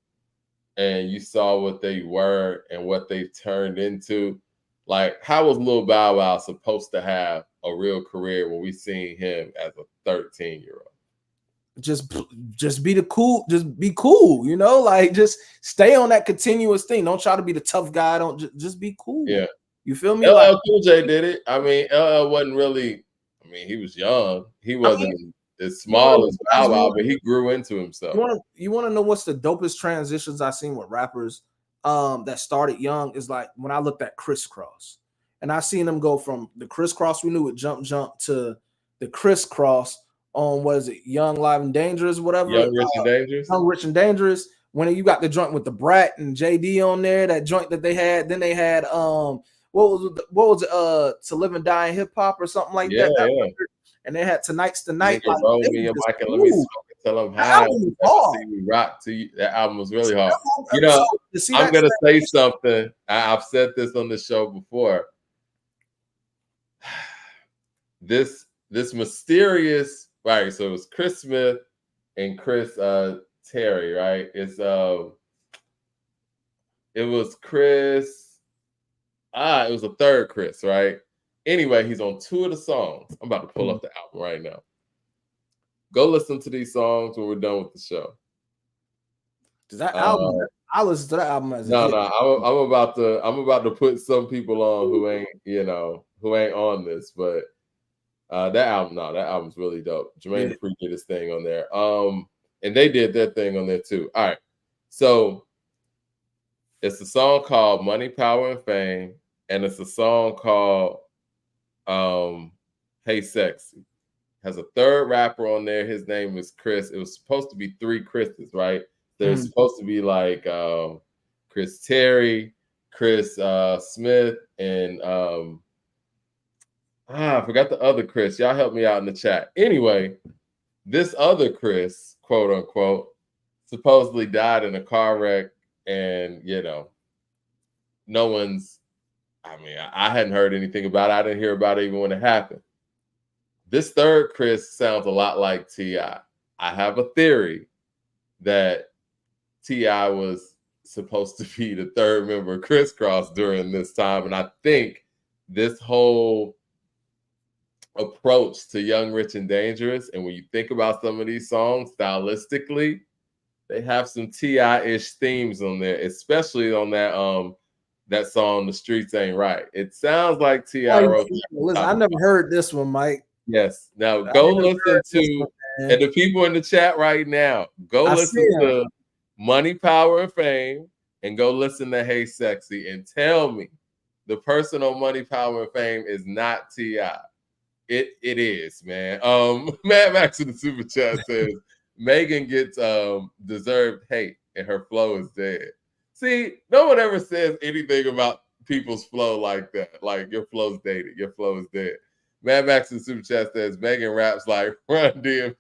and you saw what they were and what they turned into, like how was Lil Bow Wow supposed to have a real career when we seen him as a 13-year-old? Just be cool, you know, like just stay on that continuous thing. Don't try to be the tough guy. Don't just be cool. Yeah. You feel me? LL Cool J did it. I mean, LL wasn't really, I mean, he was young. He wasn't as small as Bow Wow, but he grew into himself. You want to know what's the dopest transitions I've seen with rappers that started young is like when I looked at Crisscross and I seen them go from the Crisscross we knew with Jump to the Crisscross on what is it, Young, Live and Dangerous, whatever. Young, Rich and Dangerous. Young, Rich and Dangerous. When you got the joint with the Brat and JD on there, that joint that they had. Then they had what was it? To Live and Die in Hip Hop or something like that. Yeah. And they had Tonight's the Night. Like, roll me a mic and let me smoke and tell them how see me rock to you. That album was really hard. You know, I'm gonna say something. I've said this on the show before. This mysterious. Right, so it was Chris Smith and Chris Terry, right? It was Chris. It was a third Chris, right? Anyway, he's on 2 of the songs. I'm about to pull up the album right now. Go listen to these songs when we're done with the show. Does that album? I listen to that album as no. I'm about to put some people on who ain't on this, but. That album's really dope. Jermaine Dupri did his thing on there. And they did their thing on there too. All right. So It's a song called Money, Power, and Fame, and it's a song called Hey Sexy. Has a third rapper on there. His name is Chris. It was supposed to be 3 Chris's, right? There's supposed to be like Chris Terry, Chris Smith, and I forgot the other Chris. Y'all help me out in the chat. Anyway, this other Chris, quote unquote, supposedly died in a car wreck, and no one's. I mean, I hadn't heard anything about it. I didn't hear about it even when it happened. This third Chris sounds a lot like T.I. I have a theory that T.I. was supposed to be the third member of Criss Cross during this time, and I think this whole approach to Young, Rich, and Dangerous, and when you think about some of these songs stylistically, they have some T.I.-ish themes on there, especially on that song "The Streets Ain't Right." It sounds like T.I. wrote. Listen, I never heard this one, Mike. Yes. Now go listen to, and the people in the chat right now, go listen to Money, Power, and Fame, and go listen to Hey Sexy, and tell me the person on Money, Power, and Fame is not T.I. It is, man. Mad Max in the super chat says Megan gets deserved hate and her flow is dead. See, no one ever says anything about people's flow like that. Like, your flow's dated, your flow is dead. Mad Max in super chat says Megan raps like Run DMC.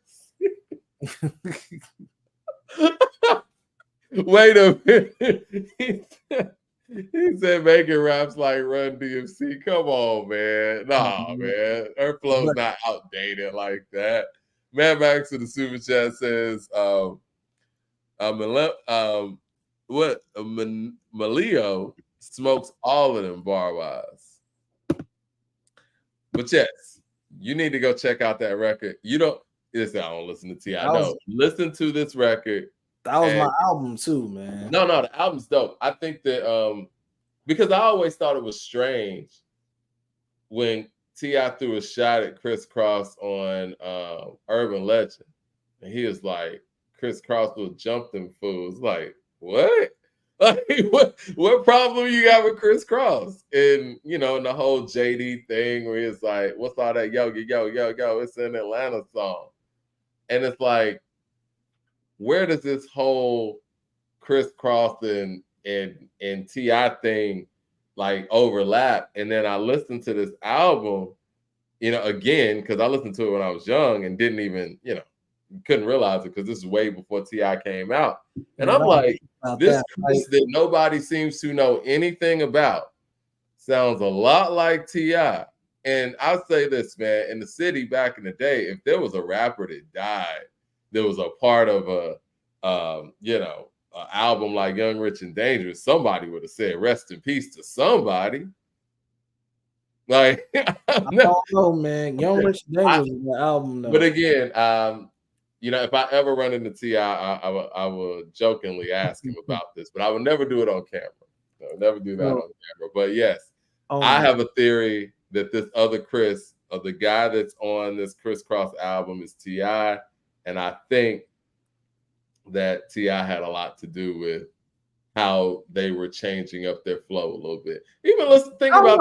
Wait a minute. He said Megan raps like Run DMC. Come on, man. Nah, man. Her flow's not outdated like that. Mad Max in the super chat says Malio smokes all of them bar-wise. But yes, you need to go check out that record. You don't. I don't listen to T.I. No, listen to this record. That was my album too, man. No, the album's dope. I think that because I always thought it was strange when T.I. threw a shot at Criss Cross on Urban Legend, and he was like, "Criss Cross will jump them fools." Like, what? Like, what problem you got with Criss Cross? And in the whole JD thing where it's like, what's all that yo, it's an Atlanta song. And it's like, where does this whole Criss Cross and T.I. thing like overlap? And then I listened to this album, again, because I listened to it when I was young and didn't even, couldn't realize it because this is way before T.I. came out. And I'm like, this that nobody seems to know anything about sounds a lot like T.I. And I'll say this, man, in the city back in the day, if there was a rapper that died, there was a part of an album like Young, Rich, and Dangerous, somebody would have said rest in peace to somebody. Like, I don't know, man. Young, Rich, and Dangerous is the album, though. But again, if I ever run into T.I., I will jokingly ask him about this, but I would never do it on camera. I would never do that on camera. But yes, I have a theory that this other Chris, or the guy that's on this Criss Cross album, is T.I., and I think that T.I. had a lot to do with how they were changing up their flow a little bit. Even let's think about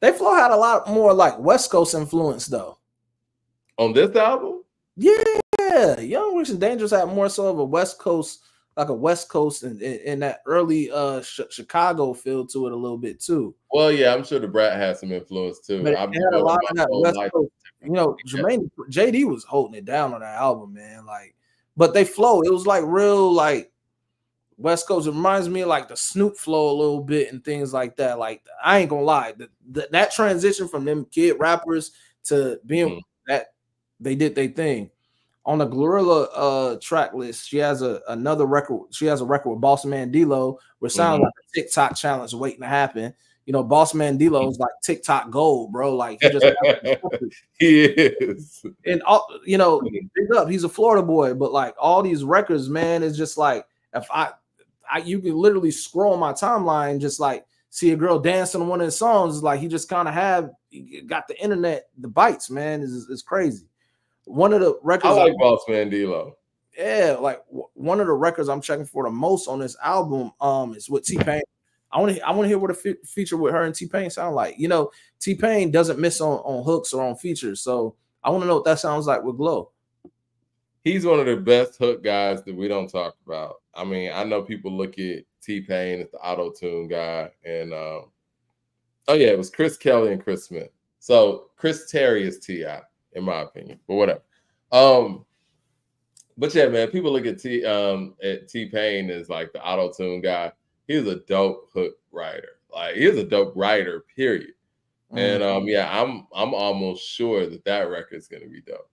their flow had a lot more like West Coast influence, though. On this album? Yeah, Young, Rich, and Dangerous had more so of a West Coast, like a West Coast and that early Chicago feel to it a little bit too. Well, yeah, I'm sure the Brat had some influence too. But it had a lot of that West Coast. Jermaine JD was holding it down on that album, man. Like, but they flow. It was like real, like West Coast. It reminds me of like the Snoop flow a little bit and things like that. Like, I ain't gonna lie, that transition from them kid rappers to being that. They did their thing. On the GloRilla track list, she has another record. She has a record with Boss Man D-Lo, which sounds like a TikTok challenge waiting to happen. Boss Man D-Lo is like TikTok gold, bro. Like, he just he is. And all big up. He's a Florida boy, but like all these records, man, is just like if you can literally scroll my timeline, just like see a girl dancing on one of his songs. Like, he just kind of got the internet, the bites, man. Is crazy. One of the records I like Boss Man D-Lo. Yeah, like one of the records I'm checking for the most on this album is with T-Pain. I want to hear what a feature with her and T-Pain sound like. You know, T-Pain doesn't miss on hooks or on features, so I want to know what that sounds like with Glow. He's one of the best hook guys that we don't talk about. I mean, I know people look at T-Pain as the auto-tune guy, and oh yeah, it was Chris Kelly and Chris Smith. So Chris Terry is T.I., in my opinion, but whatever. But yeah, man, people look at T-Pain as like the auto-tune guy. He's a dope hook writer. Like he's a dope writer, period. And yeah, I'm almost sure that record is gonna be dope.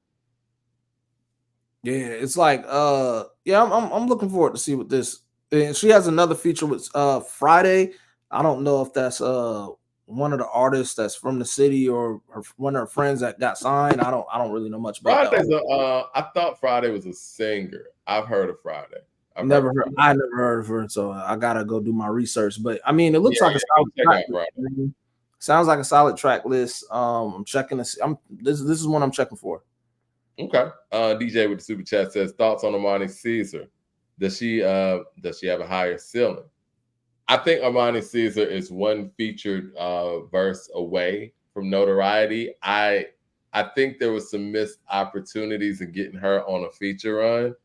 Yeah, it's like yeah, I'm looking forward to see what this. And she has another feature with Friday. I don't know if that's one of the artists that's from the city or one of her friends that got signed. I don't really know much about Friday's that. I thought Friday was a singer. I've heard of Friday. I never heard of her, so I gotta go do my research. But I mean, it looks like a solid track list. Sounds like a solid track list. I'm checking this. This is one I'm checking for. Okay. DJ with the super chat says thoughts on Armani Caesar. Does she have a higher ceiling? I think Armani Caesar is one featured verse away from notoriety. I think there was some missed opportunities in getting her on a feature run.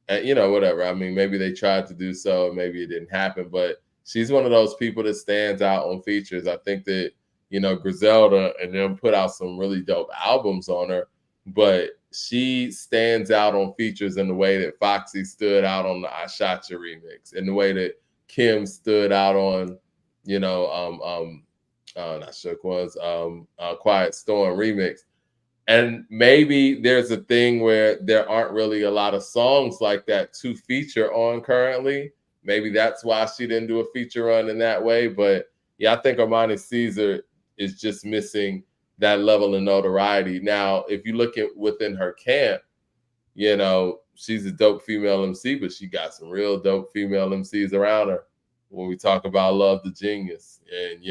And whatever. I mean, maybe they tried to do so, maybe it didn't happen, but she's one of those people that stands out on features. I think that, Griselda and them put out some really dope albums on her, but she stands out on features in the way that Foxy stood out on the I Shot You remix, in the way that Kim stood out on, not Shook Ones, Quiet Storm remix. And maybe there's a thing where there aren't really a lot of songs like that to feature on currently. Maybe that's why she didn't do a feature run in that way. But yeah, I think Armani Caesar is just missing that level of notoriety. Now, if you look at within her camp, she's a dope female MC, but she got some real dope female MCs around her. When we talk about Love the Genius, and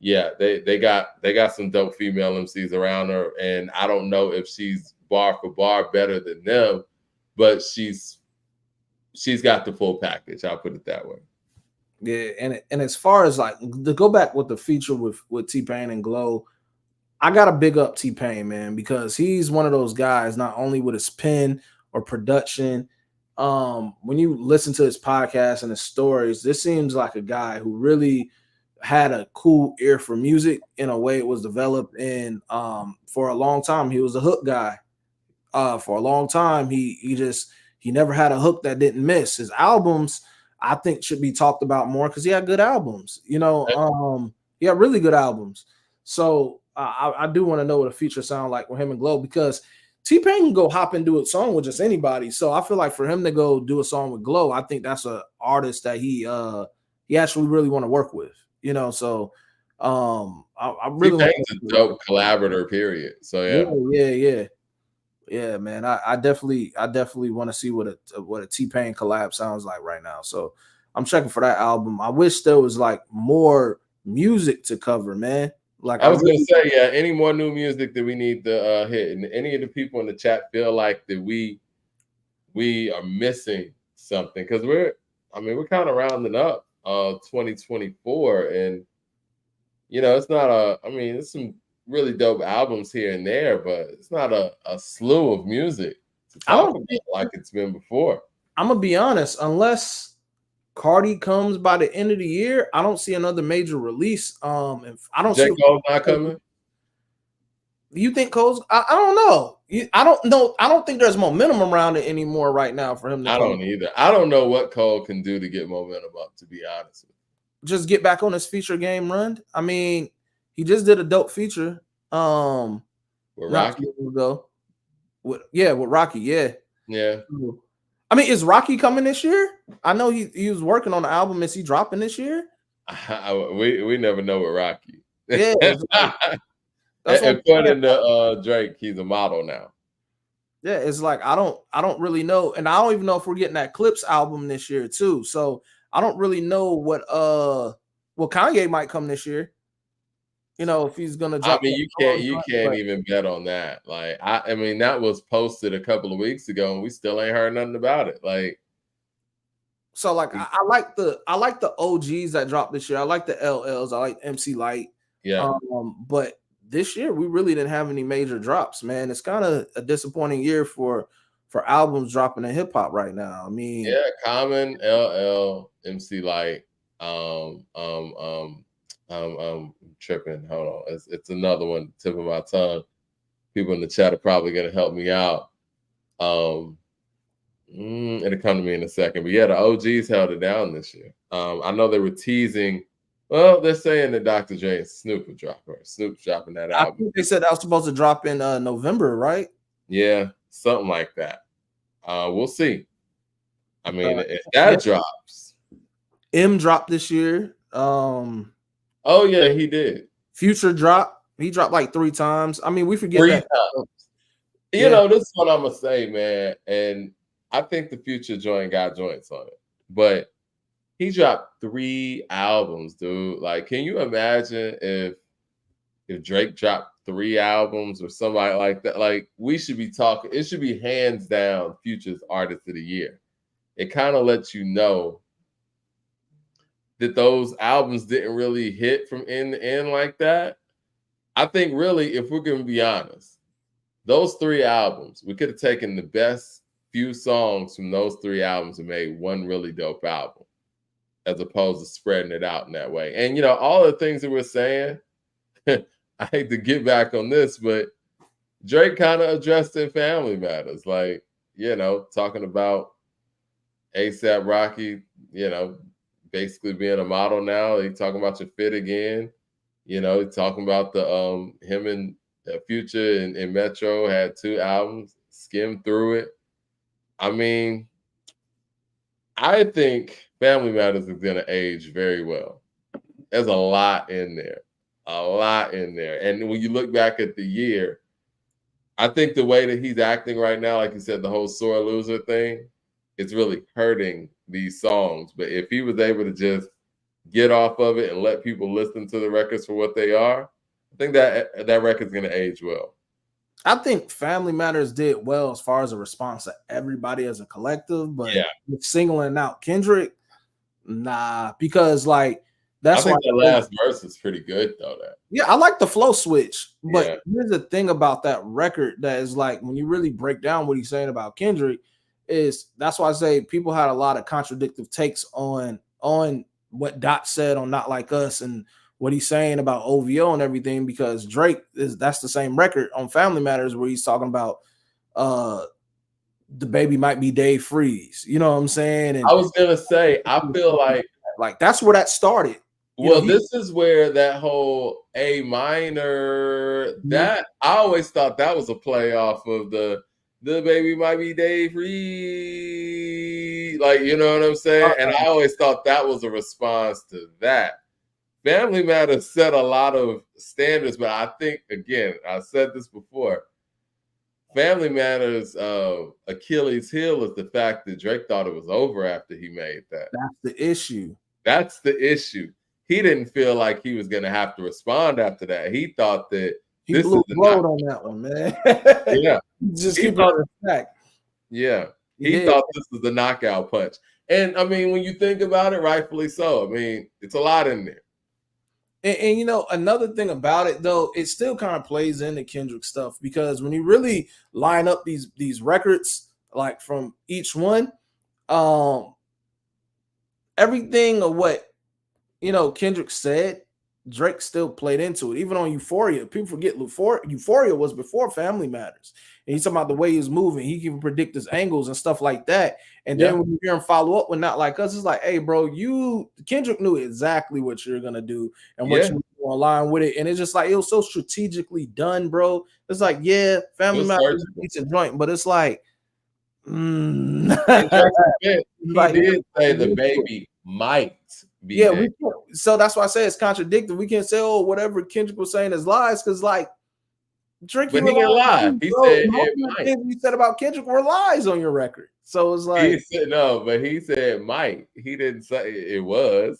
yeah, they got some dope female MCs around her, and I don't know if she's bar for bar better than them, but she's got the full package. I'll put it that way. Yeah, and as far as like to go back with the feature with T-Pain and Glow, I gotta big up T-Pain, man, because he's one of those guys, not only with his pen or production. When you listen to his podcast and his stories, this seems like a guy who really had a cool ear for music in a way it was developed. And for a long time, he was a hook guy. For a long time, he never had a hook that didn't miss. His albums, I think, should be talked about more because he had good albums. He had really good albums. So I do want to know what a feature sound like with him and Glow, because T-Pain can go hop and do a song with just anybody. So I feel like for him to go do a song with Glow, I think that's an artist that he actually really want to work with. So I really want a dope collaborator, period. So yeah, man. I definitely want to see what a T-Pain collab sounds like right now. So I'm checking for that album. I wish there was like more music to cover, man. Like I was gonna say, yeah, any more new music that we need to hit, and any of the people in the chat feel like that we are missing something, because we're kind of rounding up 2024, and it's not it's some really dope albums here and there, but it's not a slew of music to talk about like it's been before. I'm gonna be honest, unless Cardi comes by the end of the year, I don't see another major release. If I don't see Cole's not coming. You think Cole's? I don't know. I don't know. I don't think there's momentum around it anymore right now for him to come. Don't either. I don't know what Cole can do to get momentum up, to be honest with you. Just get back on his feature game run. I mean, he just did a dope feature. With Rocky with Rocky, yeah. Yeah. I mean, is Rocky coming this year? I know he was working on the album. Is he dropping this year? We never know with Rocky. Yeah. According to Drake, he's a model now. Yeah, it's like I don't really know, and I don't even know if we're getting that Clips album this year too. So I don't really know what Kanye might come this year. you know, if he's gonna I drop. mean, you can't even bet on that. Like, I mean, that was posted a couple of weeks ago, and we still ain't heard nothing about it. Like, so like I like the OGs that dropped this year. I like the LLs. I like MC Light. yeah, But this year we really didn't have any major drops, man. It's kind of a disappointing year for albums dropping in hip hop right now. I mean, yeah, Common, LL, MC Light, um, um, um, tripping. Hold on, it's another one, tip of my tongue. People in the chat are probably gonna help me out. It'll come to me in a second. But yeah, the OGs held it down this year. I know they were teasing. Well, they're saying that Dr. Dre and Snoop would drop her. Snoop's dropping that I album. think they said that was supposed to drop in November, right? Yeah, something like that. We'll see. I mean, if that drops. M dropped this year. Oh yeah, he did. Future drop. He dropped like 3 times. I mean, we forget 3 that. times. You know, this is what I'm gonna say, man. And I think the Future joint got joints on it, but he dropped 3 albums, dude. Like, can you imagine if Drake dropped 3 albums or somebody like that? Like, we should be talking. It should be hands down Future's Artist of the Year. It kind of lets you know that those albums didn't really hit from end to end like that. I think really, if we're gonna be honest, those 3 albums, we could have taken the best few songs from those 3 albums and made one really dope album, as opposed to spreading it out in that way. And, you know, all the things that we're saying, I hate to get back on this, but Drake kind of addressed in Family Matters. Like, you know, talking about A$AP Rocky, you know, basically being a model now. He talking about your fit again. You know, he's talking about the him and Future and Metro had 2 albums, skimmed through it. I mean, I think Family Matters is going to age very well. There's a lot in there, And when you look back at the year, I think the way that he's acting right now, like you said, the whole sore loser thing, it's really hurting these songs. But if he was able to just get off of it and let people listen to the records for what they are, I think that record's going to age well. I think Family Matters did well as far as a response to everybody as a collective, but singling out Kendrick, nah, because like that's I think the last verse is pretty good though. I like the flow switch, but here's the thing about that record that is like when you really break down what he's saying about Kendrick, is that's why I say people had a lot of contradictory takes on what Dot said on Not Like Us and what he's saying about OVO and everything, because Drake that's the same record on Family Matters where he's talking about the baby might be Dave Freeze. You know what I'm saying? And I was gonna say, I feel like that's where that started. Well, this is where that whole A minor, that I always thought that was a play off of the baby might be Dave Freeze. Like, you know what I'm saying? And I always thought that was a response to that. Family Matters set a lot of standards, but I think, again, I said this before, Family Matters' Achilles heel is the fact that Drake thought it was over after he made that. That's the issue. That's the issue. He didn't feel like he was going to have to respond after that. He thought that he blew the load on that one, man. Yeah. Just keep on the track. Yeah. He thought this was the knockout punch. And, I mean, when you think about it, rightfully so. I mean, it's a lot in there. And you know, another thing about it, though, it still kind of plays into Kendrick stuff, because when you really line up these records, like from each one, everything of what, you know, Kendrick said, Drake still played into it. Even on Euphoria, people forget Euphoria was before Family Matters. And he's talking about the way he's moving. He can predict his angles and stuff like that. And then when you hear him follow up with Not Like Us, it's like, hey, bro, Kendrick knew exactly what you're going to do and what you were align with it. And it's just like, it was so strategically done, bro. It's like, Family Matters is a joint, but it's like, he did say the baby might be so that's why I say it's contradictory. We can't say, oh, whatever Kendrick was saying is lies, because like Drake, but he didn't lie. He said things you said about Kendrick were lies on your record. So it's like he said no, but he said might. He didn't say it was.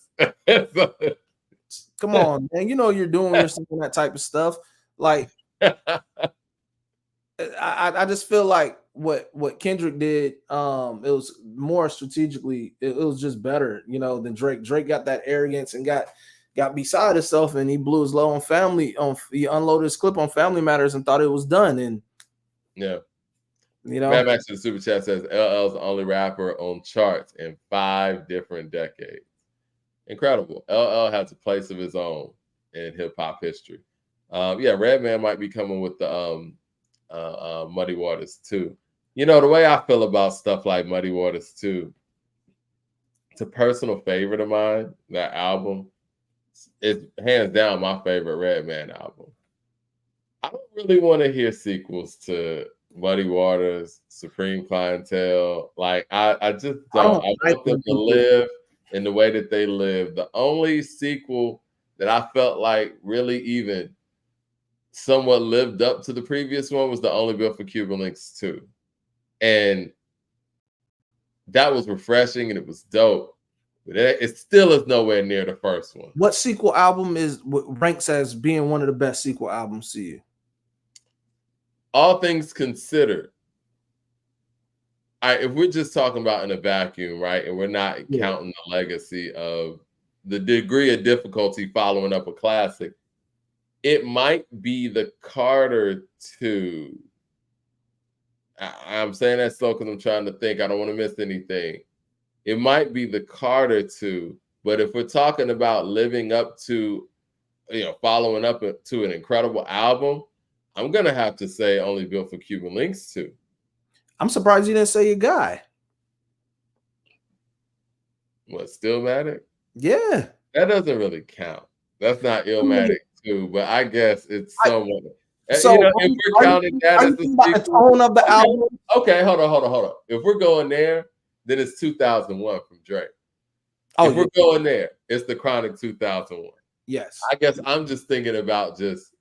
Come on, man. You know you're doing you're saying that type of stuff. Like I just feel like what Kendrick did, it was more strategically, it was just better, you know, than Drake. Drake got that arrogance and got beside himself, and he blew his load on family, he unloaded his clip on Family Matters and thought it was done. And yeah. you know, Mad Max in the super chat says LL's the only rapper on charts in 5 different decades. Incredible. LL has a place of his own in hip hop history. Yeah, Redman might be coming with the Muddy Waters 2. You know, the way I feel about stuff like Muddy Waters 2, it's a personal favorite of mine. That album is hands down my favorite Redman album. I don't really want to hear sequels to Muddy Waters, Supreme Clientele. Like, I just don't. I want them to live in the way that they live. The only sequel that I felt like really even somewhat lived up to the previous one was the Only Built for Cuban Links 2. And that was refreshing and it was dope. But it still is nowhere near the first one. What sequel album ranks as being one of the best sequel albums to you? All things considered, if we're just talking about in a vacuum, right, and we're not counting the legacy of the degree of difficulty following up a classic, it might be the Carter 2. I'm saying that slow because I'm trying to think. I don't want to miss anything. It might be the Carter 2, but if we're talking about living up to, following up to an incredible album, I'm going to have to say Only Built for Cuban Links 2. I'm surprised you didn't say your guy. What, Stillmatic? Yeah. That doesn't really count. That's not Illmatic 2, but I guess it's somewhat. So, if we're counting that as the tone of the album. Okay, hold on. If we're going there, then it's 2001 from Drake. If we're going there, it's the Chronic 2001. Yes. I guess I'm just thinking about just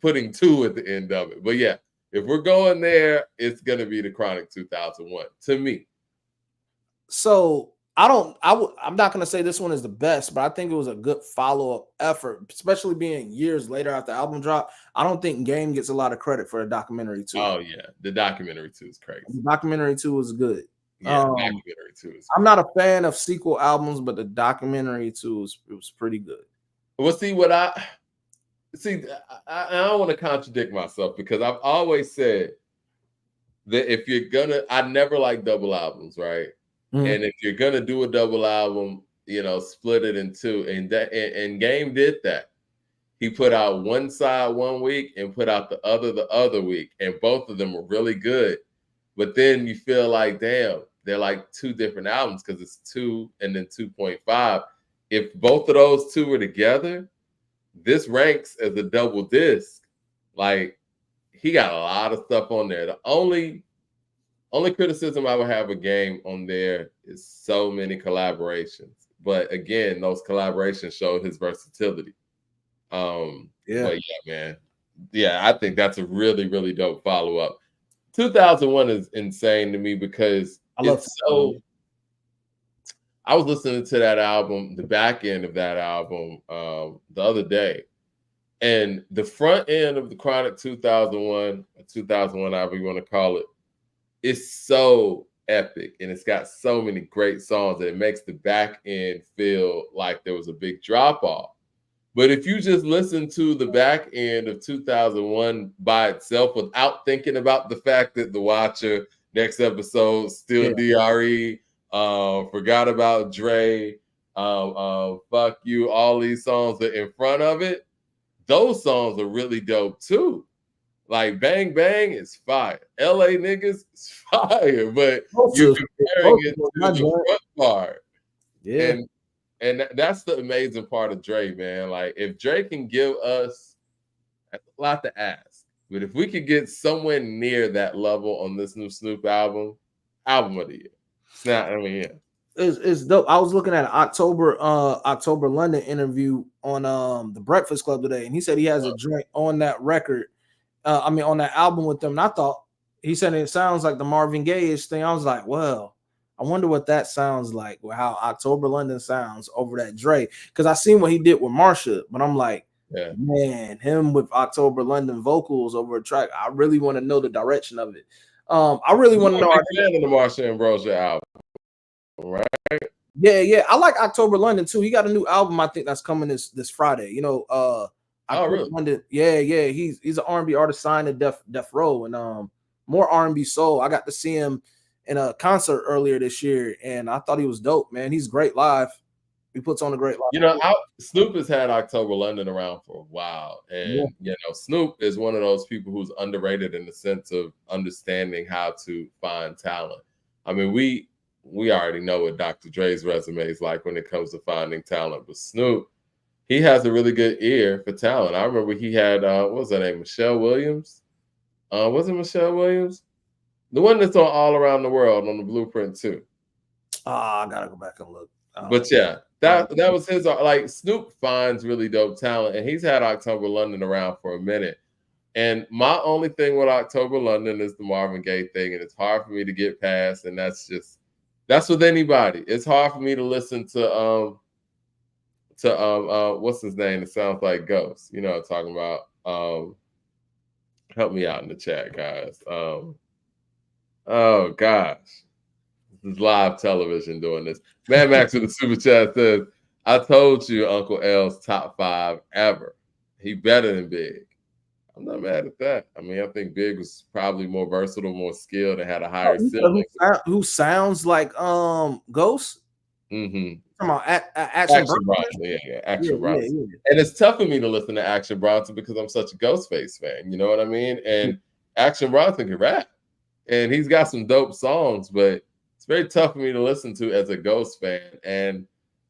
putting 2 at the end of it. But yeah, if we're going there, it's going to be the Chronic 2001 to me. So I'm not going to say this one is the best, but I think it was a good follow-up effort, especially being years later after the album drop. I don't think Game gets a lot of credit for the documentary 2. Oh yeah, the documentary 2 is crazy. The documentary 2 was good. Yeah, documentary 2 is. I'm not a fan of sequel albums, but the documentary 2 was pretty good. Well, see what I don't want to contradict myself because I've always said that if you're gonna, I never like double albums, right? Mm-hmm. And if you're gonna do a double album, split it in 2. And Game did that. He put out one side one week and put out the other week, and both of them were really good. But then you feel like, damn, they're like 2 different albums because it's 2 and then 2.5. If both of those 2 were together, this ranks as a double disc. Like, he got a lot of stuff on there. The only criticism I would have a Game on there is so many collaborations. But again, those collaborations showed his versatility. But yeah, man. Yeah, I think that's a really, really dope follow-up. 2001 is insane to me because I was listening to that album, the back end of that album, the other day. And the front end of the Chronic 2001, however you want to call it, is so epic. And it's got so many great songs that it makes the back end feel like there was a big drop off. But if you just listen to the back end of 2001 by itself without thinking about the fact that The Watcher, next episode, Still DRE, Forgot About Dre, Fuck You, all these songs are in front of it, those songs are really dope too. Like Bang Bang is fire. LA Niggas is fire, but you're comparing it to the front part. Yeah. And that's the amazing part of Dre, man. Like, if Dre can give us, that's a lot to ask, but if we could get somewhere near that level on this new Snoop album of the year. It's not, It's dope. I was looking at an October London interview on the Breakfast Club today, and he said he has a joint on that record. On that album with them. And I thought, he said it sounds like the Marvin Gaye-ish thing. I was like, well, I wonder what that sounds like, or how October London sounds over that Dre. Because I seen what he did with Marsha, but I'm like, man, him with October London vocals over a track. I really want to know the direction of it. I really want to know. I'm fan of the Marsha Ambrosia album, right? Yeah. I like October London too. He got a new album, I think, that's coming this Friday. You know, October really? London. Yeah. He's an R&B artist signed to Def Row, and more R&B soul. I got to see him in a concert earlier this year, and I thought he was dope, man. He's great live. He puts on a great live. You know, Snoop has had October London around for a while, and you know, Snoop is one of those people who's underrated in the sense of understanding how to find talent. I mean, we already know what Dr. Dre's resume is like when it comes to finding talent, but Snoop, he has a really good ear for talent. I remember he had what was her name, Michelle Williams? Was it Michelle Williams? The one that's on All Around the World on the Blueprint too. I gotta go back and look. But yeah, that was his. Like, Snoop finds really dope talent, and he's had October London around for a minute. And my only thing with October London is the Marvin Gaye thing, and it's hard for me to get past. And that's with anybody. It's hard for me to listen to what's his name? It sounds like Ghost. You know what I'm talking about. Help me out in the chat, guys. Oh gosh. This is live television doing this. Mad Max with the super chat says, I told you Uncle L's top 5 ever. He better than Big. I'm not mad at that. I mean, I think Big was probably more versatile, more skilled, and had a higher ceiling. Who sounds like Ghost? Mm-hmm. Come on, Action Bronson. Yeah, Action Bronson. Yeah. And it's tough for me to listen to Action Bronson because I'm such a Ghostface fan. You know what I mean? And Action Bronson can rap, and he's got some dope songs, but it's very tough for me to listen to as a Ghost fan. And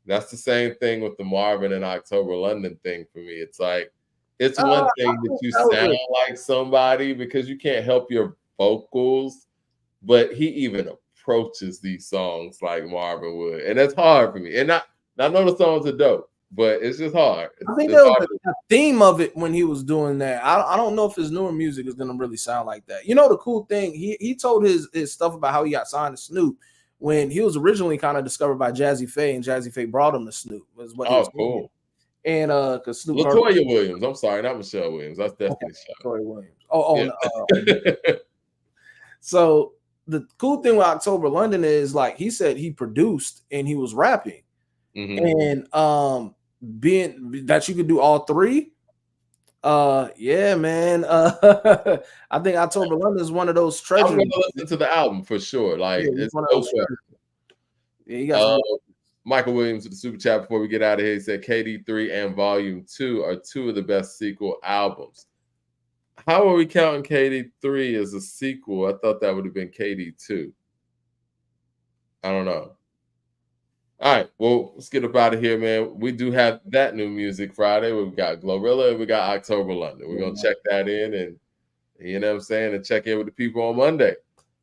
that's the same thing with the Marvin and October London thing for me. It's like, it's one thing that you sound like somebody because you can't help your vocals, but he even approaches these songs like Marvin would. And that's hard for me. And I know the songs are dope, but it's just hard. I think there was a theme of it when he was doing that. I don't know if his newer music is gonna really sound like that. You know, the cool thing, he told his stuff about how he got signed to Snoop when he was originally kind of discovered by Jazzy Faye, and Jazzy Faye brought him to Snoop. Was what he was cool. doing. And because Snoop Latoya Williams, I'm sorry, not Michelle Williams. That's definitely Latoya Williams. So the cool thing with October London is, like he said, he produced and he was rapping. And being that you could do all three, yeah, man. I think October London is one of those treasures. I'm gonna listen to the album for sure. Like, it's one of those treasures. Yeah, you got Michael Williams with the super chat before we get out of here. He said KD3 and Volume 2 are 2 of the best sequel albums. How are we counting KD3 as a sequel? I thought that would have been KD2. I don't know. All right, well, let's get up out of here, man. We do have that new music Friday. We've got GloRilla and we got October London. We're going to check that in and, you know what I'm saying, and check in with the people on Monday.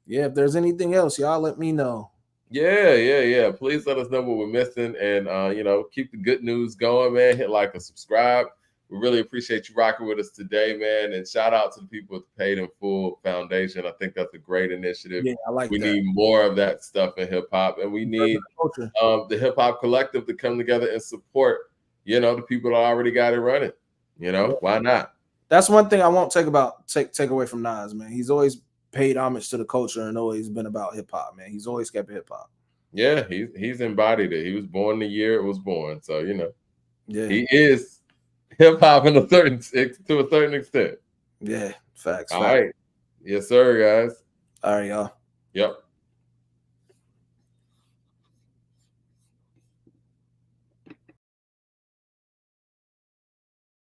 Yeah, if there's anything else, y'all let me know. Yeah. Please let us know what we're missing, and you know, keep the good news going, man. Hit like and subscribe. We really appreciate you rocking with us today, man. And shout out to the people at the Paid in Full Foundation. I think that's a great initiative. Yeah, I like that. We need more of that stuff in hip hop, and we need the hip hop collective to come together and support, you know, the people that already got it running. You know, why not? That's one thing I won't take away from Nas, man. He's always paid homage to the culture and always been about hip hop, man. He's always kept hip hop. Yeah, he's embodied it. He was born the year it was born, so you know, he is hip hop to a certain extent. Yeah, facts. All right, yes, sir, guys. All right, y'all. Yep.